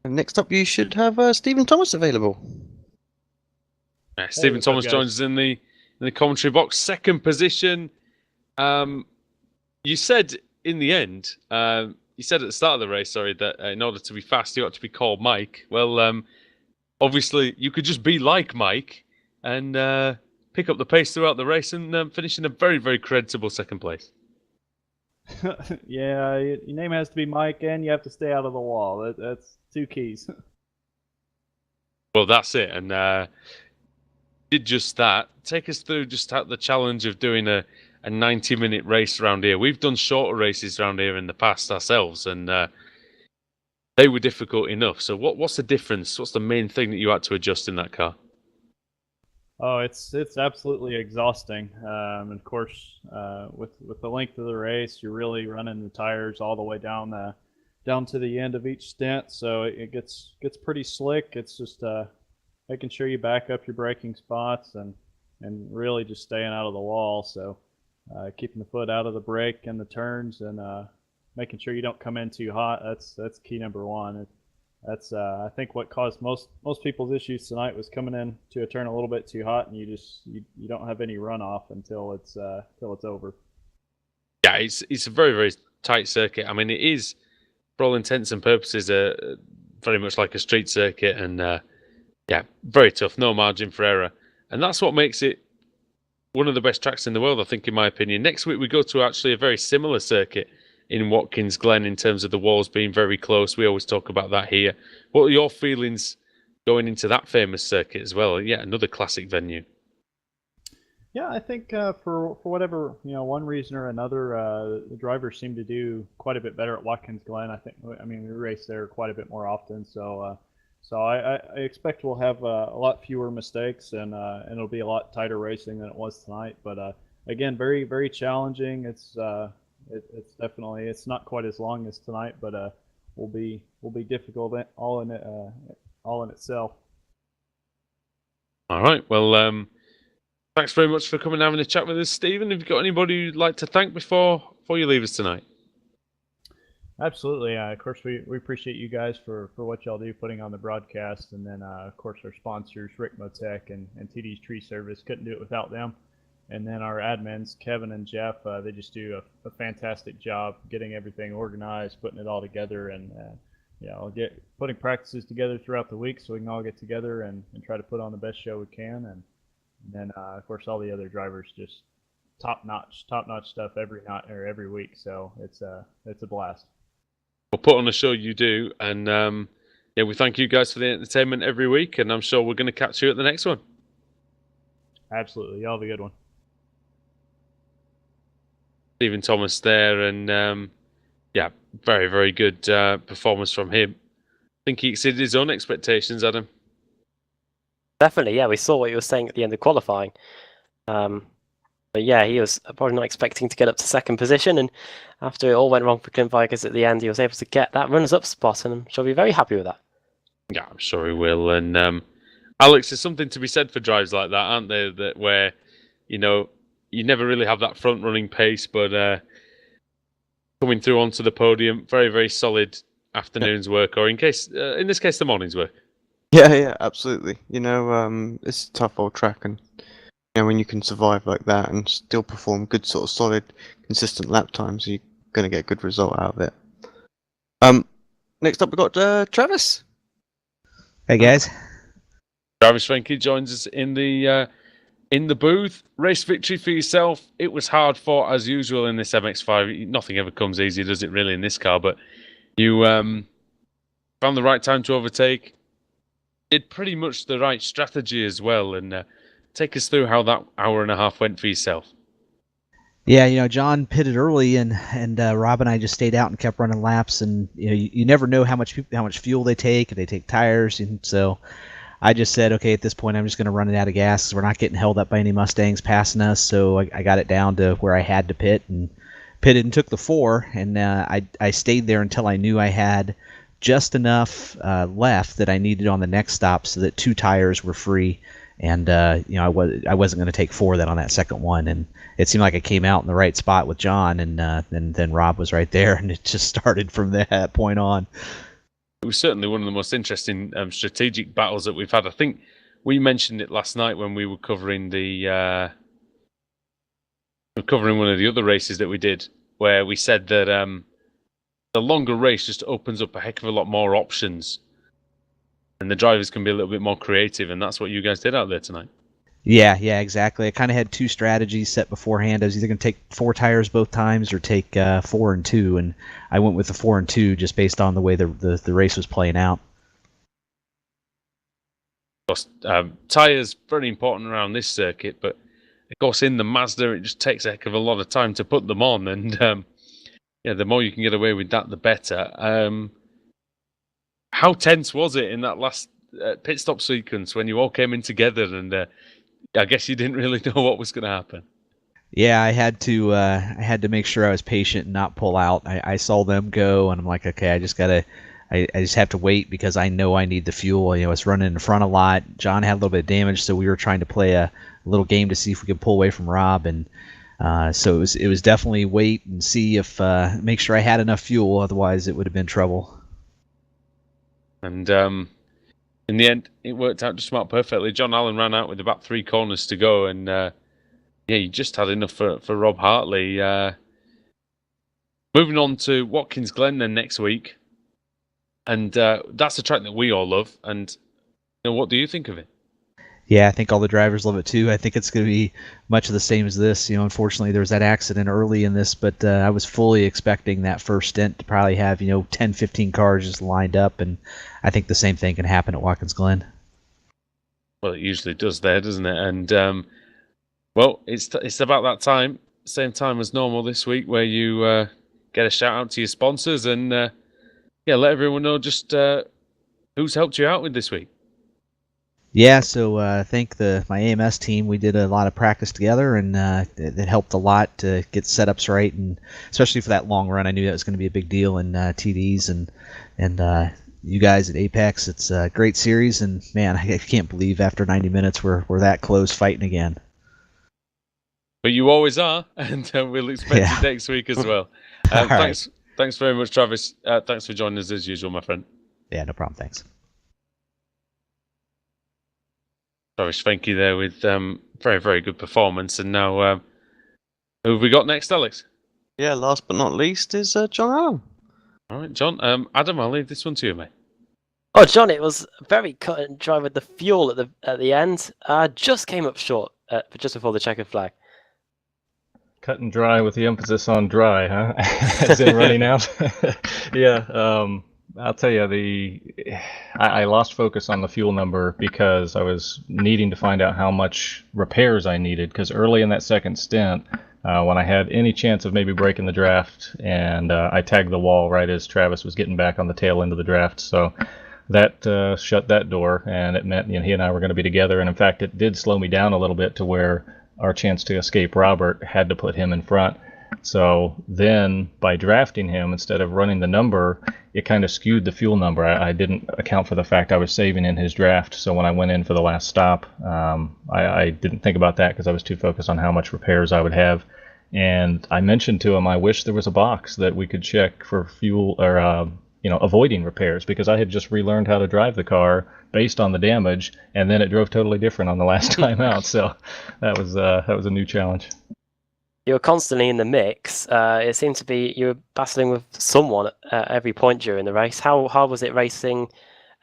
And next up, you should have Stephen Thomas available. Stephen Thomas joins us in in the commentary box. Second position. You said in the end, you said at the start of the race, sorry, that in order to be fast, you ought to be called Mike. Well, obviously, you could just be like Mike and pick up the pace throughout the race and finish in a very, very creditable second place. Yeah, your name has to be Mike, and you have to stay out of the wall. That's two keys. Well, that's it. And did just that. Take us through just the challenge of doing a 90-minute race around here. We've done shorter races around here in the past ourselves, and they were difficult enough. So what's the difference? What's the main thing that you had to adjust in that car? Oh, it's absolutely exhausting. Of course, with the length of the race, you're really running the tires all the way down to the end of each stint. So it gets pretty slick. It's just making sure you back up your braking spots and really just staying out of the wall. So keeping the foot out of the brake and the turns and making sure you don't come in too hot. That's key number one. That's I think what caused most people's issues tonight was coming in to a turn a little bit too hot, and you don't have any runoff until it's over. Yeah, it's a very, very tight circuit. I mean, it is, for all intents and purposes, very much like a street circuit, and yeah, very tough, no margin for error, and that's what makes it one of the best tracks in the world, I think, in my opinion. Next week we go to actually a very similar circuit in Watkins Glen in terms of the walls being very close. We always talk about that here. What are your feelings going into that famous circuit as well? Yeah, another classic venue. Yeah, I think for whatever, one reason or another, the drivers seem to do quite a bit better at Watkins Glen. I mean, we race there quite a bit more often, so I expect we'll have a lot fewer mistakes, and it'll be a lot tighter racing than it was tonight. But again, very, very challenging. It's definitely, it's not quite as long as tonight, but will be difficult all in itself. All right. Well, thanks very much for coming and having a chat with us, Stephen. Have you got anybody you'd like to thank before you leave us tonight? Absolutely. Of course, we appreciate you guys for what y'all do putting on the broadcast, and then of course our sponsors Ricmotech and TD's Tree Service. Couldn't do it without them. And then our admins, Kevin and Jeff, they just do a fantastic job getting everything organized, putting it all together, and putting practices together throughout the week so we can all get together and try to put on the best show we can. And then of course all the other drivers, just top notch stuff every week. So it's a blast. We'll put on a show you do, and we thank you guys for the entertainment every week, and I'm sure we're going to catch you at the next one. Absolutely, y'all have a good one. Stephen Thomas there, and very, very good performance from him. I think he exceeded his own expectations, Adam. Definitely, yeah. We saw what he was saying at the end of qualifying. But yeah, he was probably not expecting to get up to second position, and after it all went wrong for Clint Vikers at the end, he was able to get that runners-up spot, and I'm sure he'll be very happy with that. Yeah, I'm sure he will. And Alex, there's something to be said for drives like that, aren't there? That where, you never really have that front-running pace, but coming through onto the podium, very, very solid afternoon's work, or in this case, the morning's work. Yeah, absolutely. It's a tough old track, and when you can survive like that and still perform good, sort of solid, consistent lap times, you're going to get a good result out of it. Next up, we've got Travis. Hey guys. Travis Franke joins us in the booth. Race victory for yourself. It was hard fought as usual in this MX-5. Nothing ever comes easy, does it really, in this car? But you found the right time to overtake. Did pretty much the right strategy as well, and take us through how that hour and a half went for yourself. Yeah, John pitted early, and Rob and I just stayed out and kept running laps. And you never know how much fuel they take, and they take tires. And so I just said, okay, at this point, I'm just going to run it out of gas. We're not getting held up by any Mustangs passing us. So I got it down to where I had to pit, and pitted and took the 4. And I stayed there until I knew I had just enough left that I needed on the next stop, so that 2 tires were free. And I wasn't going to take 4 then on that second one, and it seemed like I came out in the right spot with John, and then Rob was right there, and it just started from that point on. It was certainly one of the most interesting strategic battles that we've had. I think we mentioned it last night when we were covering the covering one of the other races that we did, where we said that the longer race just opens up a heck of a lot more options, and the drivers can be a little bit more creative, and that's what you guys did out there tonight. Yeah, exactly. I kind of had two strategies set beforehand. I was either going to take 4 tires both times or take 4 and 2, and I went with the 4 and 2 just based on the way the race was playing out. Of course, tires very important around this circuit, but of course in the Mazda it just takes a heck of a lot of time to put them on, and the more you can get away with that, the better. How tense was it in that last pit stop sequence when you all came in together, and I guess you didn't really know what was going to happen? Yeah, I had to make sure I was patient and not pull out. I saw them go, and I'm like, okay, I just have to wait because I know I need the fuel. It's running in front a lot. John had a little bit of damage, so we were trying to play a little game to see if we could pull away from Rob, and so it was definitely wait and see if make sure I had enough fuel. Otherwise, it would have been trouble. And in the end, it worked out just about perfectly. John Allen ran out with about 3 corners to go, and you just had enough for Rob Hartley. Moving on to Watkins Glen then next week, and that's a track that we all love. And what do you think of it? Yeah, I think all the drivers love it too. I think it's going to be much of the same as this. Unfortunately, there was that accident early in this, but I was fully expecting that first stint to probably have 10, 15 cars just lined up, and I think the same thing can happen at Watkins Glen. Well, it usually does there, doesn't it? And well, it's about that time, same time as normal this week, where you get a shout out to your sponsors and let everyone know just who's helped you out with this week. Yeah, so I think my AMS team, we did a lot of practice together, and it helped a lot to get setups right, and especially for that long run. I knew that was going to be a big deal in TDs, and you guys at Apex, it's a great series, and man, I can't believe after 90 minutes we're that close fighting again. But you always are, and we'll expect you next week as well. Thanks very much, Travis. Thanks for joining us as usual, my friend. Yeah, no problem. Thanks. Travis, thank you there with very, very good performance. And now, who have we got next, Alex? Yeah, last but not least is John Allen. All right, John. Adam, I'll leave this one to you, mate. Oh, John, it was very cut and dry with the fuel at the end. Just came up short just before the checkered flag. Cut and dry with the emphasis on dry, huh? As in running out. Yeah. I'll tell you, I lost focus on the fuel number because I was needing to find out how much repairs I needed. Because early in that second stint, when I had any chance of maybe breaking the draft, and I tagged the wall right as Travis was getting back on the tail end of the draft, so that shut that door, and it meant he and I were going to be together. And in fact, it did slow me down a little bit to where our chance to escape Robert had to put him in front. So then by drafting him instead of running the number, it kind of skewed the fuel number. I didn't account for the fact I was saving in his draft. So when I went in for the last stop, I didn't think about that because I was too focused on how much repairs I would have. And I mentioned to him, I wish there was a box that we could check for fuel or, avoiding repairs, because I had just relearned how to drive the car based on the damage. And then it drove totally different on the last time out. So that was a new challenge. You were constantly in the mix. It seemed to be you were battling with someone at every point during the race. How hard was it racing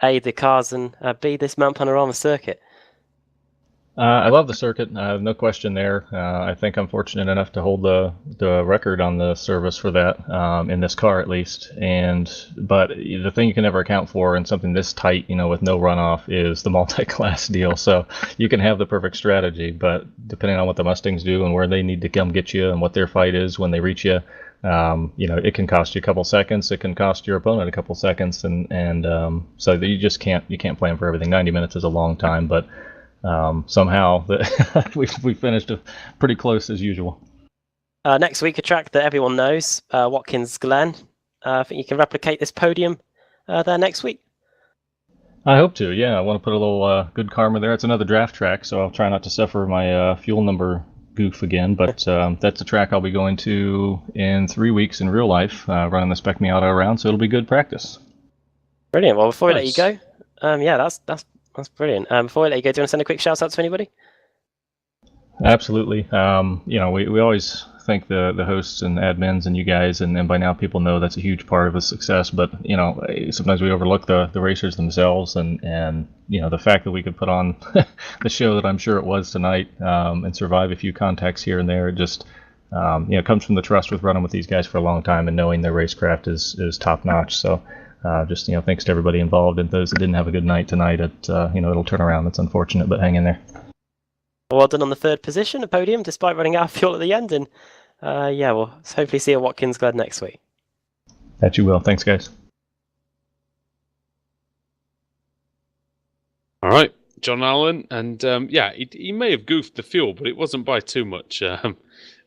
A, the cars, and B, this Mount Panorama circuit? I love the circuit, no question there. I think I'm fortunate enough to hold the record on the service for that, in this car at least. But the thing you can never account for in something this tight, with no runoff, is the multi-class deal. So you can have the perfect strategy, but depending on what the Mustangs do and where they need to come get you and what their fight is when they reach you, it can cost you a couple seconds. It can cost your opponent a couple seconds, and so you just can't plan for everything. 90 minutes is a long time, but somehow we finished pretty close as usual. Next week, a track that everyone knows, Watkins Glen. I think you can replicate this podium there next week. I hope to, yeah. I want to put a little good karma there. It's another draft track, so I'll try not to suffer my fuel number goof again, but that's a track I'll be going to in 3 weeks in real life, running the Spec Miata around, so it'll be good practice. Brilliant. Well, before we let you go, that's brilliant. Before we let you go, do you want to send a quick shout out to anybody? Absolutely. We always thank the hosts and admins and you guys, and by now people know that's a huge part of the success. But sometimes we overlook the racers themselves, and the fact that we could put on the show that I'm sure it was tonight, and survive a few contacts here and there. It just comes from the trust with running with these guys for a long time and knowing their racecraft is top notch. So thanks to everybody involved, and those that didn't have a good night tonight. It'll turn around. That's unfortunate, but hang in there. Well done on the third position, a podium, despite running out of fuel at the end. And we'll hopefully see you at Watkins Glen next week. That you will. Thanks, guys. All right, John Allen, and he may have goofed the fuel, but it wasn't by too much.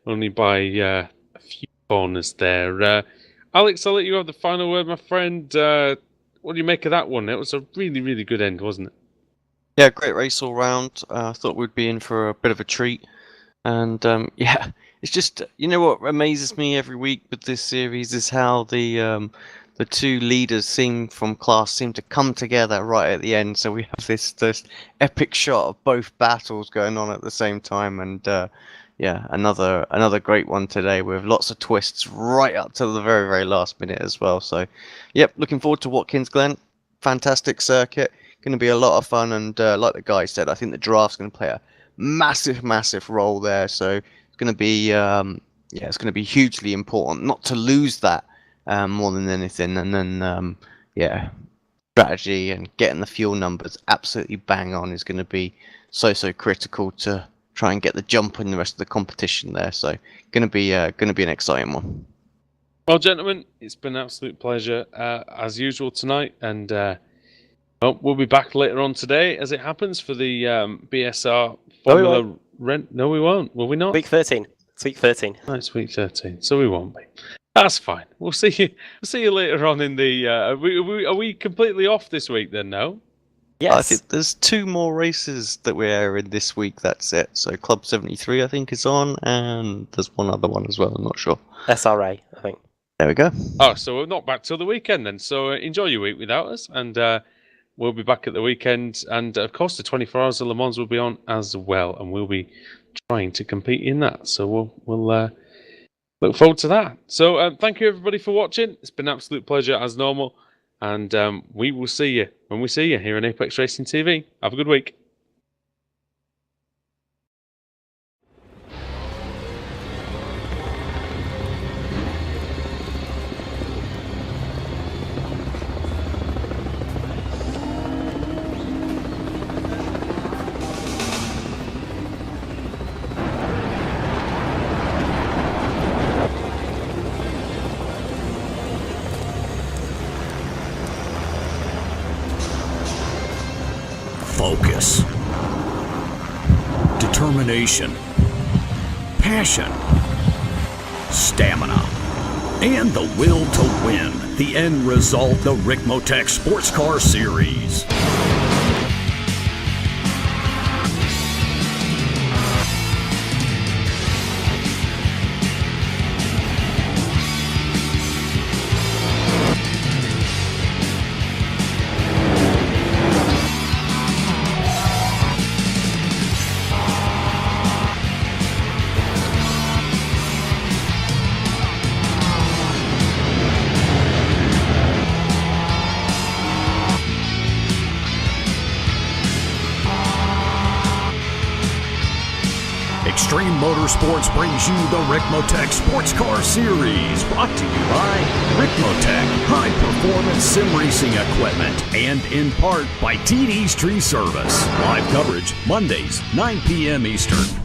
Only by a few corners there. Alex, I'll let you have the final word, my friend. What do you make of that one? It was a really, really good end, wasn't it? Yeah, great race all round. I thought we'd be in for a bit of a treat. And it's just, what amazes me every week with this series is how the two leaders from class seem to come together right at the end. So we have this epic shot of both battles going on at the same time. And another great one today with lots of twists right up to the very, very last minute as well. So, looking forward to Watkins Glen. Fantastic circuit. Going to be a lot of fun, and like the guy said, I think the draft's going to play a massive role there. So it's going to be it's going to be hugely important not to lose that more than anything. And then strategy and getting the fuel numbers absolutely bang on is going to be so critical to try and get the jump in the rest of the competition there. So going to be an exciting one. Well, gentlemen, it's been an absolute pleasure as usual tonight, and. We'll be back later on today, as it happens, for the BSR Formula Rent. No, we won't. Will we not? Week 13. It's week 13. Oh, it's week 13, so we won't be. That's fine. We'll see you. We'll see you later on in the. Are we completely off this week then? No. Yes. I think there's 2 more races that we're in this week. That's it. So Club 73, I think, is on, and there's one other one as well. I'm not sure. SRA, I think. There we go. Oh, so we're not back till the weekend then. So enjoy your week without us, and. We'll be back at the weekend, and of course the 24 Hours of Le Mans will be on as well, and we'll be trying to compete in that. So we'll look forward to that. So thank you everybody for watching. It's been an absolute pleasure as normal, and we will see you when we see you here on Apex Racing TV. Have a good week. Focus, determination, passion, stamina, and the will to win. The end result, the Ricmotech Sports Car Series. Extreme Motorsports brings you the Ricmotech Sports Car Series, brought to you by Ricmotech High Performance Sim Racing Equipment, and in part by TD's Tree Service. Live coverage Mondays, 9 p.m. Eastern.